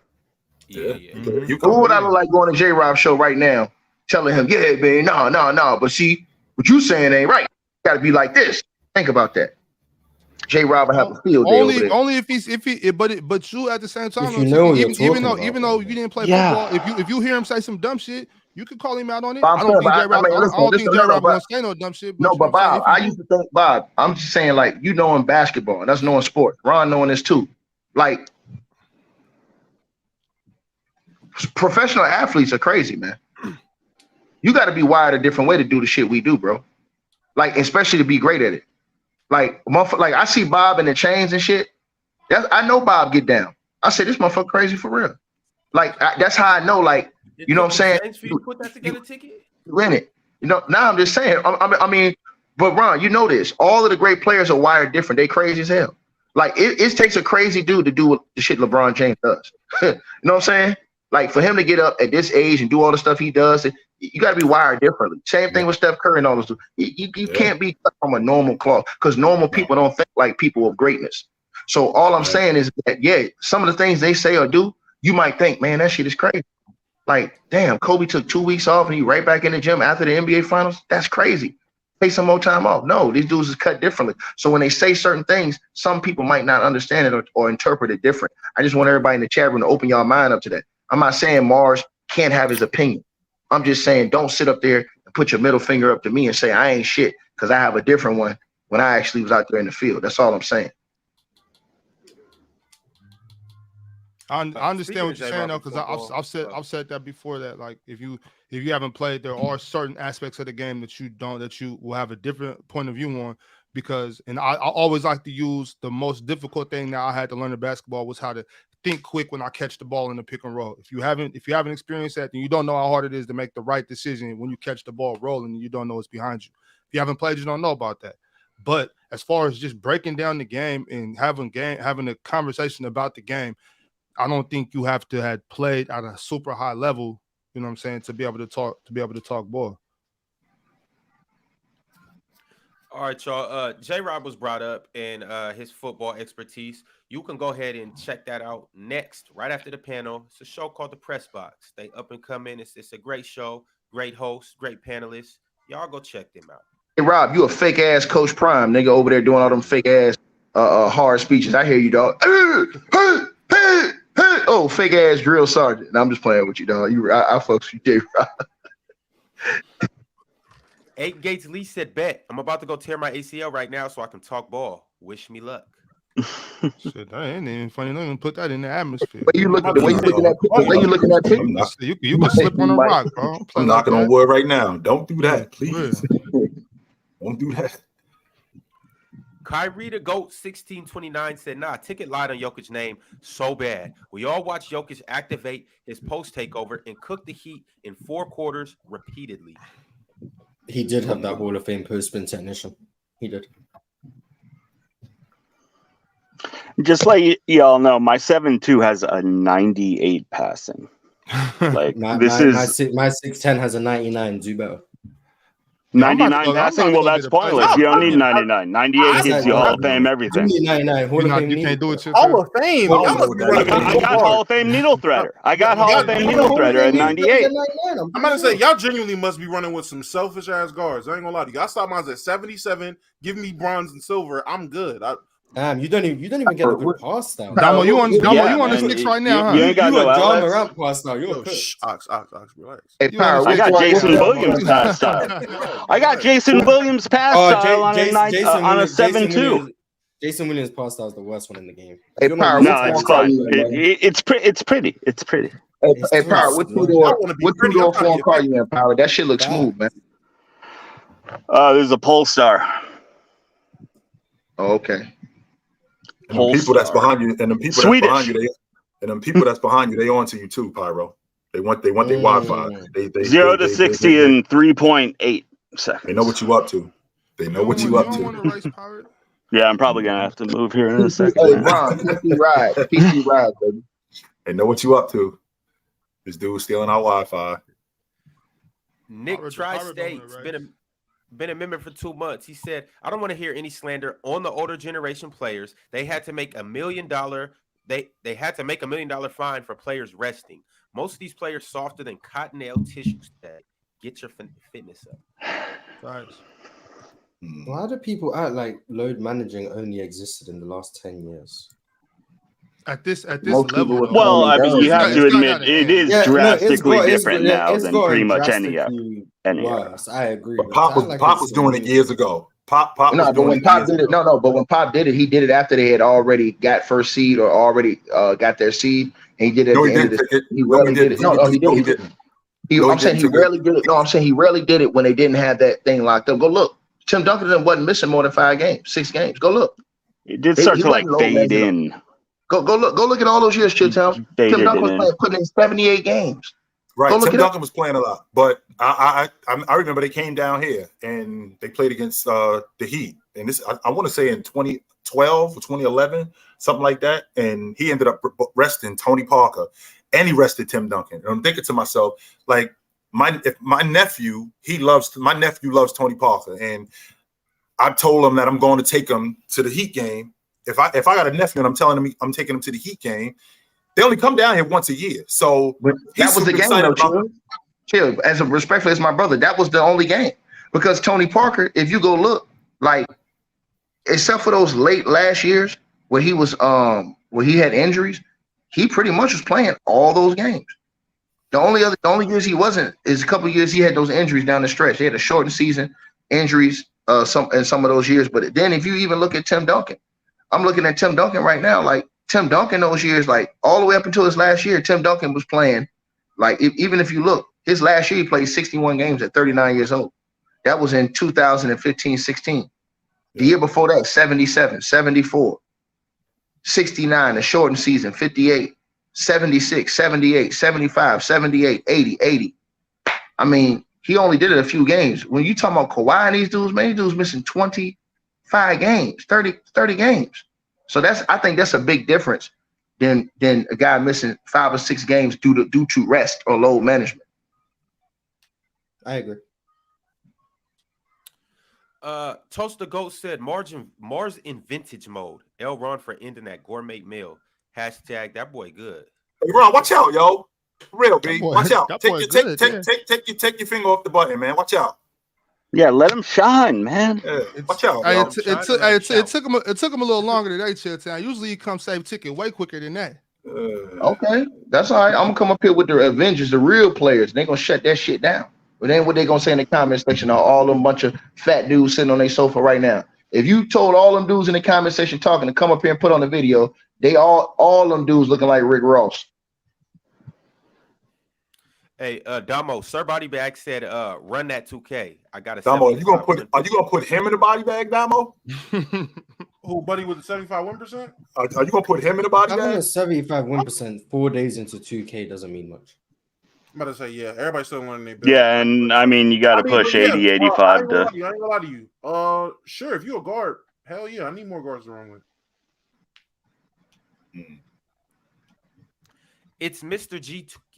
Yeah. Mhm. You What come would I look like going to J-Rob show right now telling him, yeah, man, no. But see, what you saying ain't right. Got to be like this. Think about that. J-Rob will have a field day over there. Only but you at the same time, If you know what you're even talking though about, you didn't play Yeah. football, if you hear him say some dumb shit, you can call him out on it. But I'm I don't saying, think but J-Rob, I mean, listen, I don't think no, J-Rob but- gonna say no dumb shit. No, you but know what I'm saying? Bob, I used to think, Bob, I'm just saying, like, you knowing basketball, and that's knowing sport. Ron knowing this too. Like, professional athletes are crazy, man. You got to be wired a different way to do the shit we do, bro. Like, especially to be great at it. Like, I see Bob in the chains and shit. I know Bob get down. I say, this motherfucker crazy for real. Like, that's how I know, like, you know what I'm saying? For you to put that together, ticket. You in it. You know, now I'm just saying, I mean, but Ron, you know this. All of the great players are wired different. They crazy as hell. Like, it takes a crazy dude to do the shit LeBron James does. You know what I'm saying? Like, for him to get up at this age and do all the stuff he does, you got to be wired differently. Same thing with Steph Curry and all those. You can't be cut from a normal cloth because normal people don't think like people of greatness. So all I'm saying is that, yeah, some of the things they say or do, you might think, man, that shit is crazy. Like, damn, Kobe took 2 weeks off and he right back in the gym after the NBA finals. That's crazy. Take some more time off. No, these dudes is cut differently. So when they say certain things, some people might not understand it or interpret it different. I just want everybody in the chat room to open your mind up to that. I'm not saying Mars can't have his opinion. I'm just saying don't sit up there and put your middle finger up to me and say I ain't shit because I have a different one when I actually was out there in the field. That's all I'm saying. I understand what Speaking you're of saying though, J-Rob because football, I've said that before. That like if you haven't played, there are certain aspects of the game that you will have a different point of view on. Because I always like to use the most difficult thing that I had to learn in basketball was how to think quick when I catch the ball in the pick and roll. If you haven't experienced that, then you don't know how hard it is to make the right decision when you catch the ball rolling and you don't know what's behind you. If you haven't played, you don't know about that. But as far as just breaking down the game and having a conversation about the game, I don't think you have to have played at a super high level, you know what I'm saying, to be able to talk ball. All right, y'all. J-Rob was brought up and his football expertise. You can go ahead and check that out next, right after the panel. It's a show called The Press Box. They up and come in. It's a great show, great host, great panelists. Y'all go check them out. Hey Rob, you a fake ass Coach Prime nigga over there doing all them fake ass hard speeches. I hear you, dog. Oh, fake ass drill sergeant. And I'm just playing with you, dog. I fucks with you, J-Rob. 8 Gates Lee said, bet. I'm about to go tear my ACL right now so I can talk ball. Wish me luck. Shit, that ain't even funny. Don't even put that in the atmosphere. The way you looking at pictures. You can slip on a rock, bro. I'm knocking on wood right now. Don't do that, please. Don't do that. Kyrie the GOAT 1629 said, nah, Ticket lied on Jokic's name so bad. We all watched Jokic activate his post takeover and cook the Heat in 4 quarters repeatedly. He did have that Hall of Fame post-spin technician. He did. Just like y'all know, my 7.2 has a 98 passing. Like My this my is my 6'10" has a 99. Do better. Yeah, I'm about to 99 go- I'm passing. about to Well, go that's get a play. pointless. You don't need 99. 98 Yes, I gets you Hall of do. Fame everything. Give me 99. Hall You of not Fame you needle can't do it, threader. Hall Chitchat. of Fame. I don't Y'all know must what be that running is. I with got guard. Hall of Fame needle threader. I got Hall Y'all of Fame genuinely- needle threader at 98. I'm about to say y'all genuinely must be running with some selfish ass guards. I ain't gonna lie to you. I saw mine at 77. Give me bronze and silver. I'm good. Damn, you don't even get a good pass style. Damo, you on Yeah, the man. Knicks right You now, huh? ain't got You no a John outlets. Morant pass style. You're Yo, cooked. Ox, relax. Hey, You on Power, the I got which Jason one- Williams pass style. I got Jason Williams pass Oh, style on a on a 7-2. Jason Williams pass style is the worst one in the game. Hey, You're not Power, used which No, to it's one that. call fine. you in, man? It's pretty. It's pretty. It's Hey, too Power, what slow. I wanna be pretty. I'm two-door trying to phone be call you in, Power? That shit looks Bad. smooth, man. There's a Polestar. Oh, okay. And the people that's Polestar. behind you, and the people Swedish. that's behind you, they on to you too, Pyro. They want their Wi-Fi. They 0 to 60 in 3.8 seconds. They know what you up to. They know what you up don't want to. to race pirate. Yeah, I'm probably gonna have to move here in a second. Hey, Man. Ron, PC ride, baby. They know what you up to. This dude stealing our Wi-Fi. Nick Pirate Tri-States on it, right? been a member for 2 months. He said, "I don't want to hear any slander on the older generation players. They had to make $1 million. They had to make $1 million fine for players resting. Most of these players softer than cottonelle tissue stack. Get your fitness up." Right. Why do people act like load managing only existed in the last 10 years? At this Most people level, would though. Well, I It's mean, you have got- to it's got admit out of it hand. is drastically different now than pretty much any other. Worse. I agree. But Pop was doing it years ago. Pop was but doing when it Pop years did it, ago. but when Pop did it, he did it after they had already got first seed or already got their seed, and he did it at No, the he end of didn't the. take it. He No, rarely he did didn't. it. No, he No, he didn't. didn't. No, I'm saying he didn't take rarely did it. No, I'm saying he rarely did it when they didn't have that thing locked up. Go look. Tim Duncan wasn't missing more than 5 games, 6 games. Go look. It did start He to like wasn't low fade managing in. Go look at all those years, Chip Towns. Tim Faded Duncan was in. putting in 78 games. Right, Go look Tim it up. Duncan was playing a lot, but I remember they came down here and they played against the Heat, and this I want to say in 2012 or 2011, something like that, and he ended up resting Tony Parker, and he rested Tim Duncan. And I'm thinking to myself, like my nephew loves Tony Parker, and I told him that I'm going to take him to the Heat game. If I got a nephew and I'm telling him I'm taking him to the Heat game, they only come down here once a year. So That was the game, though, Chill. As respectfully as my brother, that was the only game. Because Tony Parker, if you go look, like, except for those late last years where he was where he had injuries, he pretty much was playing all those games. The only years he wasn't is a couple of years he had those injuries down the stretch. They had a shortened season, injuries, some of those years. But then if you even look at Tim Duncan, I'm looking at Tim Duncan right now. Like Tim Duncan those years, like all the way up until his last year, Tim Duncan was playing. Like even if you look, his last year he played 61 games at 39 years old. That was in 2015-16. The year before that, 77, 74, 69, a shortened season, 58, 76, 78, 75, 78, 80, 80. I mean, he only did it a few games. When you talking about Kawhi and these dudes, man, these dudes missing 25 games, 30 games. So I think that's a big difference than a guy missing 5 or 6 games due to rest or load management. I agree. Toast the Goat said Mars in vintage mode. L Ron for ending that gourmet meal. Hashtag that boy good. Hey, Ron, watch out, yo. Real B. boy- Watch out. that Take boy your good, take your finger off the button, man. Watch out. Yeah, let him shine, man. Yeah, watch out. Hey, Yo. it took him a little longer today, Chilltown. Usually he comes save ticket way quicker than that. Okay, that's all right. I'm gonna come up here with the Avengers, the real players. They're gonna shut that shit down. But then what they gonna say in the comment section are all them bunch of fat dudes sitting on their sofa right now. If you told all them dudes in the comment section talking to come up here and put on the video, they all them dudes looking like Rick Ross. Hey, Damo, Sir Body Bag said, run that 2K. I got a Damo, are you gonna 75 put him in the body bag, Damo? Who, buddy, with the 75 1%? Are you gonna put him in the body Having bag? a 75 1% 4 days into 2K doesn't mean much. I'm about to say, yeah, everybody's still learning their business. Yeah, and I mean, you got to push 80, 85 I ain't to. gonna lie to you. Sure, if you're a guard, hell yeah, I need more guards to run with. It's Mr.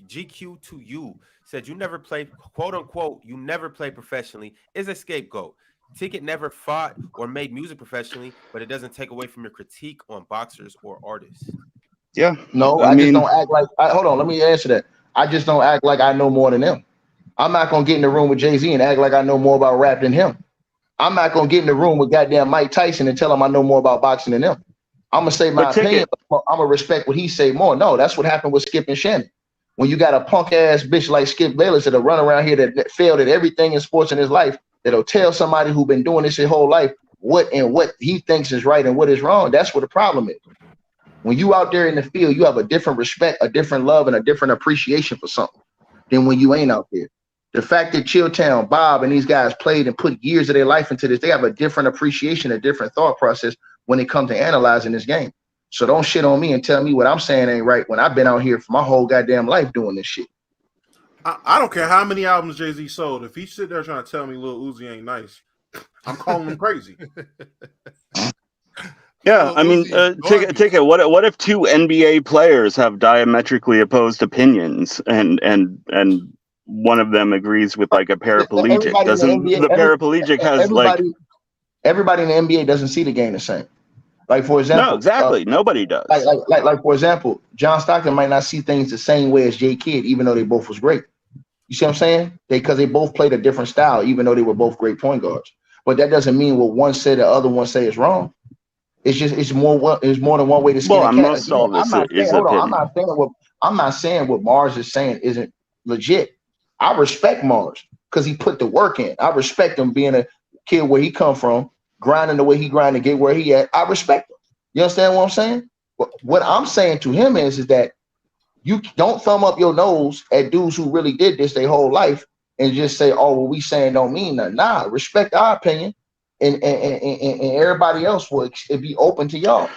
GQ to you. Said you never play, quote unquote, you never play professionally. Is a scapegoat. Ticket never fought or made music professionally, but it doesn't take away from your critique on boxers or artists. Yeah. No, I just don't act like. Hold on, let me answer that. I just don't act like I know more than them. I'm not gonna get in the room with Jay-Z and act like I know more about rap than him. I'm not gonna get in the room with goddamn Mike Tyson and tell him I know more about boxing than them. I'm gonna say my opinion, but I'm gonna respect what he say more. No, that's what happened with Skip and Shannon. When you got a punk ass bitch like Skip Bayless that'll run around here that failed at everything in sports in his life, that'll tell somebody who been doing this his whole life what he thinks is right and what is wrong. That's what the problem is. When you out there in the field, you have a different respect, a different love, and a different appreciation for something than when you ain't out there. The fact that Chilltown, Bob, and these guys played and put years of their life into this, they have a different appreciation, a different thought process when it comes to analyzing this game. So don't shit on me and tell me what I'm saying ain't right when I've been out here for my whole goddamn life doing this shit. I don't care how many albums Jay-Z sold. If he's sitting there trying to tell me Lil Uzi ain't nice, I'm calling him crazy. Yeah, I mean, take it. What if two NBA players have diametrically opposed opinions, and one of them agrees with like a paraplegic? Paraplegic has everybody in the NBA doesn't see the game the same. Like for example, no, exactly, nobody does. Like for example, John Stockton might not see things the same way as Jay Kidd, even though they both was great. You see what I'm saying? Because they both played a different style, even though they were both great point guards. But that doesn't mean what one said the other one say is wrong. It's more than one way to skin a cat. I'm not saying what Mars is saying isn't legit. I respect Mars because he put the work in. I respect him being a kid where he come from, grinding the way he grinded to get where he at. I respect him. You understand what I'm saying? What I'm saying to him is that you don't thumb up your nose at dudes who really did this their whole life and just say, oh, what we saying don't mean nothing. Nah, respect our opinion, and everybody else would be open to y'all.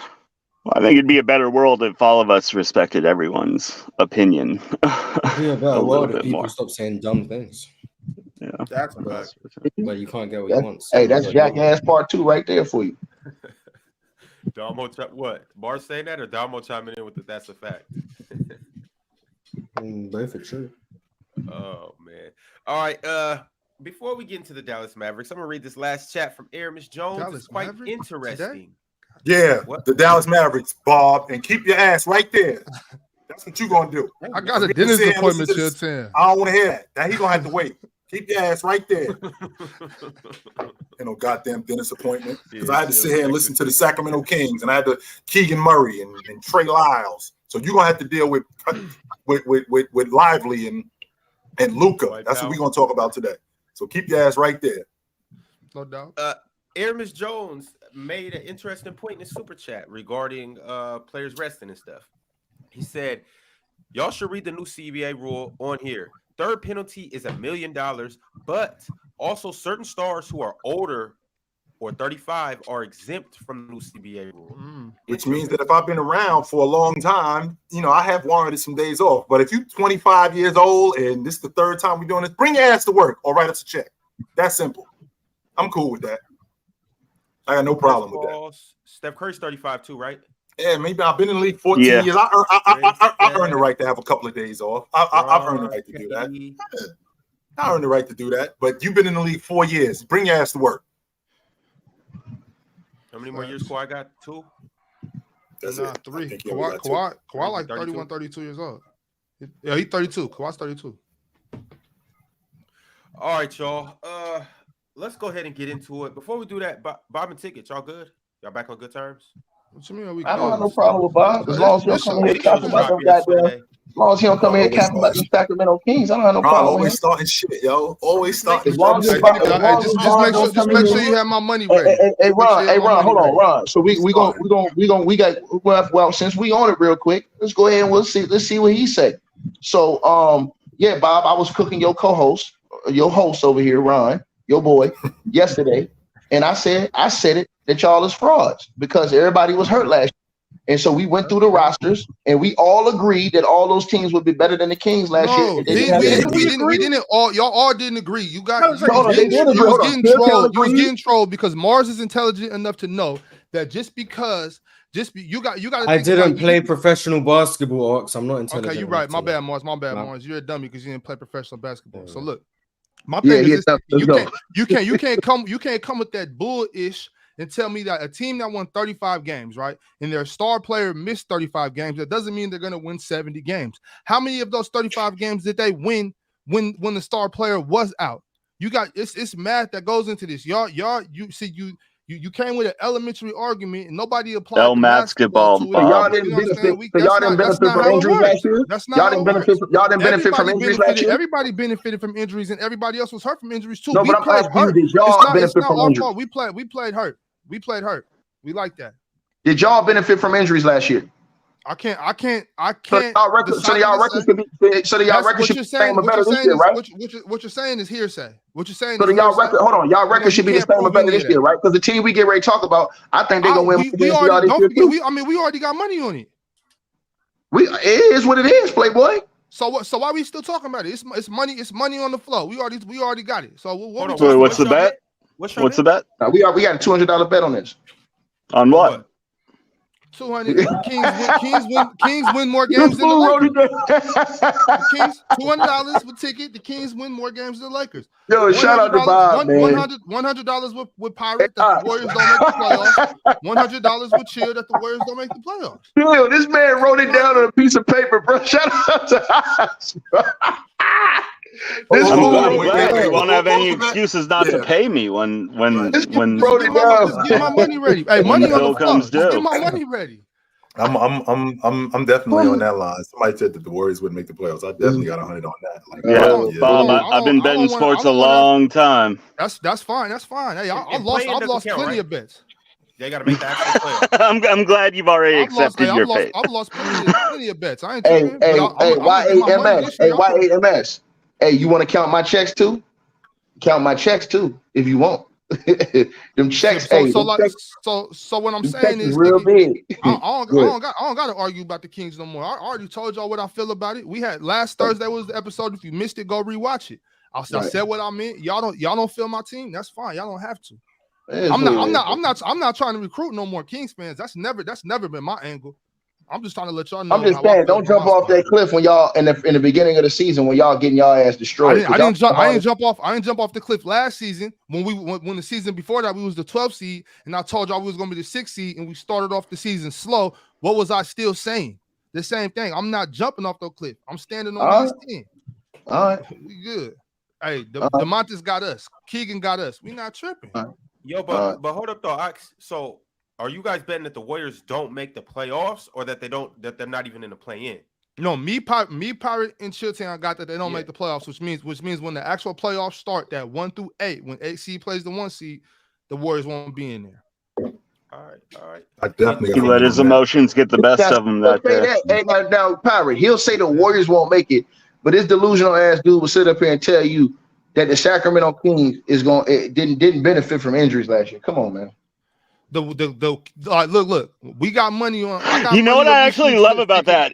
Well, I think it'd be a better world if all of us respected everyone's opinion. It'd be a better world if people stop saying dumb things. Yeah, that's a fact. But you can't get what you want. Hey, that's jackass part 2 right there for you. Damo, what? Mars saying that, or Damo chiming in with the that's a fact? Both are true. Oh man! All right. Before we get into the Dallas Mavericks, I'm gonna read this last chat from Aramis Jones. Dallas it's quite Mavericks interesting. Yeah, the Dallas Mavericks, Bob, and keep your ass right there. That's what you gonna do. I got a dentist appointment till 10. I don't want to hear that. Now he's gonna have to wait. Keep your ass right there. Goddamn dentist appointment. Because I had to sit here and listen to the Sacramento Kings, and I had to Keegan Murray and Trey Lyles. So you're gonna have to deal with Lively and Luka. That's what we're gonna talk about today. So keep your ass right there. No doubt. Aramis Jones made an interesting point in his super chat regarding players resting and stuff. He said, y'all should read the new CBA rule on here. Third penalty is $1 million, but also certain stars who are older or 35 are exempt from the new CBA rule. Which means that if I've been around for a long time, I have warranted some days off. But if you're 25 years old and this is the third time we're doing this, bring your ass to work or write us a check. That's simple. I'm cool with that. I got no problem with that. Steph Curry's 35 too, right? Yeah, maybe I've been in the league 14 years. I earned the right to have a couple of days off. I've earned the right to do that. I earned the right to do that. But you've been in the league 4 years. Bring your ass to work. How many more years Kawhi got? 2? That's 3. Kawhi like 31, 32 years old. Yeah, he's 32. Kawhi's 32. All right, y'all. Let's go ahead and get into it. Before we do that, Bob and Tickets, y'all good? Y'all back on good terms? What you mean? I don't have no problem with Bob. As long as he don't come here talking about them goddamn. As long as he don't come here talking about the Sacramento Kings, I don't have no problem. Always starting shit, yo. Always starting. Just make sure you have my money ready. Hey, Ron, hold on, Ron. So we got since we on it real quick, let's go ahead and let's see what he say. So yeah, Bob, I was cooking your host over here, Ron, your boy, yesterday, and I said it that y'all is frauds because everybody was hurt last year. And so we went through the rosters and we all agreed that all those teams would be better than the Kings last year. We didn't all. Y'all all didn't agree. You guys was getting trolled because Mars is intelligent enough to know that just because You got. I didn't play professional basketball, Ox. I'm not intelligent. Okay, you're right. My enough to bad, know. Mars. My bad, No. Mars. You're a dummy because you didn't play professional basketball. So Yeah. look, my thing is this: you Let's can't come with that bullish and tell me that a team that won 35 games, right, and their star player missed 35 games. That doesn't mean they're going to win 70 games. How many of those 35 games did they win when the star player was out? You got it's math that goes into this. Y'all, you came with an elementary argument and nobody applied El the basketball. to it. So y'all You didn't know what I'm saying? benefit. So y'all didn't benefit from injuries last year. That's not Y'all how didn't it benefit. works. Y'all didn't benefit from injuries last year. Everybody benefited from injuries, and everybody else was hurt from injuries too. No, We but I'm played asking you, hurt. did y'all It's benefit not from our injuries? fault. We played hurt. We played hurt. We like that. Did y'all benefit from injuries last year? I can't. So y'all records. So y'all records should be. So y'all records should be the same or better this year, right? What you're saying is hearsay. What you're saying So is y'all hearsay. record. Hold on, y'all records should be the same or better this year, right? Because the team we get ready to talk about, I think they're gonna win. We already don't forget. Too. We already got money on it. It is what it is, Playboy. So what? So why we still talking about it? It's money. It's money on the flow. We already got it. So what? Wait, what's the bet? What's the bet? We got a $200 bet on this. On what? 200. Kings win more games than the Lakers. The Kings, $200 for ticket. The Kings win more games than the Lakers. Yo, shout out to Bob, man. $100 with Pirate that the Warriors don't make the playoffs. $100 with Chill that the Warriors don't make the playoffs. Yo, this man wrote it down on a piece of paper, bro. Shout out to us, bro. I'm glad you won't have any excuses not to pay me when Just get my money ready. Hey, money on the floor. Just get my money ready. I'm definitely on that line. Somebody said that the Warriors wouldn't make the playoffs. I definitely got 100 on that. Bob, I've been betting sports a long time. That's fine. That's fine. Hey, I've lost plenty of bets. They got to make the actual playoffs. I'm glad you've already accepted your fate. I've lost plenty of bets. I ain't Hey, Y8MS. Hey, you want to count my checks too? Count my checks too, if you want. Them checks. So what I'm saying is real big. I don't got to argue about the Kings no more. I already told y'all what I feel about it. We had last Thursday was the episode. If you missed it, go rewatch it. I said what I meant. Y'all don't feel my team. That's fine. Y'all don't have to. I'm not trying to recruit no more Kings fans. That's never been my angle. I'm just trying to let y'all know. I'm just saying, don't jump off that cliff when y'all in the beginning of the season when y'all getting y'all ass destroyed. I didn't jump off the cliff last season when the season before that we was the 12th seed and I told y'all we was gonna be the 6th seed and we started off the season slow. What was I still saying? The same thing. I'm not jumping off the cliff. I'm standing on these 10. All right, we good. Hey, DeMontis got us. Keegan got us. We not tripping. Yo, but hold up though. So are you guys betting that the Warriors don't make the playoffs or that they're not even in the play-in? No, me, Pirate, and Chilltown got that they don't make the playoffs, which means when the actual playoffs start, that 1 through 8, when 8 seed plays the 1 seed, the Warriors won't be in there. All right. I definitely he let his emotions get the best of him that day. Hey, now, Pirate, he'll say the Warriors won't make it, but this delusional ass dude will sit up here and tell you that the Sacramento Kings didn't benefit from injuries last year. Come on, man. Look, we got money on. You know what I actually love about that?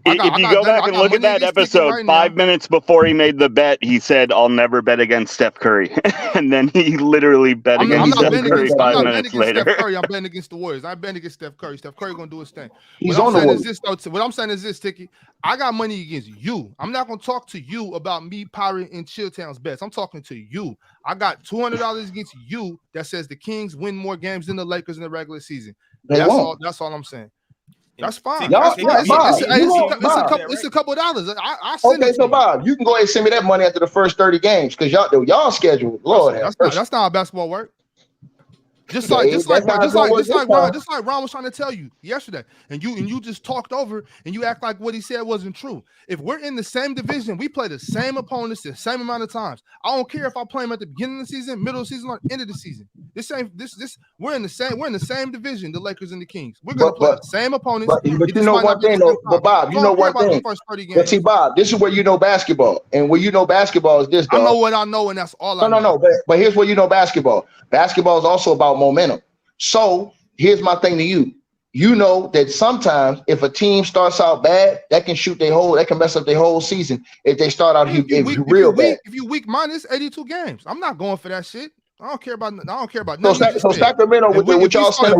If you go back and look at that episode, 5 minutes before he made the bet, he said, "I'll never bet against Steph Curry," and then he literally bet against Steph Curry 5 minutes later. I'm betting against the Warriors. I'm betting against Steph Curry. Steph Curry gonna do his thing. What I'm saying is this, Ticky. I got money against you. I'm not gonna talk to you about me, Pirate, and Chilltown's bets. I'm talking to you. I got $200 against you that says the Kings win more games than the Lakers in the regular season. That's all I'm saying. That's fine. It's a couple of dollars. So Bob, you can go ahead and send me that money after the first 30 games because y'all scheduled. Lord, that's not how basketball works. Just like Ron was trying to tell you yesterday, and you just talked over and you act like what he said wasn't true. If we're in the same division, we play the same opponents the same amount of times. I don't care if I play them at the beginning of the season, middle of the season, or end of the season. We're in the same division, the Lakers and the Kings. We're gonna play the same opponents. But you know one thing though, Bob, you know one thing. But see, Bob, this is where you know basketball, and where you know basketball is this. Dog. I know what I know, and that's all I know. No. But here's where you know basketball. Basketball is also about momentum. So here's my thing to you. You know that sometimes if a team starts out bad, that can mess up their whole season if they start out real bad. If you weak minus 82 games, I'm not going for that shit. I don't care about. So, Sacramento with y'all center,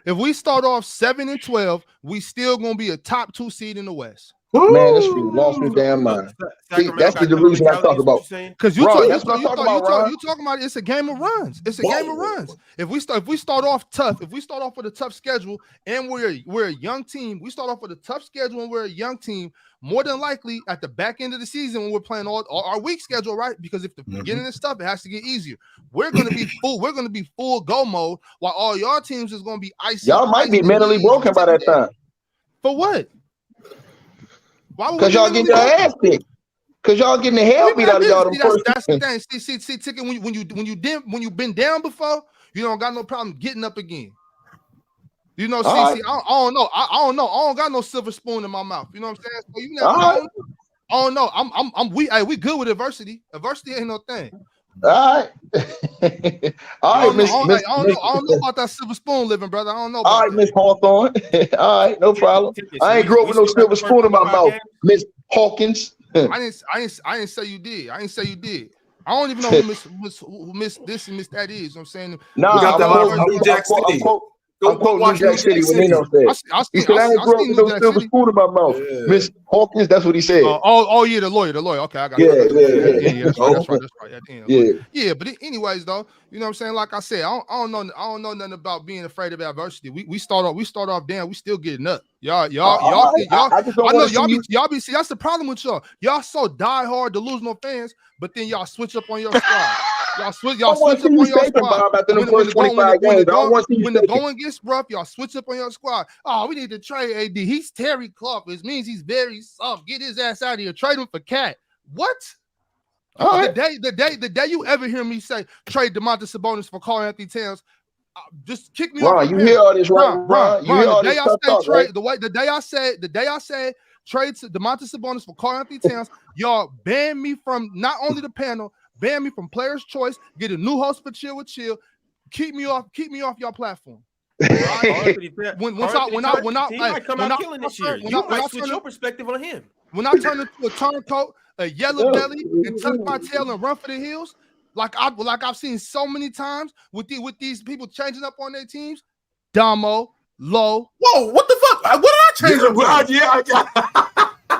if we start off 7-12, we still gonna be a top 2 seed in the West. Man, this dude lost his damn mind. See, that's the delusion I talk about. Because you talking about it's a game of runs. It's a game of runs. If we start off tough, if we start off with a tough schedule and we're a young team, we start off with a tough schedule and we're a young team. More than likely, at the back end of the season, when we're playing all our weak schedule, right? Because if the beginning of stuff, it has to get easier. We're gonna be full. We're gonna be full go mode, while all y'all teams is gonna be icy. Y'all might be mentally broken by that time. For what? Because y'all getting your ass kicked. Because y'all getting the hell beat out of y'all. That's the thing. See, Ticket, when you've been down before, you don't got no problem getting up again. You know, I don't know. I don't got no silver spoon in my mouth. You know what I'm saying? So you never know. I don't know. We good with adversity. Adversity ain't no thing. All right. All right, I don't know about that silver spoon living, brother. I don't know about all right, Miss Hawthorne. All right, no problem. I ain't grew up with no silver spoon in my mouth, Miss Hawkins. I didn't say you did. I didn't say you did. I don't even know who Miss this and Miss that is. You know what I'm saying? No, I'm Jack City. I'm quoting New Jack City when Nino said. He said, I ain't grew up with no silver spoon in my mouth. Miss Hawkins, that's what he said. Yeah, the lawyer. Okay, I got it. Yeah, that's right. Yeah, but anyways, though, you know what I'm saying? Like I said, I don't know nothing about being afraid of adversity. We start off down, we still getting up. Y'all. I know y'all be see, that's the problem with y'all. Y'all so diehard delusional fans, but then y'all switch up on your squad. Y'all switch up on your squad. When the going gets rough, y'all switch up on your squad. Oh, we need to trade AD. He's Terry Clough. It means he's very soft. Get his ass out of here. Trade him for Cat. What? The day you ever hear me say trade Domantas Sabonis for Karl Anthony Towns, just kick me off. You hear all this, Ron? You hear all this stuff, right? The day I said trade Domantas Sabonis for Karl Anthony Towns, y'all banned me from not only the panel, ban me from Players' Choice, get a new host for Chill with Chill, keep me off your platform. When I switch your perspective on him. When I turn into a turncoat, a yellow belly, and tuck my tail and run for the hills, like I've seen so many times with these people changing up on their teams, Damo, Low. Whoa, what the fuck? What did I change up?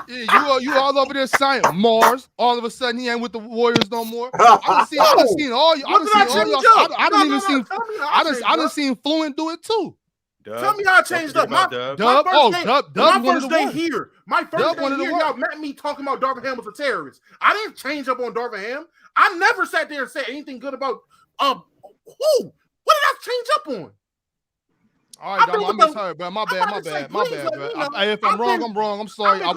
Yeah, you all over there saying Mars. All of a sudden, he ain't with the Warriors no more. I done seen all y'all. I done seen Fluent do it too. Tell me how I changed up. My first day here. My first day here, y'all met me talking about Darvin Ham was a terrorist. I didn't change up on Darvin Ham. I never sat there and said anything good about who? What did I change up on? All right, I misheard, bro. My bad, bro. If I'm wrong, I'm wrong. I'm sorry. I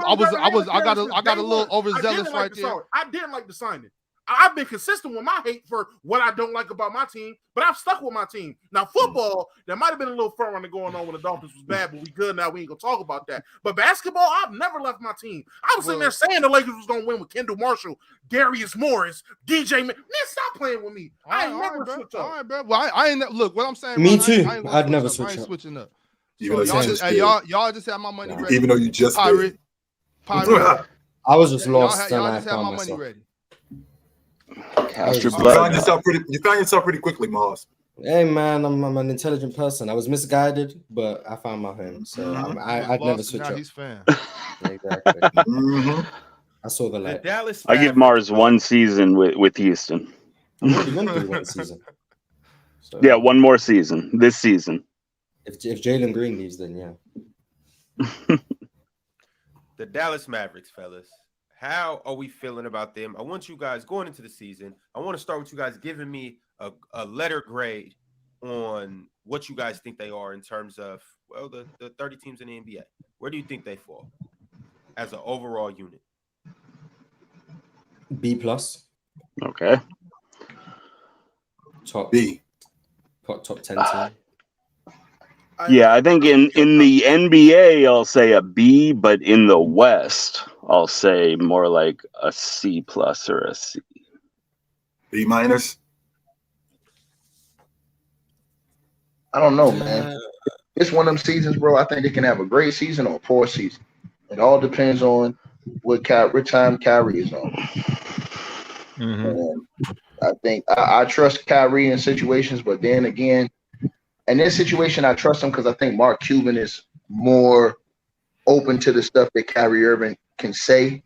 got a little overzealous right there. I didn't like the signing. I've been consistent with my hate for what I don't like about my team, but I've stuck with my team. Now, football, there might have been a little front runner going on when the Dolphins was bad, but we good now. We ain't gonna talk about that. But basketball, I've never left my team. I was sitting there saying the Lakers was gonna win with Kendall Marshall, Darius Morris, DJ. Man, stop playing with me. I ain't never switch up. All right, bro. Well, I ain't look. What I'm saying. Me too. I'd never switch up. I ain't switching up. So y'all just have my money ready. Even though you just pirate. I was just lost. Y'all just have my money ready. You found yourself pretty quickly, Moss. Hey man, I'm an intelligent person. I was misguided, but I found my home. So I'd never switch up. He's fan. Exactly. I saw the light. I give Mars one season with Houston. I'm already going through one season. So, yeah, one more season. This season. If Jalen Green leaves, then yeah. The Dallas Mavericks, fellas. How are we feeling about them? I want you guys going into the season. I want to start with you guys giving me a letter grade on what you guys think they are in terms of, well, the 30 teams in the NBA. Where do you think they fall as an overall unit? B+. Okay. Top 10 team. Yeah, I think in the NBA, I'll say a B, but in the West, I'll say more like a C+ or a C. B-? I don't know, man. It's one of them seasons, bro. I think they can have a great season or a poor season. It all depends on what time Kyrie is on. I think I trust Kyrie in situations, but then again, in this situation, I trust him because I think Mark Cuban is more open to the stuff that Kyrie Irving can say.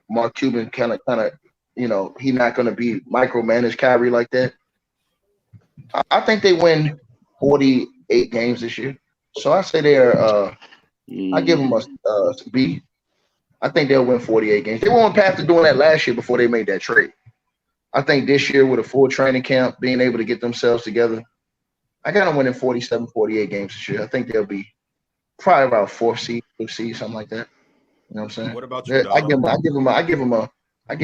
Mark Cuban kind of, he's not going to be micromanage Kyrie like that. I think they win 48 games this year. So I say they are. I give them a B. I think they'll win 48 games. They went past doing that last year before they made that trade. I think this year with a full training camp, being able to get themselves together, I got them winning 47, 48 games this year. I think they'll be probably about 4th seed, 5th seed, something like that. You know what I'm saying? What about you, Dom? I give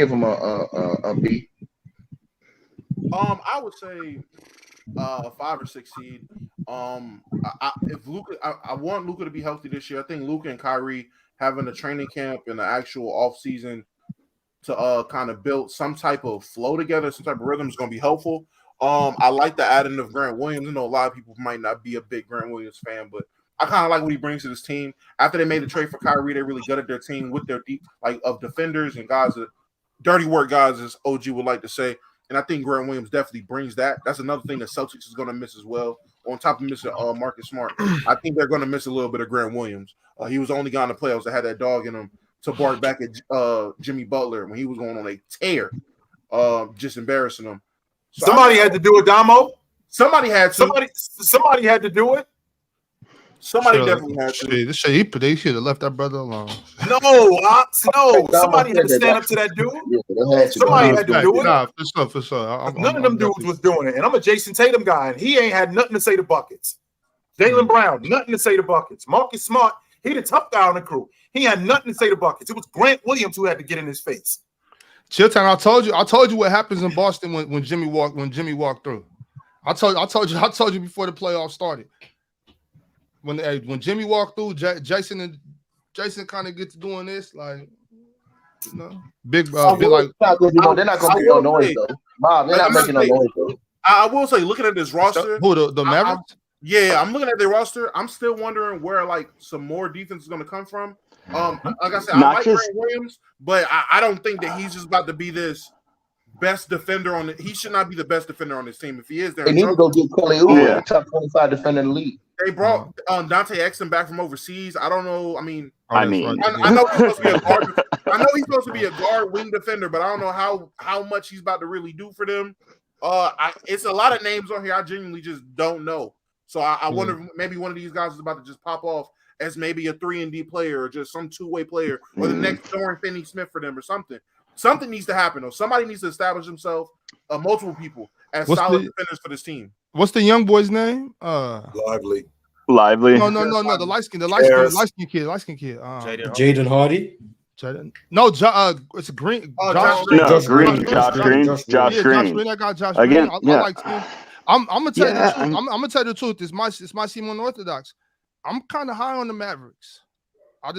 them a B. I would say 5 or 6 seed. If Luka, I want Luka to be healthy this year. I think Luka and Kyrie having a training camp and the actual off season to kind of build some type of flow together, some type of rhythm is going to be helpful. I like the adding of Grant Williams. I know a lot of people might not be a big Grant Williams fan, but I kind of like what he brings to this team. After they made the trade for Kyrie, they really gutted their team with their deep, of defenders and guys that dirty work guys, as OG would like to say. And I think Grant Williams definitely brings that. That's another thing that Celtics is going to miss as well. On top of missing Marcus Smart, I think they're going to miss a little bit of Grant Williams. He was the only guy in the playoffs that had that dog in him to bark back at Jimmy Butler when he was going on a tear, just embarrassing him. So somebody had to do it, Damo. Somebody had to. Somebody had to do it. Somebody definitely had to. This shit, they should have left that brother alone. No. Somebody had to stand up to that dude. Yeah, somebody had to do it. Nah, for sure. None of them dudes was doing it. And I'm a Jason Tatum guy, and he ain't had nothing to say to buckets. Jaylen Brown, nothing to say to buckets. Marcus Smart, he the tough guy on the crew. He had nothing to say to buckets. It was Grant Williams who had to get in his face. Chilltown, I told you what happens in Boston when Jimmy walked through. I told you before the playoffs started. When Jimmy walked through, Jason kind of gets doing this, big like. They're not going to make no noise though. Bob, they're not making no noise though. I will say, looking at this roster, Who the Mavericks? I'm looking at their roster. I'm still wondering where some more defense is going to come from. Like I said, I like Grant Williams, but I don't think that he's just about to be this best defender on it. He should not be the best defender on this team. If he is, they need to go get Kelly Oubre, top 25 defender in the league. They brought Dante Exum back from overseas. I don't know. I know he's supposed to be a guard. I know he's supposed to be a guard wing defender, but I don't know how much he's about to really do for them. It's a lot of names on here I genuinely just don't know. So I wonder if maybe one of these guys is about to just pop off as maybe a 3-and-D player or just some two-way player or the next Dorian Finney-Smith for them or something. Something needs to happen, though. Somebody needs to establish himself, multiple people, as solid defenders for this team. What's the young boy's name? Lively. No. The light skin kid. Jaden Hardy. No, it's a Green. Josh Green. Josh Green. I got Josh Again, Green. yeah. I like him. I'm gonna tell you the truth. I'm gonna tell you the truth. It's my team unorthodox. I'm kind of high on the Mavericks. I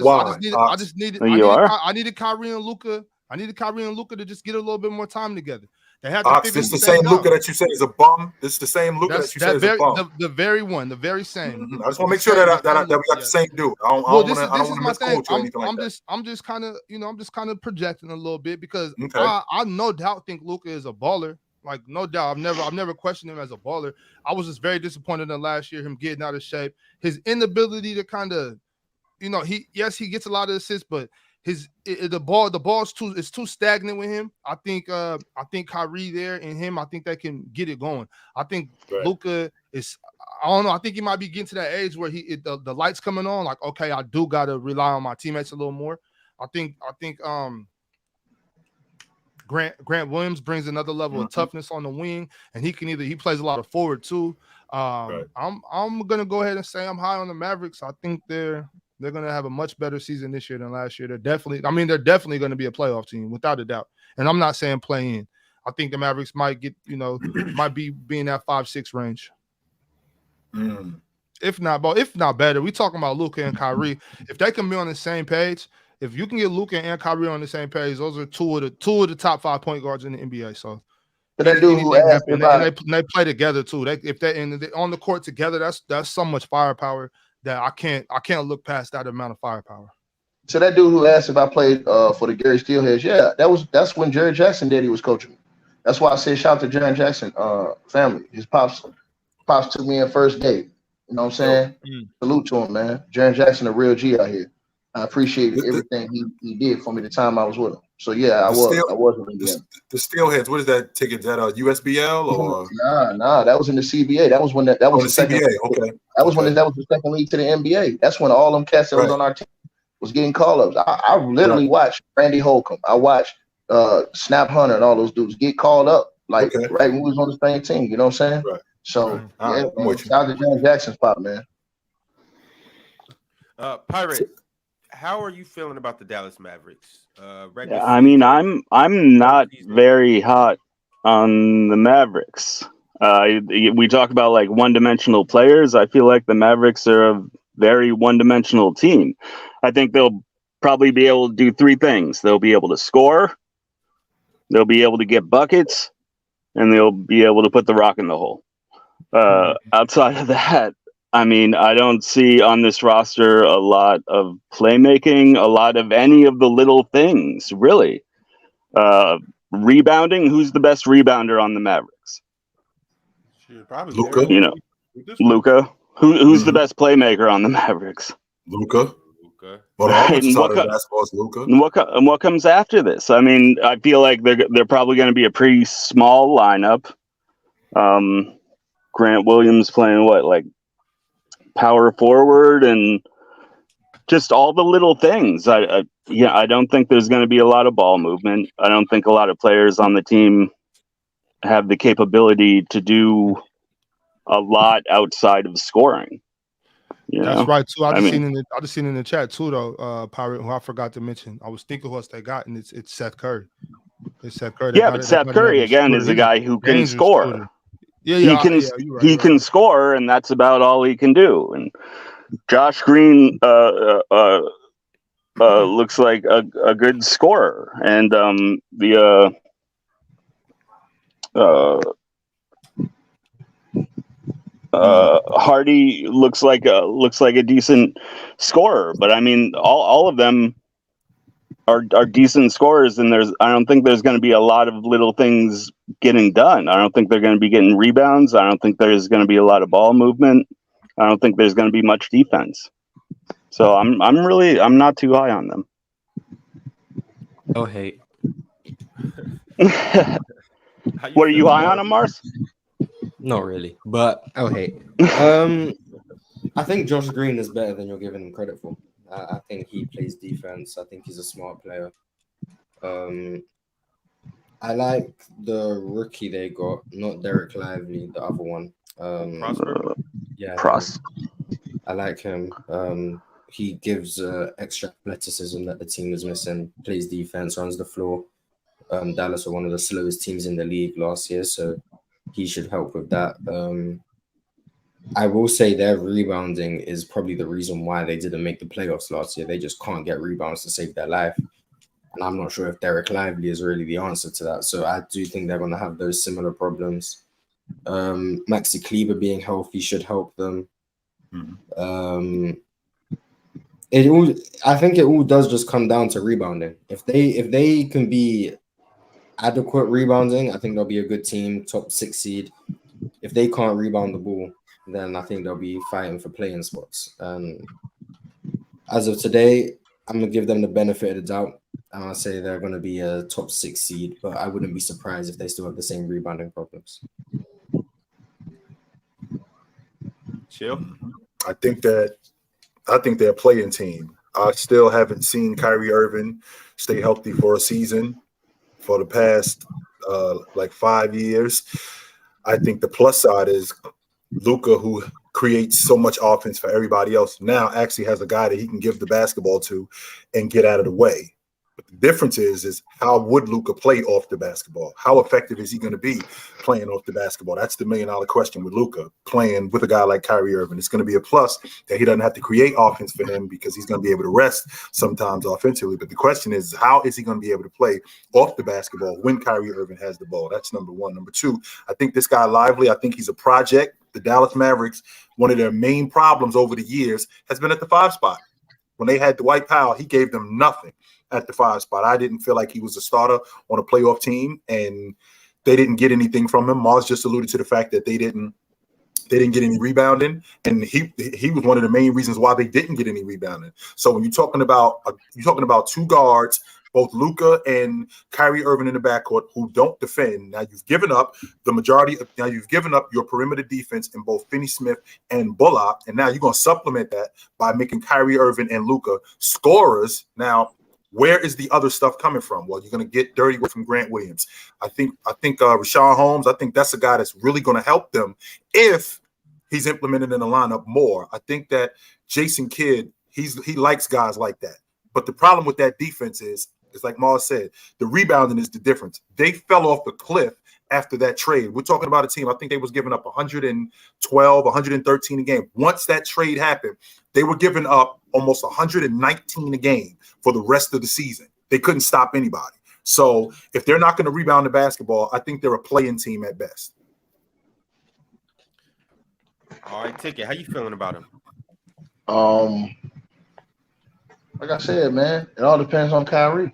needed Kyrie and Luka. I needed Kyrie and Luka to just get a little bit more time together. They had to this is the same Luka that you say is a bum. This is the same Luka that you say is a bum. The very one, the very same. Mm-hmm. I just want to make sure that we got the same dude. I don't want to misquote you or anything like that. I'm just kind of projecting a little bit because I no doubt think Luka is a baller. Like no doubt, I've never questioned him as a baller. I was just very disappointed in last year, him getting out of shape, his inability to kind of, he gets a lot of assists, but the ball's too stagnant with him. I think Kyrie there and him, I think they can get it going. I think Luka is, I don't know. I think he might be getting to that age where the lights coming on. Like, okay, I do gotta rely on my teammates a little more. I think Grant Williams brings another level of toughness on the wing, and he plays a lot of forward too. I'm gonna go ahead and say I'm high on the Mavericks. I think they're gonna have a much better season this year than last year. They're definitely gonna be a playoff team without a doubt. And I'm not saying play in. I think the Mavericks might get, might be in that 5-6 range. If not better. We talking about Luka and Kyrie. If they can be on the same page. If you can get Luka and Kyrie on the same page, those are two of the top 5 point guards in the NBA. So, but that dude who asked about they play together too. If they're on the court together, that's so much firepower that I can't look past that amount of firepower. So that dude who asked if I played for the Gary Steelheads, that's when Jerry Jackson Daddy was coaching. That's why I said shout out to Jaren Jackson family. His pops took me in first date. You know what I'm saying? Salute to him, man. Jaren Jackson, a real G out here. I appreciated everything he did for me the time I was with him. So yeah, I was in Indiana. The Steelheads, what is that ticket? Is that a USBL or Nah, that was in the CBA. That was when that was the second CBA. Okay. That was when that was the second league to the NBA. That's when all them cats that was on our team was getting call-ups. I literally watched Randy Holcomb. I watched Snap Hunter and all those dudes get called up right when we was on the same team. You know what I'm saying? Right. So yeah, man, shout out to Jaren Jackson's pop, man. Pirate, how are you feeling about the Dallas Mavericks? I mean, I'm not very hot on the Mavericks. We talk about like one-dimensional players. I feel like the Mavericks are a very one-dimensional team. I think they'll probably be able to do three things. They'll be able to score, they'll be able to get buckets, and they'll be able to put the rock in the hole. Outside of that, I mean, I don't see on this roster a lot of playmaking, a lot of any of the little things, really. Rebounding, who's the best rebounder on the Mavericks? Probably Luka. You know, Luka. Who's the best playmaker on the Mavericks? Luka. Right. And what comes after this? I mean, I feel like they're probably going to be a pretty small lineup. Grant Williams playing like power forward and just all the little things. I don't think there's going to be a lot of ball movement. I don't think a lot of players on the team have the capability to do a lot outside of scoring. That's right too. I just seen in the chat too though, Pirate, who I forgot to mention. I was thinking who else they got, and it's Seth Curry. It's Seth Curry. But Seth Curry again is a guy who can score. He can score, and that's about all he can do. And Josh Green looks like a good scorer, and Hardy looks like a decent scorer. But I mean, all of them are decent scorers, and I don't think there's going to be a lot of little things getting done. I don't think they're going to be getting rebounds. I don't think there's going to be a lot of ball movement. I don't think there's going to be much defense. So I'm not too high on them. Oh, hate. What are you high on them, Mars? Not really, but hate. I think Josh Green is better than you're giving him credit for. I think he plays defense. I think he's a smart player. I like the rookie they got, not Derek Lively, the other one. Prosper? Yeah. Pross. I like him. He gives extra athleticism that the team is missing, plays defense, runs the floor. Dallas were one of the slowest teams in the league last year, so he should help with that. I will say their rebounding is probably the reason why they didn't make the playoffs last year. They just can't get rebounds to save their life. And I'm not sure if Derek Lively is really the answer to that. So I do think they're going to have those similar problems. Maxi Kleber being healthy should help them. I think it all does just come down to rebounding. If they can be adequate rebounding, I think they'll be a good team, top 6 seed. If they can't rebound the ball, then I think they'll be fighting for playing spots. As of today, I'm going to give them the benefit of the doubt. And I'll say they're going to be a top 6 seed, but I wouldn't be surprised if they still have the same rebounding problems. Chill. I think they're a playing team. I still haven't seen Kyrie Irving stay healthy for a season for the past 5 years. I think the plus side is Luka, who creates so much offense for everybody else, now actually has a guy that he can give the basketball to and get out of the way. But the difference is how would Luka play off the basketball? How effective is he going to be playing off the basketball? That's the $1 million question with Luka playing with a guy like Kyrie Irving. It's going to be a plus that he doesn't have to create offense for him because he's going to be able to rest sometimes offensively. But the question is, how is he going to be able to play off the basketball when Kyrie Irving has the ball? That's number one. Number two, I think this guy Lively, I think he's a project. The Dallas Mavericks, one of their main problems over the years has been at the 5 spot. When they had Dwight Powell, he gave them nothing at the 5 spot. I didn't feel like he was a starter on a playoff team, and they didn't get anything from him. Mars just alluded to the fact that they didn't get any rebounding, and he was one of the main reasons why they didn't get any rebounding. So when you're talking about two guards, both Luka and Kyrie Irving in the backcourt, who don't defend. Now you've given up your perimeter defense in both Finney-Smith and Bullock, and now you're going to supplement that by making Kyrie Irving and Luka scorers. Now, where is the other stuff coming from? Well, you're going to get dirty work from Grant Williams. I think Rashawn Holmes, I think that's a guy that's really going to help them if he's implemented in the lineup more. I think that Jason Kidd, he likes guys like that. But the problem with that defense is, it's like Mars said, the rebounding is the difference. They fell off the cliff after that trade. We're talking about a team, I think they was giving up 112, 113 a game. Once that trade happened, they were giving up almost 119 a game for the rest of the season. They couldn't stop anybody. So if they're not going to rebound the basketball, I think they're a play-in team at best. All right, Ticket, how you feeling about him? Like I said, man, it all depends on Kyrie.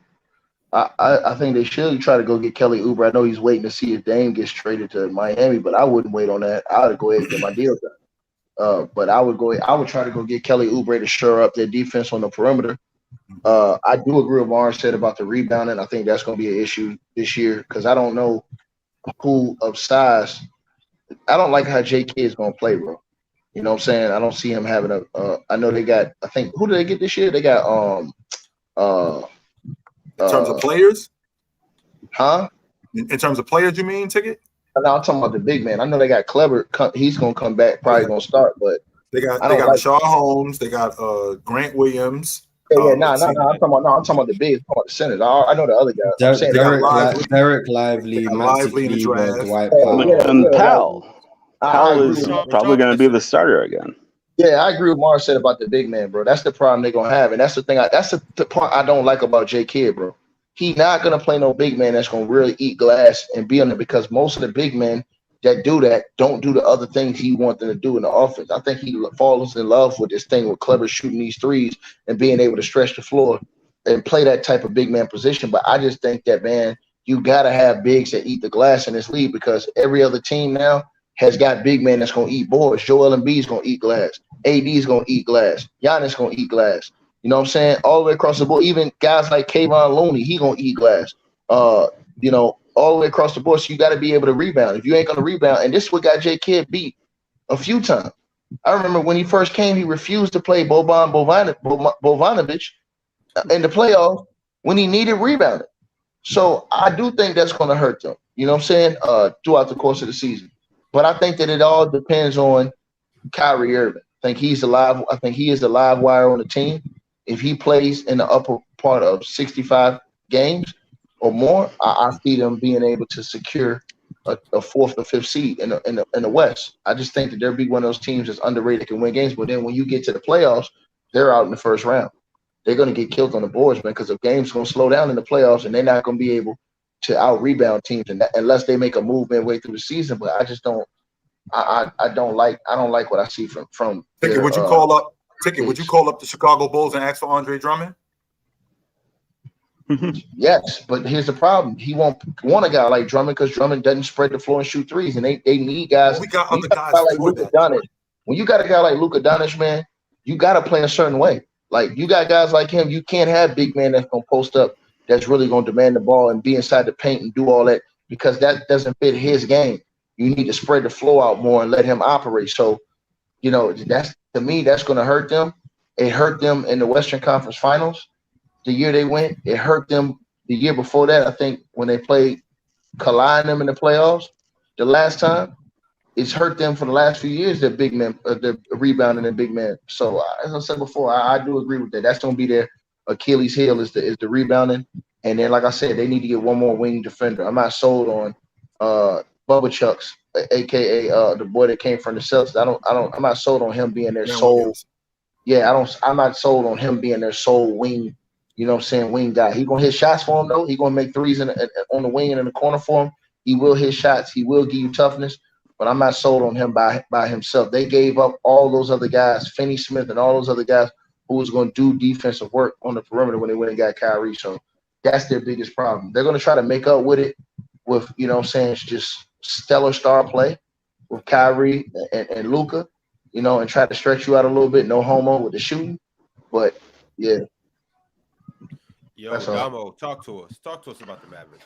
I think they should try to go get Kelly Oubre. I know he's waiting to see if Dame gets traded to Miami, but I wouldn't wait on that. I would go ahead and get my deal done. But I would try to go get Kelly Oubre to shore up their defense on the perimeter. I do agree with what Warren said about the rebounding. I think that's going to be an issue this year because I don't know who of size. I don't like how J.K. is going to play, bro. You know what I'm saying? I don't see him having I know they got, I think, who did they get this year? They got in terms of players? Huh? In terms of players, you mean, Ticket? No, I'm talking about the big man. I know they got Clever. He's going to come back, probably going to start, but they got Rashawn Holmes. They got Grant Williams. I'm talking about the big. I'm talking about the centers. I know the other guys. Derek Lively, Lively in the draft. Dwight Powell. Powell is probably going to be the starter again. Yeah, I agree with Mars said about the big man, bro. That's the problem they're gonna have, and that's the thing. That's the part I don't like about J. Kidd, bro. He not gonna play no big man that's gonna really eat glass and be on it because most of the big men that do that don't do the other things he wants them to do in the offense. I think he falls in love with this thing with Clever shooting these threes and being able to stretch the floor and play that type of big man position. But I just think that, man, you gotta have bigs that eat the glass in this league because every other team now has got big man that's gonna eat boards. Joel Embiid's gonna eat glass. AD's gonna eat glass. Giannis gonna eat glass. You know what I'm saying? All the way across the board. Even guys like Kayvon Looney, he gonna eat glass. All the way across the board. So you got to be able to rebound. If you ain't gonna rebound, and this is what got J. Kidd beat a few times. I remember when he first came, he refused to play Boban Bogdanovic in the playoffs when he needed rebounding. So I do think that's gonna hurt them. You know what I'm saying? Throughout the course of the season. But I think that it all depends on Kyrie Irving. I think he is the live wire on the team. If he plays in the upper part of 65 games or more, I see them being able to secure a fourth or fifth seed in the West. I just think that they'll be one of those teams that's underrated, can win games. But then when you get to the playoffs, they're out in the first round. They're going to get killed on the boards, man, because the game's going to slow down in the playoffs, and they're not going to be able to out-rebound teams unless they make a move midway through the season. But I just don't. I don't like what I see from. Ticket, would you call up? Ticket, would you call up the Chicago Bulls and ask for Andre Drummond? Yes, but here's the problem: he won't want a guy like Drummond because Drummond doesn't spread the floor and shoot threes, and they need guys. Well, we got other guys like Luka Doncic. When you got a guy like Luka Doncic, man, you got to play a certain way. Like you got guys like him, you can't have big man that's gonna post up, that's really gonna demand the ball and be inside the paint and do all that because that doesn't fit his game. You need to spread the floor out more and let him operate. So, that's to me, that's going to hurt them. It hurt them in the Western Conference Finals the year they went. It hurt them the year before that. I think when they played Kawhi and them in the playoffs the last time, it's hurt them for the last few years. They're big men, they're rebounding and big men. So as I said before, I do agree with that. That's going to be their Achilles heel is the rebounding. And then, like I said, they need to get one more wing defender. I'm not sold on Bubba Chucks, aka the boy that came from the Celtics. I'm not sold on him being their sole. Yeah, I'm not sold on him being their sole wing. You know what I'm saying? Wing guy. He gonna hit shots for him though. He gonna make threes on the wing and in the corner for him. He will hit shots. He will give you toughness. But I'm not sold on him by himself. They gave up all those other guys, Finney-Smith and all those other guys who was going to do defensive work on the perimeter when they went and got Kyrie. So that's their biggest problem. They're going to try to make up with it with just stellar star play with Kyrie and Luka, and try to stretch you out a little bit. No homo with the shooting, but yeah. Yo, That's all. Damo, talk to us. Talk to us about the Mavericks.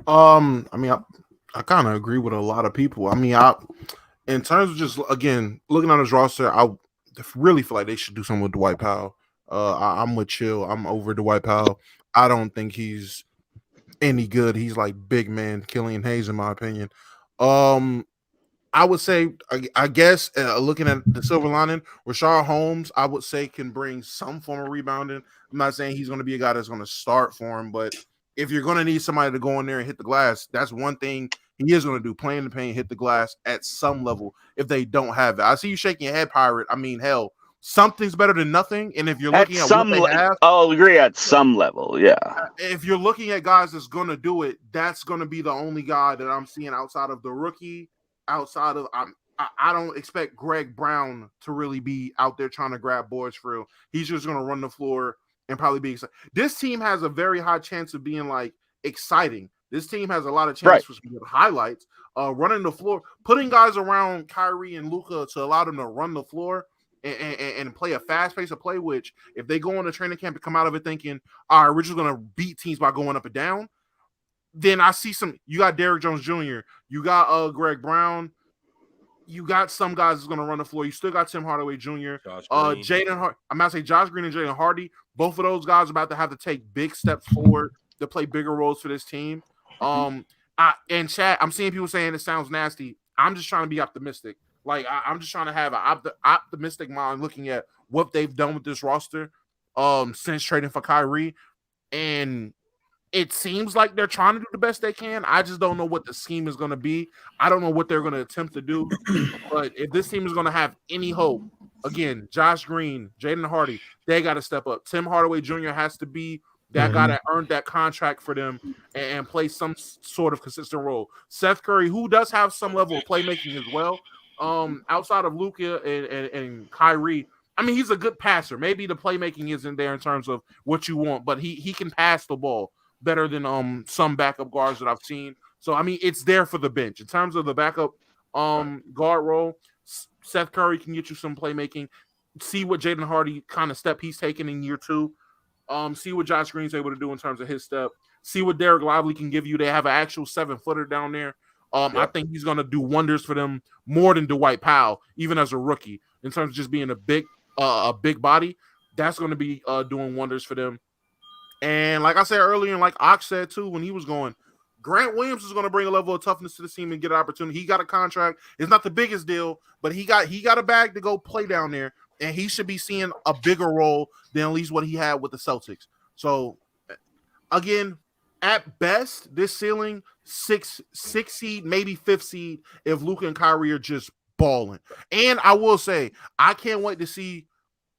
I mean, I kind of agree with a lot of people. I mean, in terms of just again looking at his roster, I really feel like they should do something with Dwight Powell. I'm with Chill. I'm over Dwight Powell. I don't think he's any good. He's like big man Killian Hayes, in my opinion. I would say, I guess, looking at the silver lining, Rashard Holmes, I would say, can bring some form of rebounding. I'm not saying he's going to be a guy that's going to start for him, but if you're going to need somebody to go in there and hit the glass, that's one thing he is going to do, play in the paint, hit the glass at some level if they don't have it. I see you shaking your head, Pirate. I mean, hell, something's better than nothing. And if you're looking at what they have, I'll agree at some level, yeah. If you're looking at guys that's going to do it, that's going to be the only guy that I'm seeing outside of the rookie. Outside of, I don't expect Greg Brown to really be out there trying to grab boards for real. He's just going to run the floor and probably be excited. This team has a very high chance of being like exciting. This team has a lot of chance for some good highlights. Running the floor, putting guys around Kyrie and Luka to allow them to run the floor and play a fast pace of play, which if they go on a training camp and come out of it thinking, all right, we're just going to beat teams by going up and down, then I see you got Derrick Jones Jr., you got Greg Brown, you got some guys that's going to run the floor. You still got Tim Hardaway Jr., Jaden Hart. I'm about to say Josh Green and Jaden Hardy. Both of those guys are about to have to take big steps forward to play bigger roles for this team. And chat, I'm seeing people saying it sounds nasty. I'm just trying to be optimistic. Like I'm just trying to have an optimistic mind looking at what they've done with this roster since trading for Kyrie, and it seems like they're trying to do the best they can. I just don't know what the scheme is going to be. I don't know what they're going to attempt to do. But if this team is going to have any hope, again, Josh Green, Jaden Hardy, they got to step up. Tim Hardaway Jr. has to be that guy that earned that contract for them and play some sort of consistent role. Seth Curry, who does have some level of playmaking as well, outside of Luka and Kyrie, I mean, he's a good passer. Maybe the playmaking isn't there in terms of what you want, but he can pass the ball better than some backup guards that I've seen. So, I mean, it's there for the bench. In terms of the backup guard role, Seth Curry can get you some playmaking. See what Jaden Hardy kind of step he's taking in year 2. See what Josh Green's able to do in terms of his step. See what Derek Lively can give you. They have an actual 7-footer down there. I think he's going to do wonders for them more than Dwight Powell, even as a rookie, in terms of just being a big body. That's going to be doing wonders for them. And like I said earlier, and like Ox said too, when he was going, Grant Williams is going to bring a level of toughness to the team and get an opportunity. He got a contract. It's not the biggest deal, but he got a bag to go play down there, and he should be seeing a bigger role than at least what he had with the Celtics. So, again, at best, this ceiling, 6 seed, maybe 5th seed, if Luka and Kyrie are just balling. And I will say, I can't wait to see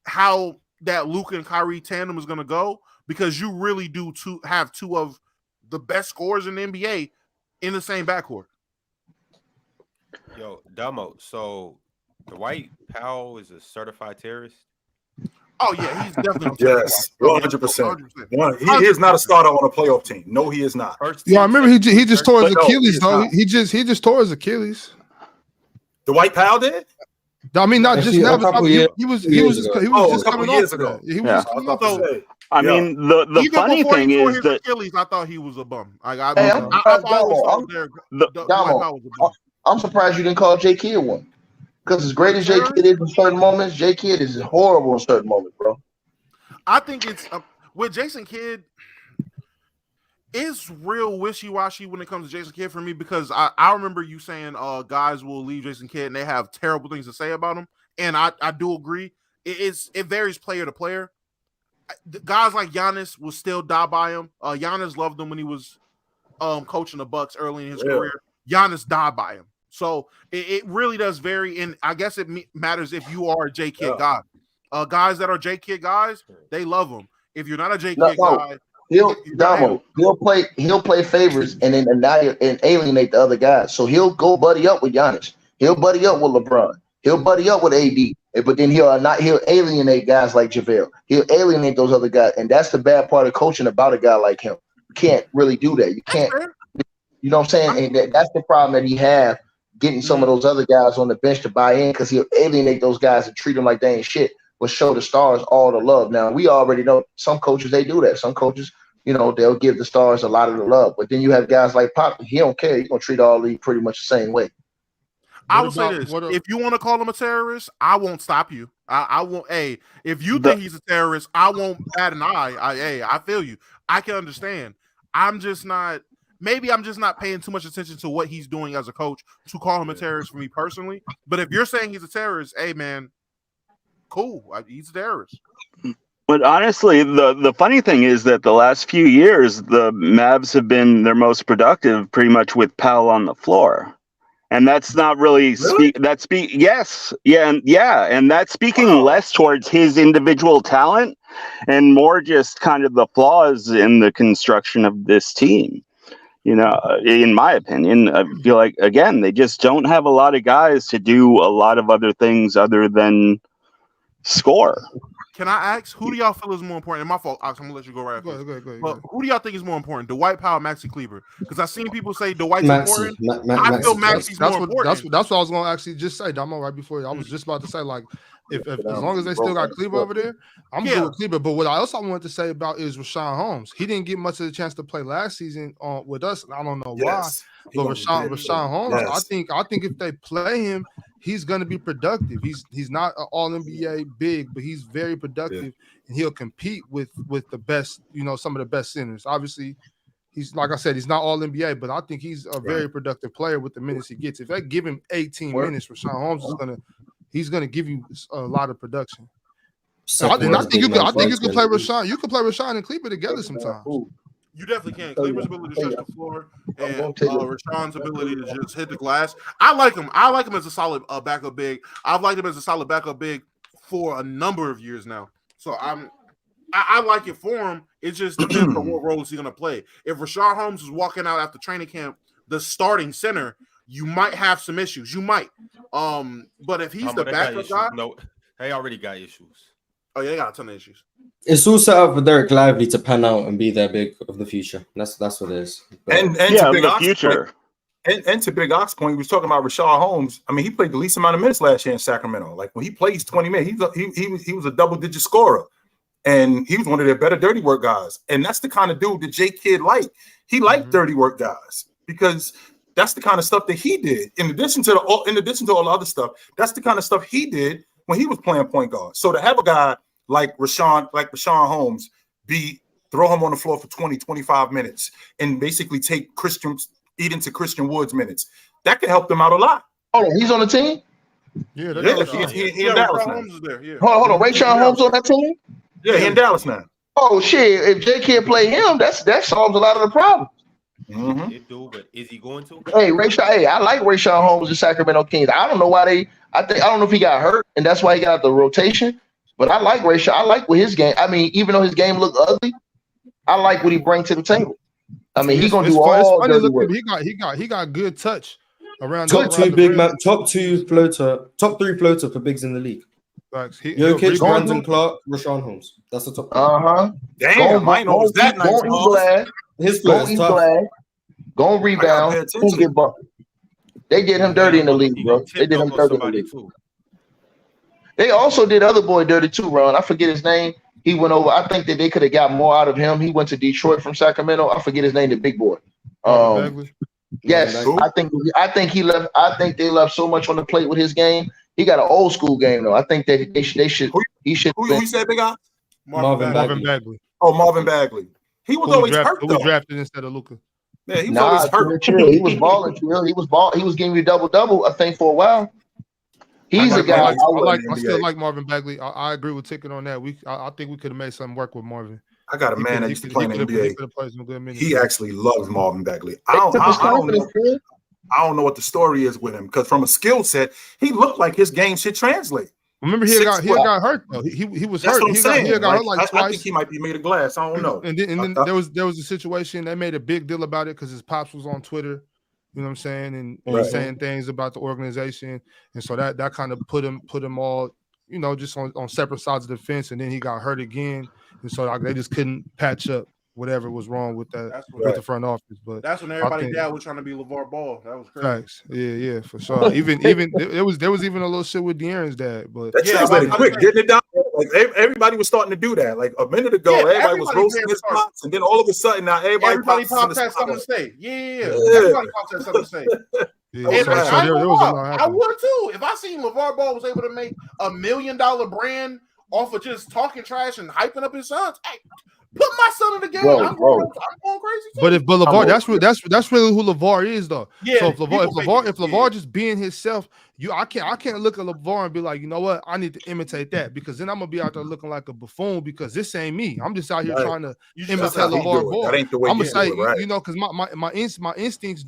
how that Luka and Kyrie tandem is going to go, because you really do have two of the best scorers in the NBA in the same backcourt. Yo, Damo, so Dwight Powell is a certified terrorist? Oh, yeah, he's definitely yes, 100%. He is not a starter on a playoff team. No, he is not. Yeah, I remember he just tore his Achilles, though. He just tore his Achilles. Dwight Powell did? I mean, not just now, but he was just a couple years ago. He was just coming off. I mean, the funny thing is that Achilles, I thought he was a bum. I'm surprised you didn't call J Kidd one. Because as great as J Kidd is in certain moments, J Kidd is horrible in certain moments, bro. I think it's with Jason Kidd. It's real wishy-washy when it comes to Jason Kidd for me, because I remember you saying guys will leave Jason Kidd and they have terrible things to say about him, and I do agree. It varies player to player. Guys like Giannis will still die by him. Giannis loved him when he was coaching the Bucks early in his career. Giannis died by him. So it really does vary, and I guess it matters if you are a J Kidd guy. Guys that are J Kidd guys, they love him. If you're not a J Kidd guy, he'll play favorites and then alienate the other guys. So he'll go buddy up with Giannis. He'll buddy up with LeBron. He'll buddy up with AD. But then he'll alienate guys like JaVale. He'll alienate those other guys, and that's the bad part of coaching about a guy like him. You can't really do that. You can't. You know what I'm saying? And that's the problem that he have getting some of those other guys on the bench to buy in because he'll alienate those guys and treat them like they ain't shit. But show the stars all the love. Now we already know some coaches they do that. Some coaches, they'll give the stars a lot of the love. But then you have guys like Pop. He don't care. He's gonna treat all these pretty much the same way. I will say this: if you want to call him a terrorist, I won't stop you. I won't. Hey, if you think he's a terrorist, I won't bat an eye. I feel you. I can understand. I'm just not. Maybe I'm just not paying too much attention to what he's doing as a coach to call him a terrorist for me personally. But if you're saying he's a terrorist, hey man, cool. He's a terrorist. But honestly, the funny thing is that the last few years, the Mavs have been their most productive pretty much with Powell on the floor. And that's not really, yes. Yeah. And that's speaking less towards his individual talent and more just kind of the flaws in the construction of this team. In my opinion, I feel like, again, they just don't have a lot of guys to do a lot of other things other than score. Can I ask, who do y'all feel is more important? And my fault, I'm going to let you go right after. Go ahead. But who do y'all think is more important, Dwight Powell or Maxi Kleber? Because I've seen people say Dwight's important. I feel Maxi's more important. That's what I was going to actually just say, Damo, right before you. I was just about to say, like, if as long as they still got Kleber over there, I'm good with Kleber. But what I also wanted to say about is Rashawn Holmes. He didn't get much of the chance to play last season with us. I don't know why. But Rashawn Holmes, I think if they play him, he's going to be productive. He's not an all-NBA big, but he's very productive, and he'll compete with the best, some of the best centers. Obviously, he's, like I said, he's not all-NBA, but I think he's a very productive player with the minutes he gets. If they give him 18 minutes, Rashawn Holmes he's going to give you a lot of production. I think you can play Rashawn. You can play Rashawn and Kleber together sometimes. You definitely can. Kleber's ability to stretch the floor and Rashawn's ability to just hit the glass. I like him. I like him as a solid backup big. I've liked him as a solid backup big for a number of years now. So I like it for him. It just depends on what role is he going to play. If Rashawn Holmes is walking out after training camp, the starting center, you might have some issues. You might. But if he's the backup guy, no, they already got issues. Oh yeah, they got a ton of issues. It's all set up for Derek Lively to pan out and be their big of the future. That's what it is. And to Big Ox future. And to Big Ox point, he was talking about Rashawn Holmes. I mean, he played the least amount of minutes last year in Sacramento. Like when he plays 20 minutes, he was a double-digit scorer, and he was one of their better dirty work guys. And that's the kind of dude that J Kidd liked. He liked dirty work guys because that's the kind of stuff that he did. In addition to all the other stuff, that's the kind of stuff he did when he was playing point guard. So to have a guy like Rashawn Holmes throw him on the floor for 20, 25 minutes and basically eat into Christian Wood's minutes, that could help them out a lot. Oh, he's on the team? Yeah, he in Dallas now. Holmes is there. Yeah. Hold on, Rashawn Holmes on that team? Yeah, he in Dallas now. Oh shit! If Jay can't play him, that solves a lot of the problems. It do, but is he going to? Hey, I like Rashawn Holmes, the Sacramento Kings. I don't know why I don't know if he got hurt and that's why he got out the rotation. But I like Rashawn. I like what his game. I mean, even though his game looked ugly, I like what he brings to the table. I mean, he's gonna do all dirty work. He got good touch around. Top three floater for bigs in the league. Jokic, Brandon Clark, Rashawn Holmes. That's the top. Damn, mine was that nice. His flow is tough. Go rebound. They did him dirty in the league, bro. They did him dirty in the league. They also did other boy dirty too, Ron. I forget his name. He went over. I think that they could have got more out of him. He went to Detroit from Sacramento. I forget his name, the big boy. Yes, I think he left. I think they left so much on the plate with his game. He got an old school game though. I think that they should. He should. Who you said, Big Guy? Marvin Bagley. Oh, Marvin Bagley. He was always hurt though. Who drafted instead of Luka? Yeah, he was always hurt. He was balling. He was giving you double. I think for a while. He's a guy. I still like Marvin Bagley. I agree with Ticket on that. I think we could have made something work with Marvin. I got a man that used to play in the NBA. He actually loves Marvin Bagley. I don't know what the story is with him because from a skill set, he looked like his game should translate. Remember, he got hurt though. He was hurt. What I'm saying. He got hurt like twice. I think he might be made of glass. I don't know. And then there was a situation. They made a big deal about it because his pops was on Twitter. You know what I'm saying, and saying things about the organization, and so that kind of put him all, just on separate sides of the fence. And then he got hurt again, and so they just couldn't patch up. whatever was wrong with that That's with the front office. But that's when I everybody think- dad was trying to be LeVar Ball. That was crazy. Facts. Yeah, for sure. Even there was even a little shit with De'Aaron's dad, but That translated quick, didn't it? Down? Like everybody was starting to do that. Like a minute ago, everybody was roasting his pops, and then all of a sudden now everybody pops had something to say. Yeah. Yeah. Everybody pops had something to say. yeah, And so I there was a lot I happening. would too. If I seen LeVar Ball was able to make $1 million brand off of just talking trash and hyping up his sons, hey, put my son in the game. I'm going crazy too. But LeVar, that's really who LeVar is, though. Yeah, So if LeVar yeah. just being himself, I can't look at LeVar and be like, you know what, I need to imitate that, because then I'm gonna be out there looking like a buffoon, because this ain't me. I'm just out here trying to imitate LeVar Ball. That ain't the way I'm gonna say, right? you know, because my instincts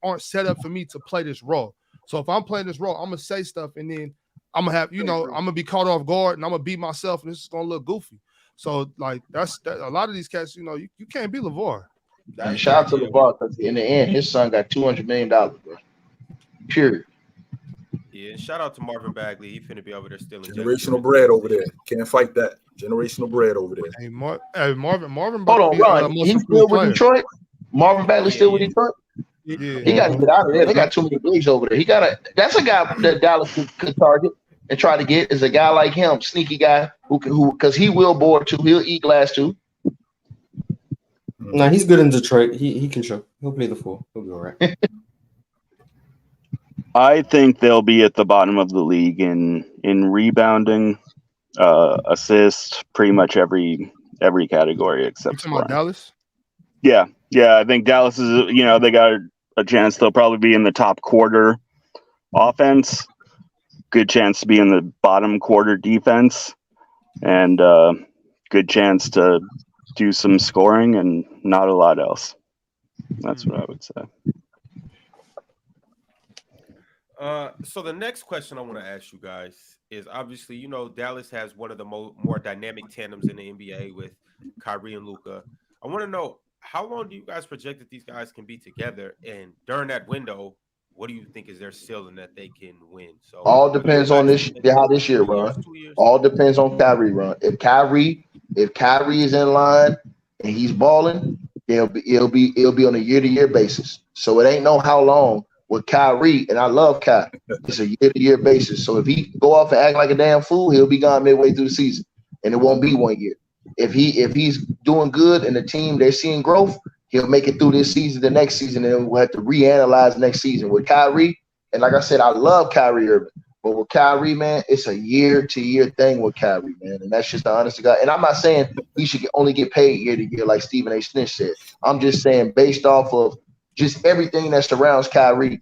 aren't set up for me to play this role. So if I'm playing this role, I'm gonna say stuff, and then I'm gonna have, I'm gonna be caught off guard, and I'm gonna beat myself, and this is gonna look goofy. So like that's a lot of these cats, you can't be LeVar. And shout out to LeVar, because in the end, his son got $200 million, bro. Period. Yeah, shout out to Marvin Bagley. He finna be over there stealing Generational bread over there. Can't fight that. Generational bread over there. Hey, Marvin. Hold on, Ron. He's still with Detroit. Marvin Bagley still with Detroit. Yeah, he got to get out of there. They got too many bigs over there. That's a guy that Dallas could target and try to get, is a guy like him, sneaky guy who because he will board too. He'll eat glass too. No, he's good in Detroit. He can show. He'll play the 4. He'll be all right. I think they'll be at the bottom of the league in rebounding, assist, pretty much every category except scoring. Dallas. Yeah. I think Dallas is. They got a chance. They'll probably be in the top quarter offense. Good chance to be in the bottom quarter defense, and good chance to do some scoring and not a lot else. That's what I would say. So the next question I want to ask you guys is, obviously, Dallas has one of the more dynamic tandems in the NBA with Kyrie and Luka. I want to know, how long do you guys project that these guys can be together? And during that window, what do you think is their ceiling that they can win? So all depends on how this year run. All depends on Kyrie run. If Kyrie is in line and he's balling, it'll be on a year-to-year basis. So it ain't no how long with Kyrie, and I love Ky. It's a year-to-year basis. So if he go off and act like a damn fool, he'll be gone midway through the season, and it won't be 1 year. If he's doing good and the team they're seeing growth, he'll make it through this season, the next season, and we'll have to reanalyze next season with Kyrie. And like I said, I love Kyrie Irving, but with Kyrie, man, it's a year-to-year thing with Kyrie, man, and that's just the honest to God. And I'm not saying he should only get paid year-to-year like Stephen A. Smith said. I'm just saying based off of just everything that surrounds Kyrie,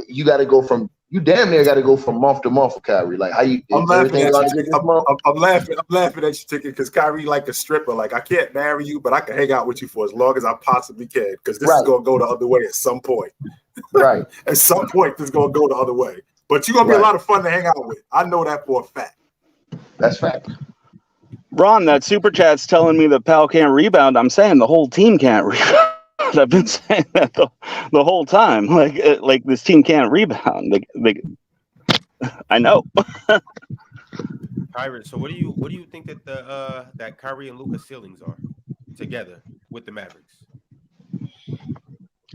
you damn near got to go from month to month for Kyrie. Like how you? I'm laughing at you. I'm laughing at you, Ticket, because Kyrie like a stripper. Like, I can't marry you, but I can hang out with you for as long as I possibly can, because this is gonna go the other way at some point. Right. At some point, this is gonna go the other way. But you're gonna be a lot of fun to hang out with. I know that for a fact. That's fact. Ron, that super chat's telling me that Pal can't rebound. I'm saying the whole team can't rebound. I've been saying that the whole time. Like this team can't rebound. I know. Kyrie, so what do you think that that Kyrie and Luka ceilings are together with the Mavericks?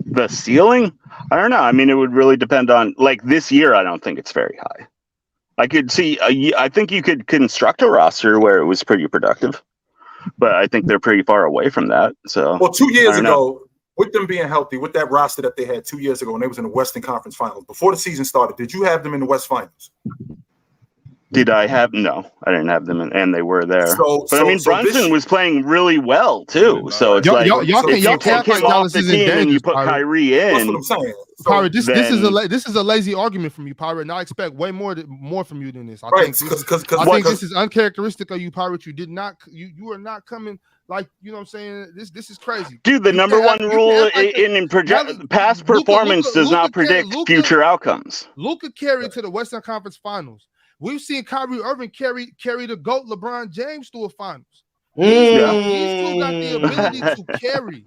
The ceiling? I don't know. I mean, it would really depend on, like, this year. I don't think it's very high. I could see. I think you could construct a roster where it was pretty productive, but I think they're pretty far away from that. So, well, 2 years ago, with them being healthy, with that roster that they had 2 years ago when they was in the Western Conference Finals, before the season started, did you have them in the West Finals? Did I have? No, I didn't have them, and they were there. But I mean, Brunson was playing really well too. So it's like y'all take him off the team and you put Kyrie in. That's what I'm saying. Pirate, this is a lazy argument from you, Pirate, and I expect way more from you than this. I think this is uncharacteristic of you, Pirate. You did not, you are not coming like, you know what I'm saying. This is crazy, dude. The number one rule in past performance does not predict future outcomes. Luka carried to the Western Conference Finals. We've seen Kyrie Irving carry the GOAT LeBron James to a finals. These two got the ability to carry.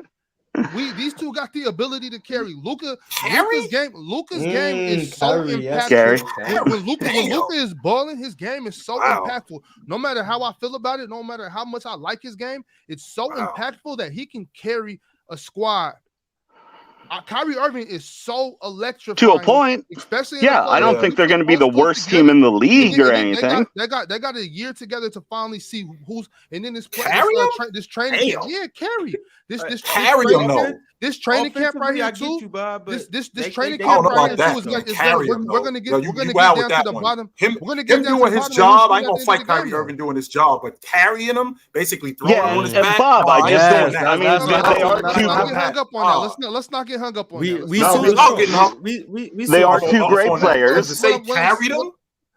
these two got the ability to carry. Luka's game is so Kyrie, yes. impactful. When Luka is balling, his game is so impactful. No matter how I feel about it, no matter how much I like his game, it's so impactful that he can carry a squad. Kyrie Irving is so electrifying to a point. Especially I don't think they're going to be the worst team in the league or anything. They got a year together to finally see who's, and then this training camp. Yeah, carry this training camp right here too. This training camp right here too is we're gonna get down to the bottom. Him doing his job. I ain't gonna fight Kyrie Irving doing his job, but carrying him, basically throwing him on his back. Bob, I just don't. I mean, they are too. Hung up on that. Let's not get hung up on that. They are two great players. To say carried them,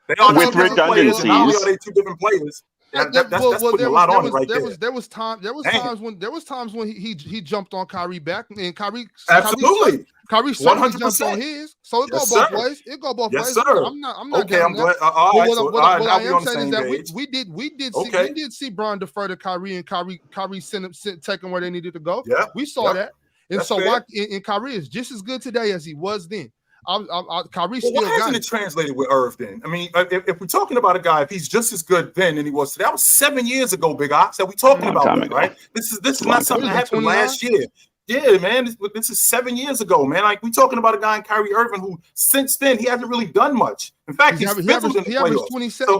with redundancies. Are they two different players? That's putting a lot on it right there. There was times when he jumped on Kyrie back, and Kyrie absolutely. Kyrie certainly jumped on his, so it goes both ways. It goes both ways. Sir. I'm not. Okay, I'm glad. What I am saying is that we did see Bron defer to Kyrie, and Kyrie sent him taking where they needed to go. Yeah, we saw that, and so Kyrie is just as good today as he was then. Kyrie still why hasn't it translated with Irv then? I mean, if we're talking about a guy, if he's just as good then than he was today, that was 7 years ago, Big Ox. That we talking about that, right? This is not something that happened last year. Yeah, man, this is 7 years ago, man. Like we talking about a guy in Kyrie Irving who, since then, he hasn't really done much. In fact, he averaged 27. What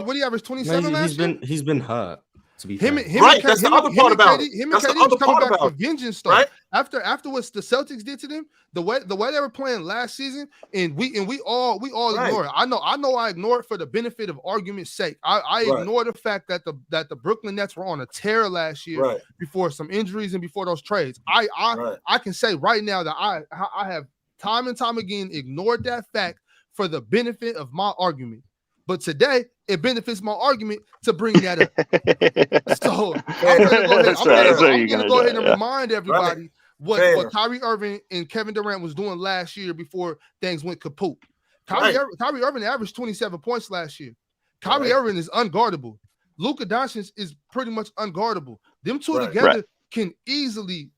did he average? 27 last year. He's been hurt. That's the other part about it. That's the other part about it. Vengeance stuff. Right? After what the Celtics did to them, the way they were playing last season, and we all ignore it. I know I ignore it for the benefit of argument's sake. I ignore the fact that the Brooklyn Nets were on a tear last year before some injuries and before those trades. I can say right now that I have time and time again ignored that fact for the benefit of my argument. But today, it benefits my argument to bring that up. So I'm going to go ahead and remind everybody what Kyrie Irving and Kevin Durant was doing last year before things went kaput. Kyrie Irving averaged 27 points last year. Kyrie Irving is unguardable. Luka Doncic is pretty much unguardable. Them two together can easily,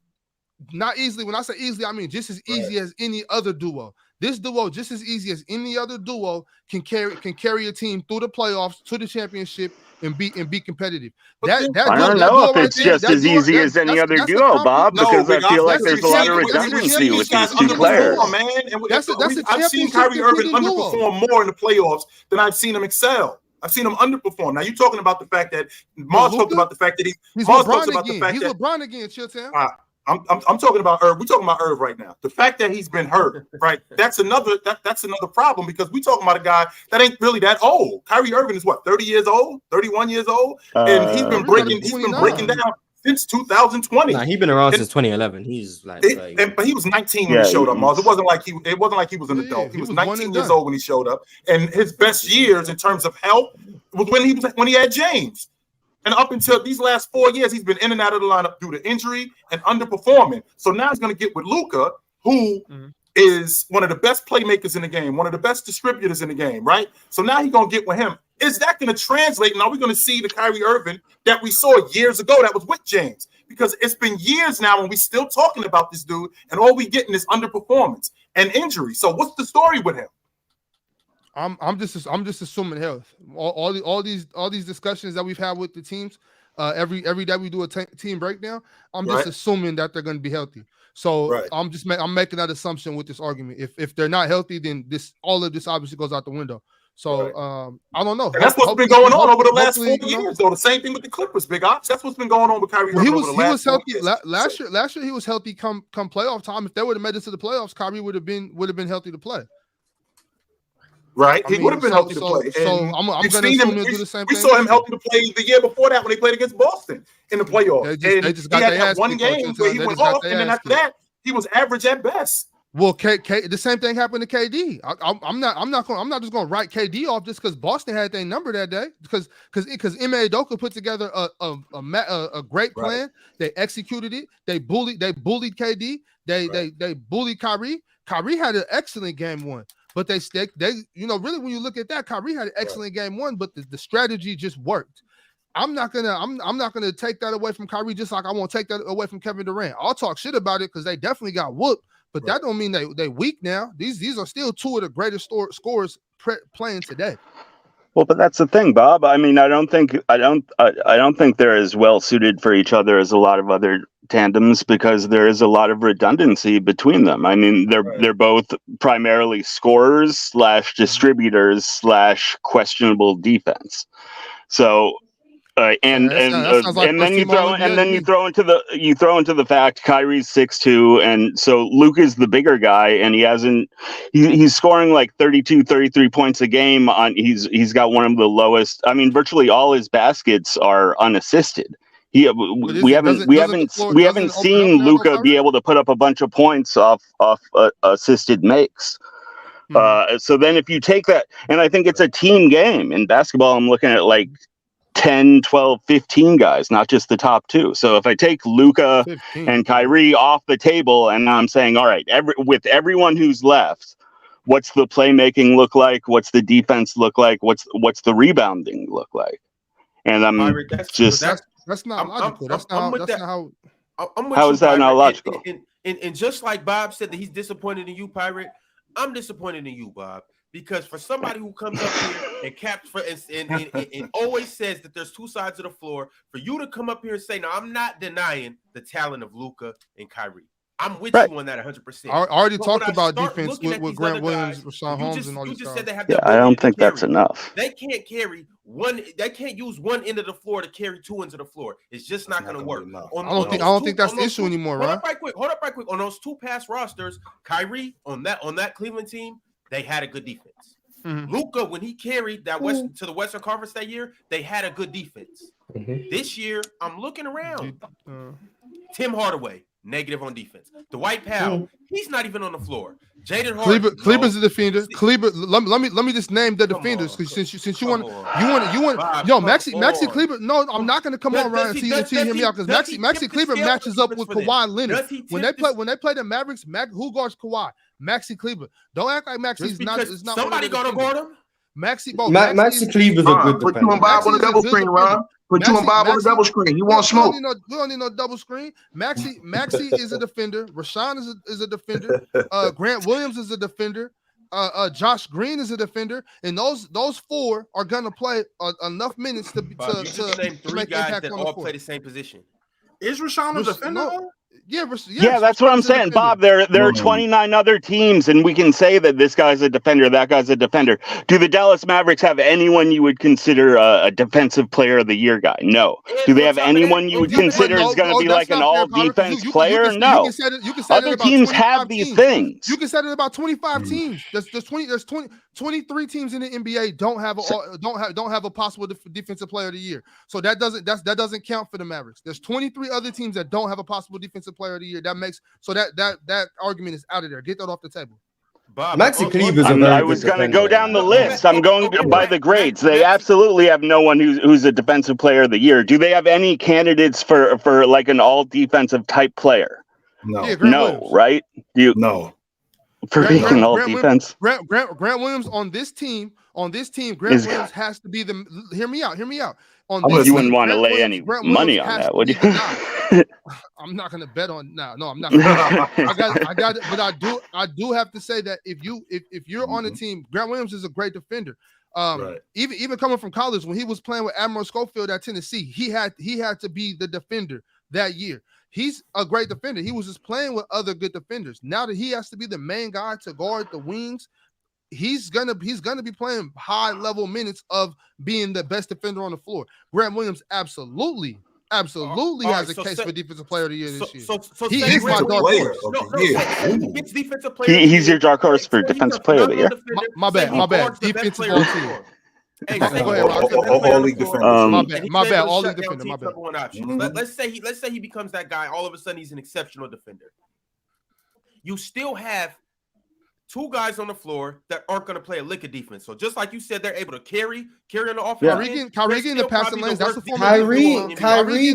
not easily, when I say easily, I mean just as easy as any other duo. This duo, just as easy as any other duo, can carry a team through the playoffs to the championship and be competitive. I don't know if it's just as easy as any other duo, Bob, because I feel like there's a lot of redundancy with these two players. I've seen Kyrie Irving underperform more in the playoffs than I've seen him excel. I've seen him underperform. Now you're talking about the fact that Mars talked about the fact that he's LeBron again, Chitchat. I'm talking about Irv. We're talking about Irv right now. The fact that he's been hurt, right? That's another problem because we're talking about a guy that ain't really that old. Kyrie Irving is what, 30 years old, 31 years old, and he's been breaking down since 2020. Nah, he's been around since 2011. He's like, but he was 19 when he showed up. Mars. It wasn't like he was an adult. He was 19 years old when he showed up, and his best years in terms of health was when he had James. And up until these last 4 years, he's been in and out of the lineup due to injury and underperforming. So now he's going to get with Luka, who is one of the best playmakers in the game, one of the best distributors in the game, right? So now he's going to get with him. Is that going to translate? And are we going to see the Kyrie Irving that we saw years ago that was with James? Because it's been years now and we're still talking about this dude, and all we getting is underperformance and injury. So what's the story with him? I'm just assuming health. All these discussions that we've had with the teams, every day we do a team breakdown. I'm just assuming that they're going to be healthy. So I'm making that assumption with this argument. If they're not healthy, then all of this obviously goes out the window. So I don't know. And that's what's been going on over the last 4 years, though. The same thing with the Clippers, Big Ops. That's what's been going on with Kyrie. He was healthy last year. Last year he was healthy come playoff time. If they would have made it to the playoffs, Kyrie would have been healthy to play. Right, he would have been healthy to play. So I'm going to assume he'll do the same thing. We saw him healthy to play the year before that when they played against Boston in the playoffs. He had that one game where he went off, and then after that, he was average at best. Well, the same thing happened to KD. I'm not just going to write KD off just because Boston had their number that day. Because Ime Udoka put together a great plan. They executed it. They bullied KD. They bullied Kyrie. Kyrie had an excellent game one. But they really, when you look at that, Kyrie had an excellent game one, but the strategy just worked. I'm not gonna take that away from Kyrie, just like I won't take that away from Kevin Durant. I'll talk shit about it because they definitely got whooped, but that don't mean they weak now. These are still two of the greatest scorers playing today. Well, but that's the thing, Bob. I mean, I don't think they're as well suited for each other as a lot of other tandems because there is a lot of redundancy between them. I mean, they're both primarily scorers / distributors / questionable defense. So. And then you throw into the fact Kyrie's 6'2", and so Luka's the bigger guy, and he's scoring like 32, 33 points a game he's got one of the lowest. I mean, virtually all his baskets are unassisted. We haven't seen Luka be able to put up a bunch of points off assisted makes. So then if you take that, and I think it's a team game in basketball, I'm looking at like 10, 12, 15 guys, not just the top two. So if I take Luka and Kyrie off the table and I'm saying, all right, with everyone who's left, what's the playmaking look like? What's the defense look like? What's the rebounding look like? And I'm that's not logical. How is that not logical? And just like Bob said that he's disappointed in you, Pirate, I'm disappointed in you, Bob. Because for somebody who comes up here and caps and always says that there's two sides of the floor, for you to come up here and say, "No, I'm not denying the talent of Luka and Kyrie. I'm with you on that 100%." I already talked about defense with Grant Williams, Rashawn Holmes, and all these guys. I don't think that's enough. They can't carry one. They can't use one end of the floor to carry two ends of the floor. It's just not going to work. I don't think that's the issue anymore, right? Hold up right quick. On those two past rosters, Kyrie on that Cleveland team, they had a good defense. Luka, when he carried that to the Western Conference that year, they had a good defense. This year, I'm looking around. Tim Hardaway, negative on defense. Dwight Powell, he's not even on the floor. Jaden Harden, Kleber's a defender. Kleber, let me just name the defenders because since you want Maxi Kleber. No, I'm not going to come on around until you hear me out because Maxi Kleber matches up with Kawhi Leonard when they play the Mavericks. Who guards Kawhi? Maxi Kleber. Don't act like Maxi's not. It's not somebody gonna guard him. Maxi Kleber's a good defender. Put you on Bob on the double screen, Ron. Put you on Bob on the double screen. You want smoke? We don't need no double screen. Maxi is a defender. Rashawn is a defender. Grant Williams is a defender. Josh Green is a defender, and those four are gonna play enough minutes to name three guys that all play the same position. Is Rashawn a defender? Yeah, that's what I'm saying, Bob. There are 29 other teams, and we can say that this guy's a defender, that guy's a defender. Do the Dallas Mavericks have anyone you would consider a defensive player of the year guy? No. Do they have anyone you would consider is going to be like an all-defense player? No. Other teams have these things. You can say that about 25 teams. There's 23 teams in the NBA don't have a possible defensive player of the year. So that doesn't count for the Mavericks. There's 23 other teams that don't have a possible defensive player of the year. That makes so that argument is out of there. Get that off the table. Bob, Maxi Kleber's I was going to go down the list. I'm going by the grades. They absolutely have no one who's a defensive player of the year. Do they have any candidates for like an all defensive type player? No. Yeah, no, right? No. For being an all defense. Grant Williams on this team, Grant Williams has to be the. Hear me out. You wouldn't want to lay any money on that, would you? I'm not going to bet on now. No, I'm not. I got it, but I do have to say that if you're on a team, Grant Williams is a great defender. Even coming from college, when he was playing with Admiral Schofield at Tennessee, he had to be the defender that year. He's a great defender. He was just playing with other good defenders. Now that he has to be the main guy to guard the wings, he's gonna be playing high level minutes of being the best defender on the floor. Grant Williams absolutely has a case for defensive player of the year this year. So he is my dark horse. He's defensive player. He's your dark horse for defensive player of the year. My bad. Defensive player of the year. Hey, all league defender. My bad. All league defender. My bad. Let's say he becomes that guy. All of a sudden, he's an exceptional defender. You still have two guys on the floor that aren't going to play a lick of defense. So just like you said, they're able to carry on the offense. Kyrie in the passing lanes. That's the form. Kyrie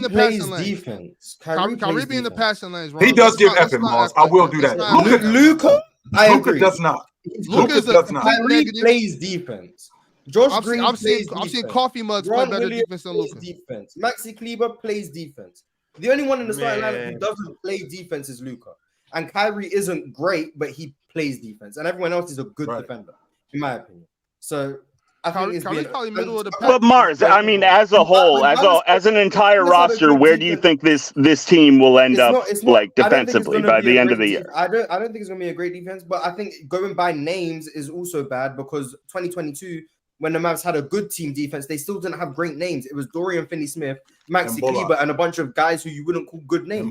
plays defense. Kyrie be in the passing lanes. He does give effort, Miles. I will do that. Luka, I agree. Does not. Kyrie plays defense. Josh Green I'm seeing plays coffee mugs play Grant better Williams defense than plays Luka. defense. Maxi Kleber plays defense. The only one in the starting lineup who Man. doesn't play defense is Luka. And Kyrie isn't great, but he plays defense. And everyone else is a good defender, in my opinion. So I think it's Kyrie's probably middle of the pack. But Mars, I mean, as a whole, as an entire roster, where do you think this team will end up like defensively by the end of the year? I don't think it's going to be a great defense, but I think going by names is also bad because 2022, when the Mavs had a good team defense, they still didn't have great names. It was Dorian Finney-Smith, Maxi Kleber, and a bunch of guys who you wouldn't call good names.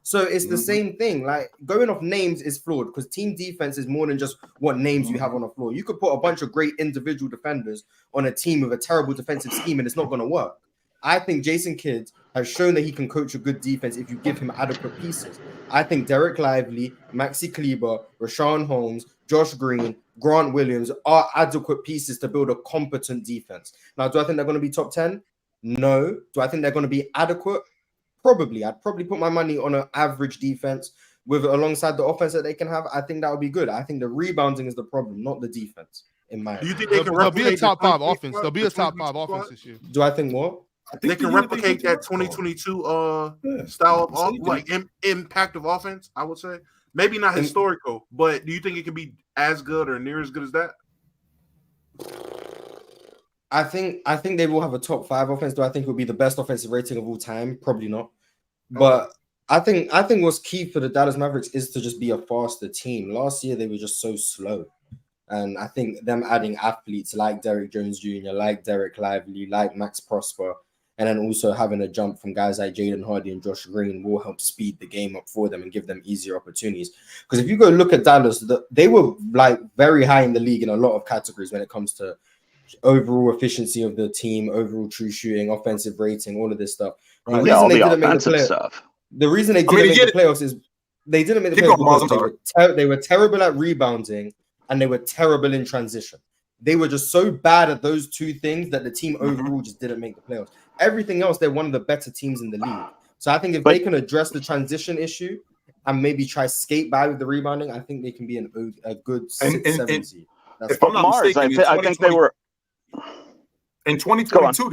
So it's the same thing. Like going off names is flawed because team defense is more than just what names you have on the floor. You could put a bunch of great individual defenders on a team with a terrible defensive scheme and it's not going to work. I think Jason Kidd has shown that he can coach a good defense if you give him adequate pieces. I think Derek Lively, Maxi Kleber, Rashawn Holmes, Josh Green, Grant Williams are adequate pieces to build a competent defense. Now, do I think they're going to be top 10? No. Do I think they're going to be adequate? Probably. I'd probably put my money on an average defense with alongside the offense that they can have. I think that would be good. I think the rebounding is the problem, not the defense. In my opinion. Do you think they'll be a top 5 offense? They'll be a top 5 offense this year. Do I think what? They can replicate that 2022 style of impact of offense, I would say. Maybe not historical, but do you think it can be as good or near as good as that? I think they will have a top 5 offense. Do I think it will be the best offensive rating of all time? Probably not. But I think what's key for the Dallas Mavericks is to just be a faster team. Last year they were just so slow. And I think them adding athletes like Derrick Jones Jr., like Derek Lively, like Max Prosper, and then also having a jump from guys like Jaden Hardy and Josh Green will help speed the game up for them and give them easier opportunities. Because if you go look at Dallas, they were like very high in the league in a lot of categories when it comes to overall efficiency of the team, overall true shooting, offensive rating, all of this stuff. Right. Yeah, all the offensive stuff. The reason they didn't make the playoffs is they didn't make the playoffs because they were terrible at rebounding and they were terrible in transition. They were just so bad at those two things that the team overall just didn't make the playoffs. Everything else, they're one of the better teams in the league. So I think if they can address the transition issue and maybe try skate by with the rebounding, I think they can be a good 6, 7 seed. If I'm not mistaken, I think they were in 2022.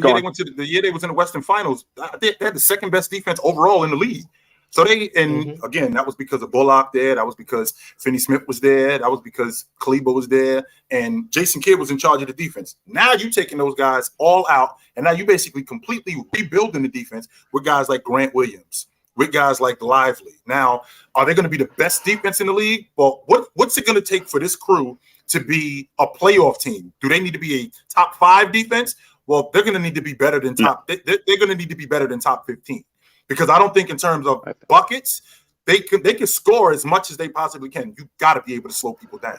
The year they was in the Western Finals. They had the second best defense overall in the league. So again, that was because of Bullock there. That was because Finney-Smith was there. That was because Kleber was there. And Jason Kidd was in charge of the defense. Now you're taking those guys all out. And now you basically completely rebuilding the defense with guys like Grant Williams, with guys like Lively. Now, are they going to be the best defense in the league? Well, what's it going to take for this crew to be a playoff team? Do they need to be a top 5 defense? Well, they're going to need to be better than top. They're going to need to be better than top 15. Because I don't think in terms of buckets, they can score as much as they possibly can. You got to be able to slow people down.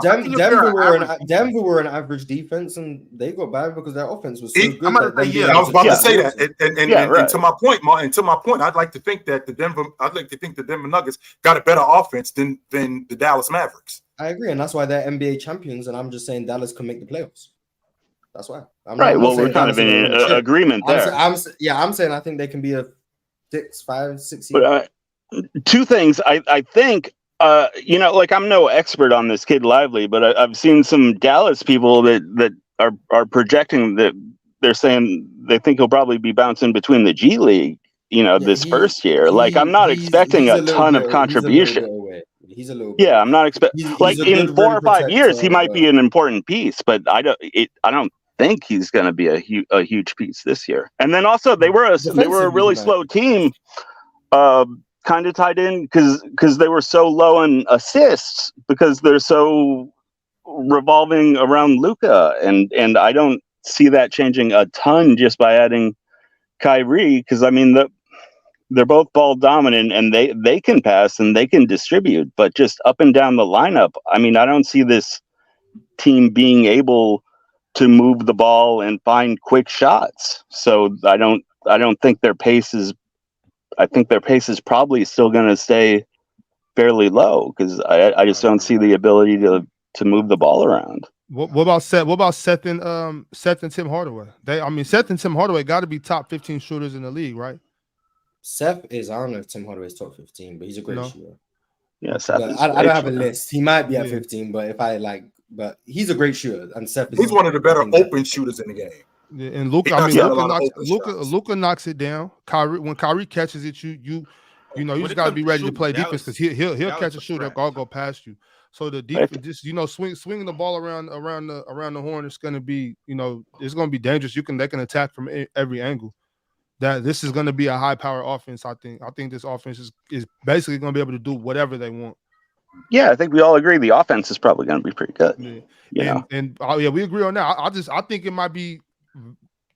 Denver were an average defense, and they got bad because their offense was so good. I was about to say that, and to my point, I'd like to think that the Denver Nuggets got a better offense than the Dallas Mavericks. I agree, and that's why they're NBA champions. And I'm just saying Dallas can make the playoffs. That's why. We're kind of in agreement there. I'm saying I think they can be a 6, 5, 6 seed. But two things. I think, I'm no expert on this kid Lively, but I've seen some Dallas people that are projecting that they're saying they think he'll probably be bouncing between the G League, this first year. I'm not expecting a ton of contribution. He's a little. Yeah, I'm not expecting in 4 or 5 years he might be an important piece, but I don't think he's going to be a huge piece this year. And then also they were a really slow team, kind of tied in because they were so low in assists because they're so revolving around Luka, and I don't see that changing a ton just by adding Kyrie because they're both ball dominant and they can pass and they can distribute, but just up and down the lineup, I don't see this team being able to move the ball and find quick shots. So I don't think their pace is. I think their pace is probably still going to stay fairly low because I just don't see the ability to move the ball around. What about Seth? What about Seth and Tim Hardaway? Seth and Tim Hardaway got to be top 15 shooters in the league, right? Seth is. I don't know if Tim Hardaway's top 15, but he's a great shooter. Yeah, Seth. I don't have a list. He might be at 15, but if I but he's a great shooter. And Steph is He's one of the better I think open shooters in the game. Yeah, and Luka, He knocks down a lot of open shots. Luka knocks it down. When Kyrie catches it, you When just it got to comes be to ready to shooting, play defense because he'll Dallas catch a is shooter trash. or go past you. So the defense, just swinging the ball around the horn. It's going to be it's going to be dangerous. They can attack from every angle. That this is going to be a high power offense. I think this offense is basically going to be able to do whatever they want. Yeah, I think we all agree the offense is probably going to be pretty good. Yeah. We agree on that. I think it might be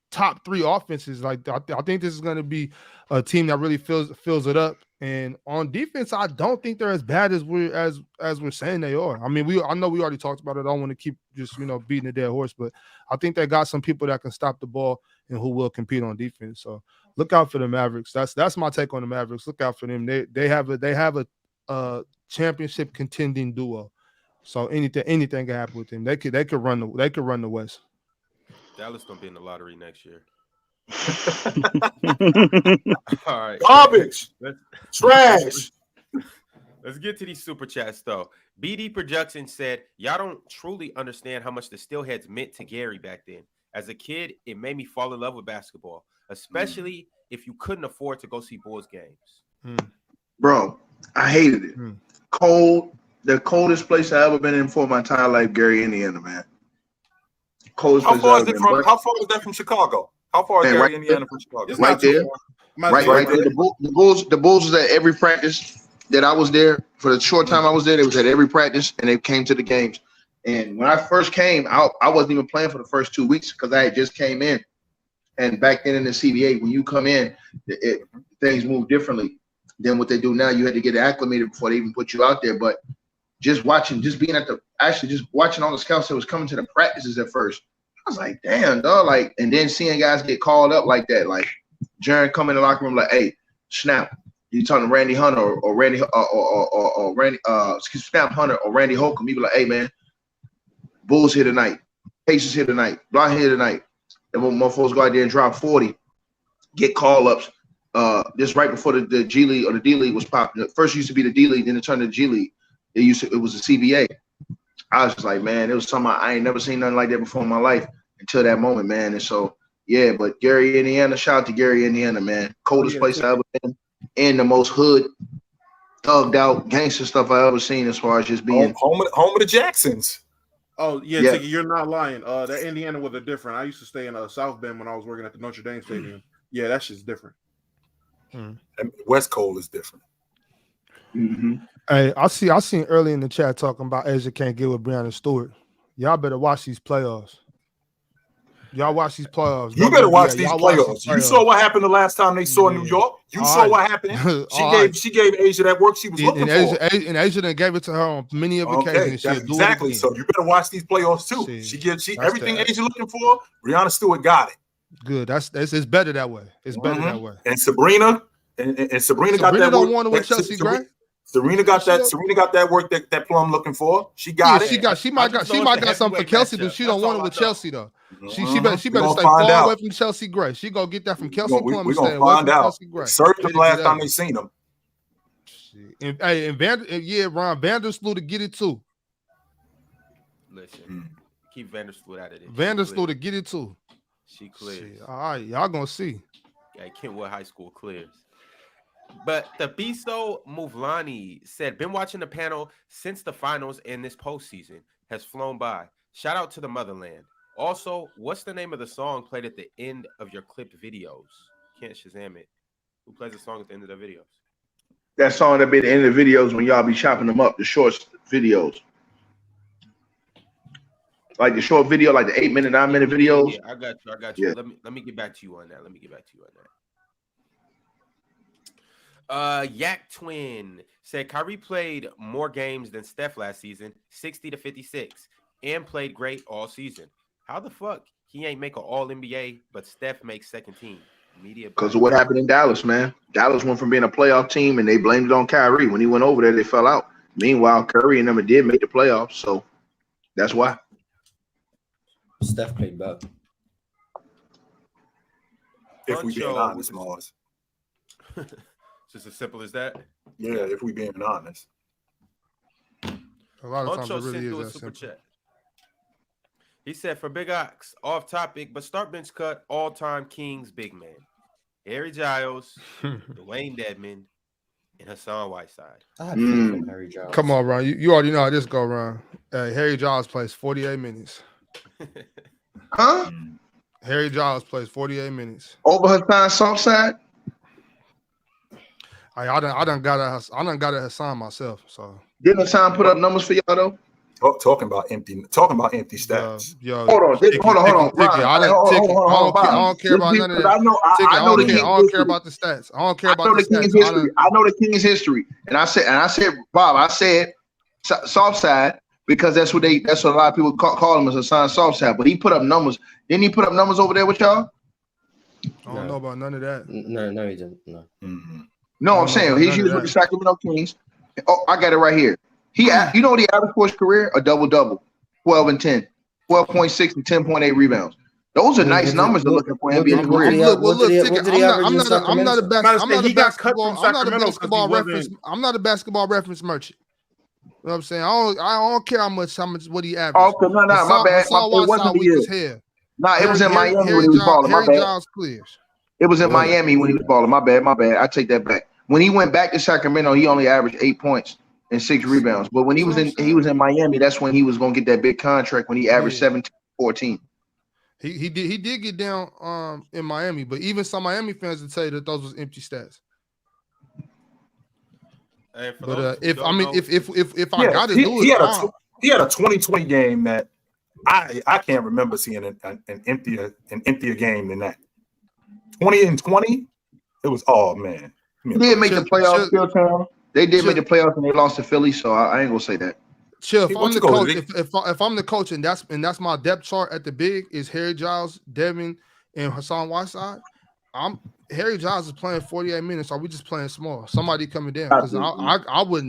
top 3 offenses. Like I think this is going to be a team that really fills it up. And on defense, I don't think they're as bad as we're saying they are. I mean, I know we already talked about it. I don't want to keep just beating a dead horse, but I think they got some people that can stop the ball and who will compete on defense. So look out for the Mavericks. That's my take on the Mavericks. Look out for them. They have a championship contending duo. So anything can happen with them. They could run the West. Dallas gonna be in the lottery next year. All right. Garbage. Trash. Let's get to these super chats though. BD Production said, y'all don't truly understand how much the Steelheads meant to Gary back then. As a kid, it made me fall in love with basketball, especially if you couldn't afford to go see Bulls games. Bro, I hated it. Cold, the coldest place I ever been in for my entire life, Gary, Indiana, man. Coldest How place far I is ever it been. from? How far is that from Chicago? How far is Man, Gary, right Indiana from Chicago? It's Right not too there. far. Right there. The Bulls was at every practice that I was there. For the short time I was there, they was at every practice, and they came to the games. And when I first came, I wasn't even playing for the first 2 weeks because I had just came in. And back then in the CBA, when you come in, things move differently than what they do now. You had to get acclimated before they even put you out there. But just watching all the scouts that was coming to the practices at first, I was like, damn, dog. Like, and then seeing guys get called up like that, like Jaren come in the locker room like, hey, snap. You talking to Randy Hunter or Randy or Randy Snap Hunter or Randy Holcomb. You be like, hey man, Bulls here tonight, Pacers here tonight, Blah here tonight. And when motherfuckers go out there and drop 40, get call ups. Just right before the G League or the D League was popping. First it used to be the D League, then it turned to the G League. It was the CBA. I was just like, man, it was something I ain't never seen nothing like that before in my life until that moment, man. And so, yeah, but Gary, Indiana, shout out to Gary, Indiana, man. Coldest place I ever been, and the most hood, thugged out gangster stuff I ever seen as far as just being home of the Jacksons. Oh yeah, Yeah. Tiki, you're not lying. That Indiana was a different. I used to stay in South Bend when I was working at the Notre Dame Stadium. Yeah, that shit's different. And West Cole is different. Mm-hmm. Hey, I seen early in the chat talking about Asia can't get with Breonna Stewart. Y'all better watch these playoffs. Y'all watch these playoffs. You better watch these Y'all watch playoffs. You saw what happened the last time they saw New York. You saw what happened. She gave Asia that work she was looking for. And Asia done gave it to her on many of occasions. That's exactly. So you better watch these playoffs too. She everything Asia looking for. Breonna Stewart got it. Good. It's better that way. It's better that way. And Sabrina and Sabrina got that don't work. want to with Chelsea Gray. Serena got that work that Plum looking for. She got it. She might got something for Kelsey, but she don't want it with Chelsea though. She better stay far away from Chelsea Gray. She gonna get that from Kelsey Plum. We're gonna find out. Served them last time they seen them. And Ron Vandersloot to get it too. Listen, keep Vandersloot out of this. Vandersloot to get it too. She clears. All right, y'all gonna see. Yeah, Kentwood High School clears. But the Biso Muvlani said, been watching the panel since the finals and this postseason has flown by. Shout out to the motherland. Also, what's the name of the song played at the end of your clipped videos? Can't Shazam it. Who plays the song at the end of the videos? That song that be at the end of the videos when y'all be chopping them up, the short videos. Like the short video, like the 8-minute, 9-minute videos. Yeah, I got you. Yeah. Let me get back to you on that. Yak Twin said Kyrie played more games than Steph last season, 60 to 56, and played great all season. How the fuck he ain't make an All NBA, but Steph makes second team? Media Because of what happened in Dallas, man. Dallas went from being a playoff team, and they blamed it on Kyrie. When he went over there, they fell out. Meanwhile, Curry and them did make the playoffs, so that's why. Steph played better. If we being honest, Mars. Just as simple as that. Yeah, if we being honest. A lot of times Huncho it really sent through is a that super simple. chat. He said for Big Ox, off topic, but start bench cut all-time Kings big man. Harry Giles, Dwayne Dedmon, and Hassan Whiteside. I have faith in Harry Giles. Come on, Ron. You already know how this go, Ron. Harry Giles plays 48 minutes. Huh? Harry Giles plays 48 minutes. Over Hassan Southside? I done got a Hassan myself. So Didn't Hassan put up numbers for y'all though? Talking about empty stats. Yo, Hold on. I don't care about none of that. I don't care about the stats. I don't care about the King's stats. history. I know the King's history. And I said, Bob, I said Southside because that's what a lot of people call him as Hassan Southside. But he put up numbers. Didn't he put up numbers over there with y'all? I don't know about none of that. No, he didn't. No. Mm-hmm. No, I'm saying he's using the Sacramento Kings. Oh, I got it right here. You know what he averaged for his career? A double-double, 12 and 10, 12.6 and 10.8 rebounds. Those are nice numbers to look for him in his career. I'm not a basketball reference merchant. You know what I'm saying? I don't care how much what he averaged. Oh, okay, no, my bad. It was in Miami when he was balling. My bad. Giles clears. It was in Miami when he was balling. My bad. I take that back. When he went back to Sacramento, he only averaged 8 points and 6 rebounds. But when he was in Miami, that's when he was gonna get that big contract when he averaged 17, 14. He did get down in Miami, but even some Miami fans would say that those was empty stats. But if I got to do it, he had a 2020 game that I can't remember seeing an emptier game than that. 20 and 20, it was man. He did make the playoffs, Phil Town. They did make the playoffs and they lost to Philly, so I ain't gonna say that. Chill. If I'm the coach, if I'm the coach, and that's my depth chart at the big is Harry Giles, Devin, and Hassan Whiteside. Harry Giles is playing 48 minutes. Are we just playing small? Somebody coming down because I would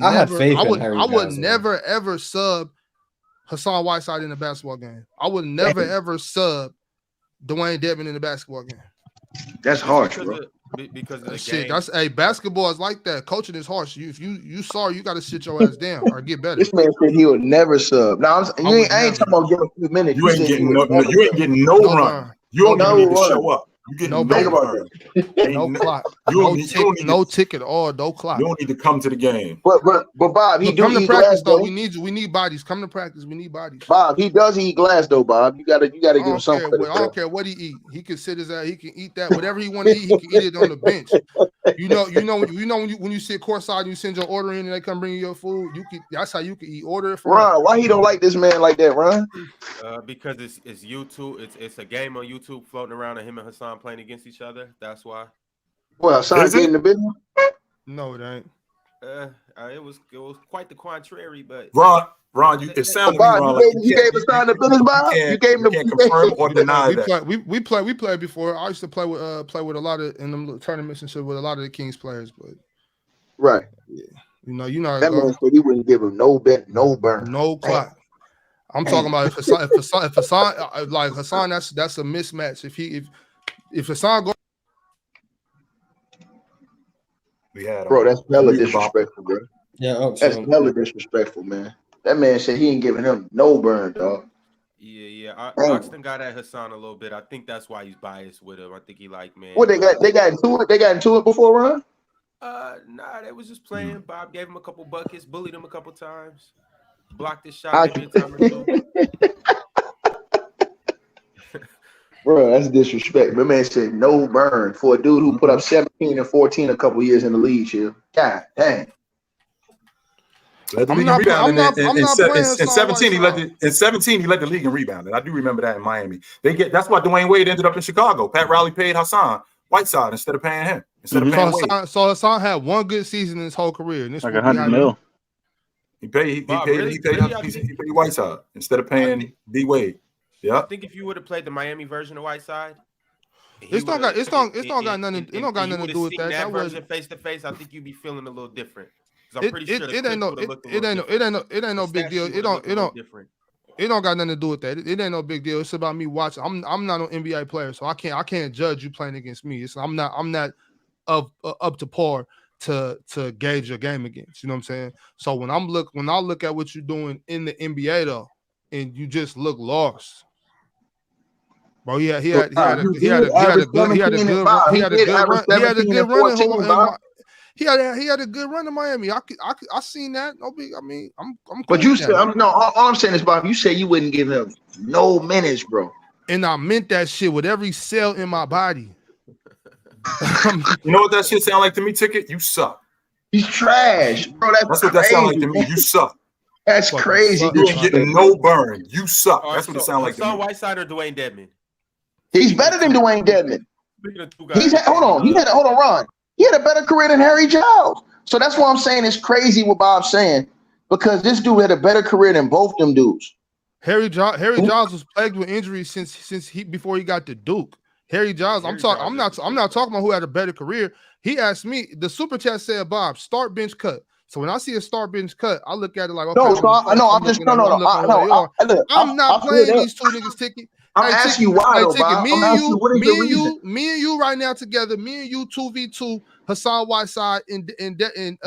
never ever sub Hassan Whiteside in a basketball game. I would never ever sub Dwayne Dedmon in the basketball game. That's harsh, bro. Because of the shit, game. Basketball is like that. Coaching is harsh. If you sorry, you got to sit your ass down or get better. This man said he would never sub. Now I ain't talking about giving a few minutes. You ain't getting no run. You don't need to show up. You get no run. No clock. No ticket or no clock. You don't need to come to the game. But Bob, he come do to eat practice glass, though. though. We need bodies. Come to practice. We need bodies. Bob, he does eat glass though, Bob. You gotta give him something. I don't care what he eat. He can sit his ass. He can eat that. Whatever he want to eat, he can eat it on the bench. You know when you sit courtside and you send your order in and they come bring you your food. That's how you can eat. Order it for Ron. Why he don't like this man like that, Ron? Because it's YouTube. It's a game on YouTube floating around of him and Hassan playing against each other. That's why. Well, Hassan getting the business. No, it ain't. It was quite the contrary, but Ron, it sounded to me, Ron, like you gave Hassan the business, Bob. You gave him the confirm or deny that. We played before. I used to play with a lot of in them tournaments and shit with a lot of the Kings players, but right, yeah, you know that man said he wouldn't give him no bet, no burn, no clock. I'm talking about if Hassan like Hassan, that's a mismatch. If Hassan go. Bro, that's hella disrespectful, bro. Yeah, that's hella disrespectful, man. That man said he ain't giving him no burn, dog. Yeah. Oxton got at Hassan a little bit. I think that's why he's biased with him. I think he like, man. What they got into it? They got into it before, Ron? Nah, they was just playing. Bob gave him a couple buckets, bullied him a couple times, blocked his shot maybe a time or two. Bro, that's disrespect. My man said no burn for a dude who put up 17 and 14 a couple years in the league, chill. God dang. In 17, he led the league in rebounding. I do remember that in Miami. That's why Dwayne Wade ended up in Chicago. Pat Riley paid Hassan Whiteside instead of paying him. So Hassan had one good season in his whole career. And this like $100 million. He paid Whiteside instead of paying D Wade. Yeah. I think if you would have played the Miami version of Whiteside, it's not got nothing to do with that. That version face to face, I think you'd be feeling a little different. I'm pretty sure it ain't no big deal. It don't got nothing to do with that. It ain't no big deal. It's about me watching. I'm not an NBA player, so I can't judge you playing against me. I'm not up to par to gauge your game against. You know what I'm saying? So when I look at what you're doing in the NBA though, and you just look lost. Bro, he had a good Bob, run. he He had had a average good run. 17 and 14, Bob. He had a good run in Miami. I seen that. I'm cool But you with said, that. all I'm saying is, Bob, you said you wouldn't give him no minutes, bro. And I meant that shit with every cell in my body. You know what that shit sound like to me, Ticket? You suck. He's trash, bro. That's what crazy. that sound like to me. You suck. That's crazy. Suck. You ain't getting no burn. You suck. All That's right, what it sound like to me. Whiteside or Dwayne Dedmon? He's better than Dwayne Dedmon. Speaking of two guys, Hold on, Ron. He had a better career than Harry Giles. So that's why I'm saying it's crazy what Bob's saying, because this dude had a better career than both them dudes. Harry Giles was plagued with injuries before he got to Duke. Harry Giles, I'm not talking about who had a better career. He asked me, the super chat said, Bob, start bench cut. So when I see a start bench cut, I look at it like, okay, I'm not playing these two niggas ticket. I'm asking you why, though, Bob. Me and you right now together, me and you 2v2, Hassan Whiteside and I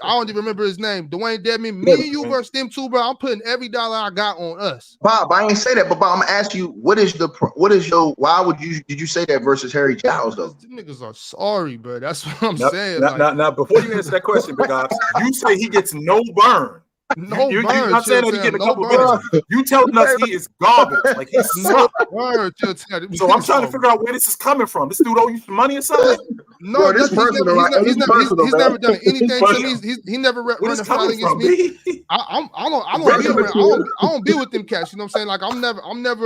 don't even remember his name, Dwayne Dedmon. Me and you versus them two, bro. I'm putting every dollar I got on us. Bob, I ain't say that, but Bob, I'm asking you, why did you say that versus Harry Giles, though? Them niggas are sorry, bro. That's what I'm saying. Now, before you answer that question, big guys, you say he gets no burn. You're not saying that he get a couple minutes. You telling us he is garbage. Like he's so I'm trying to figure out where this is coming from. This dude owe you some money or something? No, this personal, right? He's never done anything to me. He never run a foul against me. I don't be with them cats. You know what I'm saying? Like I'm never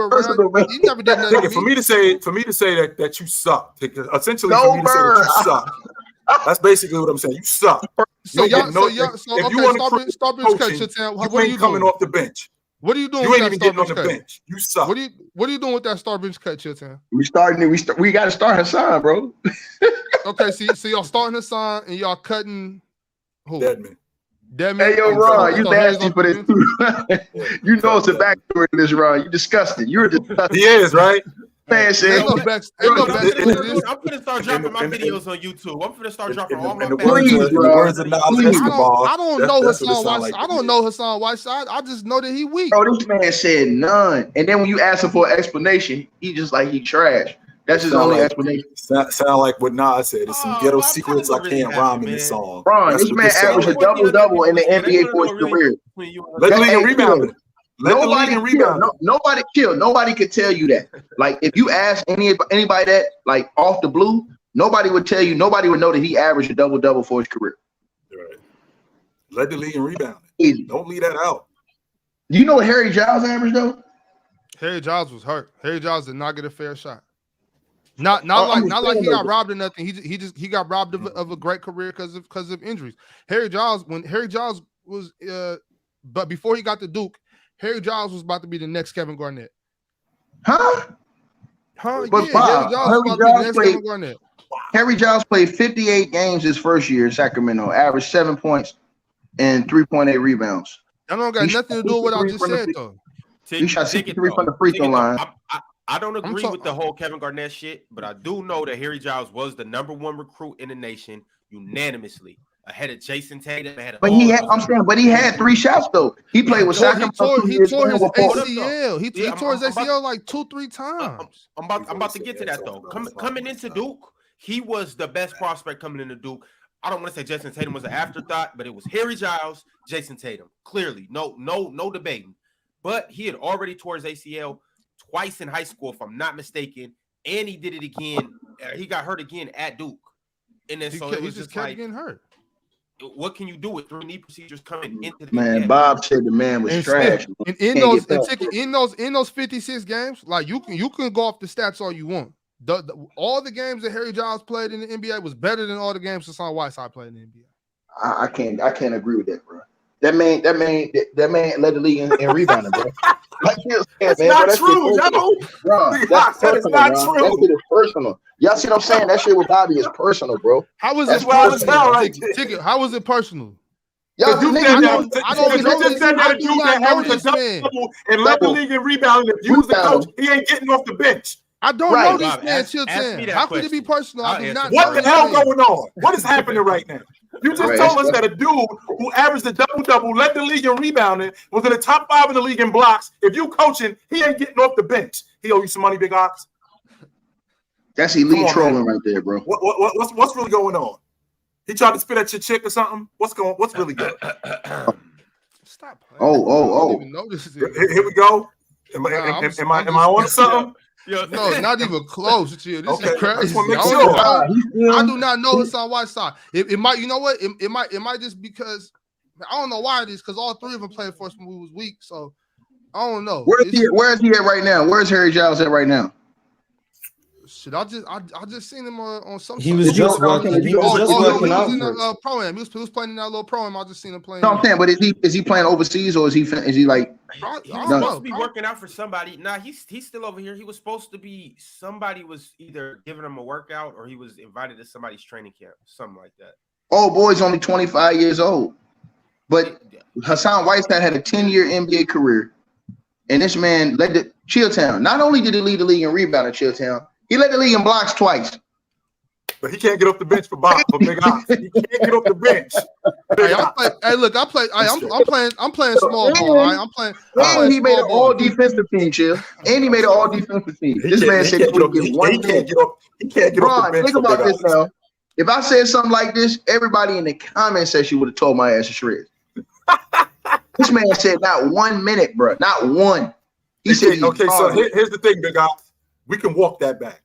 around. He never did nothing. For me to say that you suck. Essentially, for me to say that you suck. That's basically what I'm saying. You suck. So if you want to start coaching, what are you coming off the bench? What are you doing? You ain't even getting on the bench. You suck. What are you doing with that start bench cut, Chitchat? We got to start Hassan, bro. Okay, so y'all starting Hassan and y'all cutting who? Dedmon. Hey, yo, Ron, you nasty for this too. You know it's a backstory to this, Ron. You disgusting. You're disgusting. He is, right? Man, shit. I'm gonna start dropping my videos on YouTube. I'm gonna start dropping all my videos. I don't know Hassan Whiteside. I don't know Hassan Whiteside. I just know that he weak. Bro, this man said none. And then when you ask him for an explanation, he just like he trash. That's his only explanation. Sound like what Nas said. It's some ghetto secrets I can't rhyme in this song. Ron, this man averaged a double-double in the NBA for his career. Let the league rebound. Nobody could tell you that. Like, if you ask anybody that, like, off the blue, nobody would tell you. Nobody would know that he averaged a double-double for his career. Right. Let the league and rebound. Don't leave that out. Do you know what Harry Giles averaged though? Harry Giles was hurt. Harry Giles did not get a fair shot. Not like he got robbed or nothing. He got robbed of a great career because of injuries. When Harry Giles was but before he got to Duke, Harry Giles was about to be the next Kevin Garnett. But yeah, Bob, Garnett. Harry Giles played 58 games his first year in Sacramento, averaged 7 points and 3.8 rebounds. That don't got nothing to do with what I just said, though. He shot 63 from the free throw line. I don't agree with the whole Kevin Garnett shit, but I do know that Harry Giles was the #1 recruit in the nation unanimously, ahead of Jason Tatum. But he had 3 shots though. He played with Sacramento. He tore his ACL. He tore his ACL like 2-3 times. I'm about to get to that though. Coming into Duke, he was the best prospect coming into Duke. I don't want to say Jason Tatum was an afterthought, but it was Harry Giles, Jason Tatum. Clearly, no debating. But he had already tore his ACL twice in high school, if I'm not mistaken, and he did it again. He got hurt again at Duke, and then it was just like getting hurt. What can you do with 3 knee procedures coming into the man? Bob said the man was trash. And in those 56 games, like you can go off the stats all you want. All the games that Harry Giles played in the NBA was better than all the games Hassan Whiteside played in the NBA. I can't agree with that, bro. That man led the league in rebounding, bro. That's not true, bro. That's personal, not true. That shit is personal. Y'all see what I'm saying? That shit with Bobby is personal, bro. How was it personal? How was it personal? Y'all, and let the league in rebounding. If you was the coach, he ain't getting off the bench. I don't know this man, Chilton. How could it be personal? I do not what the hell going on? What is happening right now? You just Right, told us that's- that a dude who averaged a double-double, led the league in rebounding, was in the top 5 in the league in blocks. If you coaching, he ain't getting off the bench. He owe you some money, Big Ox. That's Come elite on, trolling man. right there, bro. What's really going on? He tried to spit at your chick or something? What's really good? Stop playing. Oh. I don't even know this is it. Here we go. Am I on something? No, not even close. Chill. This Okay, is I crazy. just wanna make I don't sure. know. I do not know Hassan Whiteside. It might, you know what? It might just because I don't know why it is because all three of them played for us when we was weak. So I don't know. Where is he at right now? Where's Harry Giles at right now? Shit, I just seen him on some. He was just working. He was just working out. He was in the pro-am. He was playing in that little pro-am. I just seen him playing. No, I'm saying, but is he playing overseas or is he like? He was supposed to be working out for somebody. Nah, he's still over here. He was supposed to be. Somebody was either giving him a workout or he was invited to somebody's training camp, something like that. Oh, boy's only 25 years old, but Hassan Whiteside had a 10-year NBA career, and this man led the Chilltown. Not only did he lead the league in rebound at Chilltown, he led the league in blocks twice. But he can't get off the bench for Big Ox. He can't get off the bench. I'm playing small ball. Right? I'm playing. And he made an all-defensive team, Chill. And he made an all-defensive team. This man said he would get one. He can't get off the bench. Think about this now. If I said something like this, everybody in the comment section would have told my ass to shreds. This man said not 1 minute, bro. Not one. He said, okay, so here's the thing, Big Ox. We can walk that back.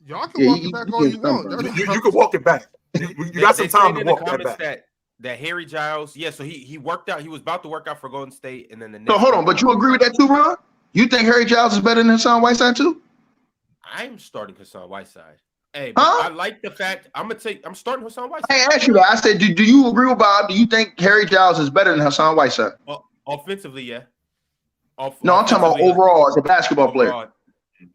Y'all can walk it back all you want. You can walk it back. You got some time to walk that back. That Harry Giles, yeah. So he worked out. He was about to work out for Golden State, and then the next. So hold on, but you agree with that too, Ron? You think Harry Giles is better than Hassan Whiteside too? I'm starting Hassan Whiteside. Hey, but I like the fact I'm starting Hassan Whiteside. I asked you that. I said, do you agree with Bob? Do you think Harry Giles is better than Hassan Whiteside? Offensively, yeah. No, I'm talking about overall as a basketball player.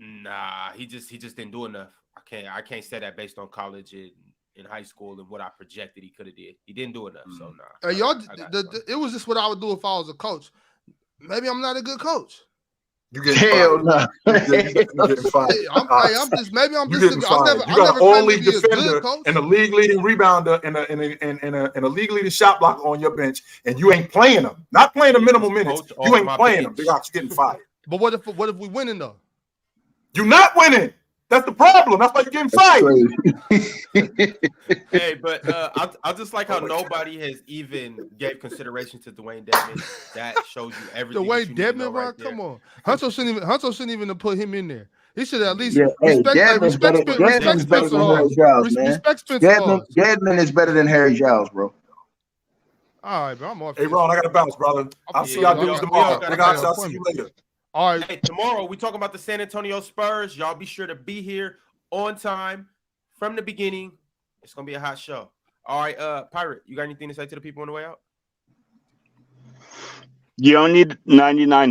Nah, he just didn't do enough. I can't say that based on college and in high school and what I projected he could have did. He didn't do enough, so nah. It was just what I would do if I was a coach. Maybe I'm not a good coach. You get hell no. I'm never all-league defender and a league-leading rebounder and a league-leading shot blocker on your bench, and you ain't playing them. Not playing the minimal minutes. You ain't playing them. Big Ox, you're getting fired. But what if we winning though? You're not winning. That's the problem. That's why you're getting fired. Hey, but I just like how nobody has even gave consideration to Dwayne Dedmon. That shows you everything. Dwayne Dedmon, bro, come on. Hunter shouldn't even have put him in there. He should at least respect Spencer Hall. Dedmon is better than Harry Giles, bro. All right, bro. I'm off. Hey, Ron, I got to bounce, brother. I'll see y'all dudes tomorrow. I'll see you later. All right. Hey, tomorrow we talking about the San Antonio Spurs. Y'all be sure to be here on time from the beginning. It's gonna be a hot show. All right, Pirate, you got anything to say to the people on the way out? You don't need 99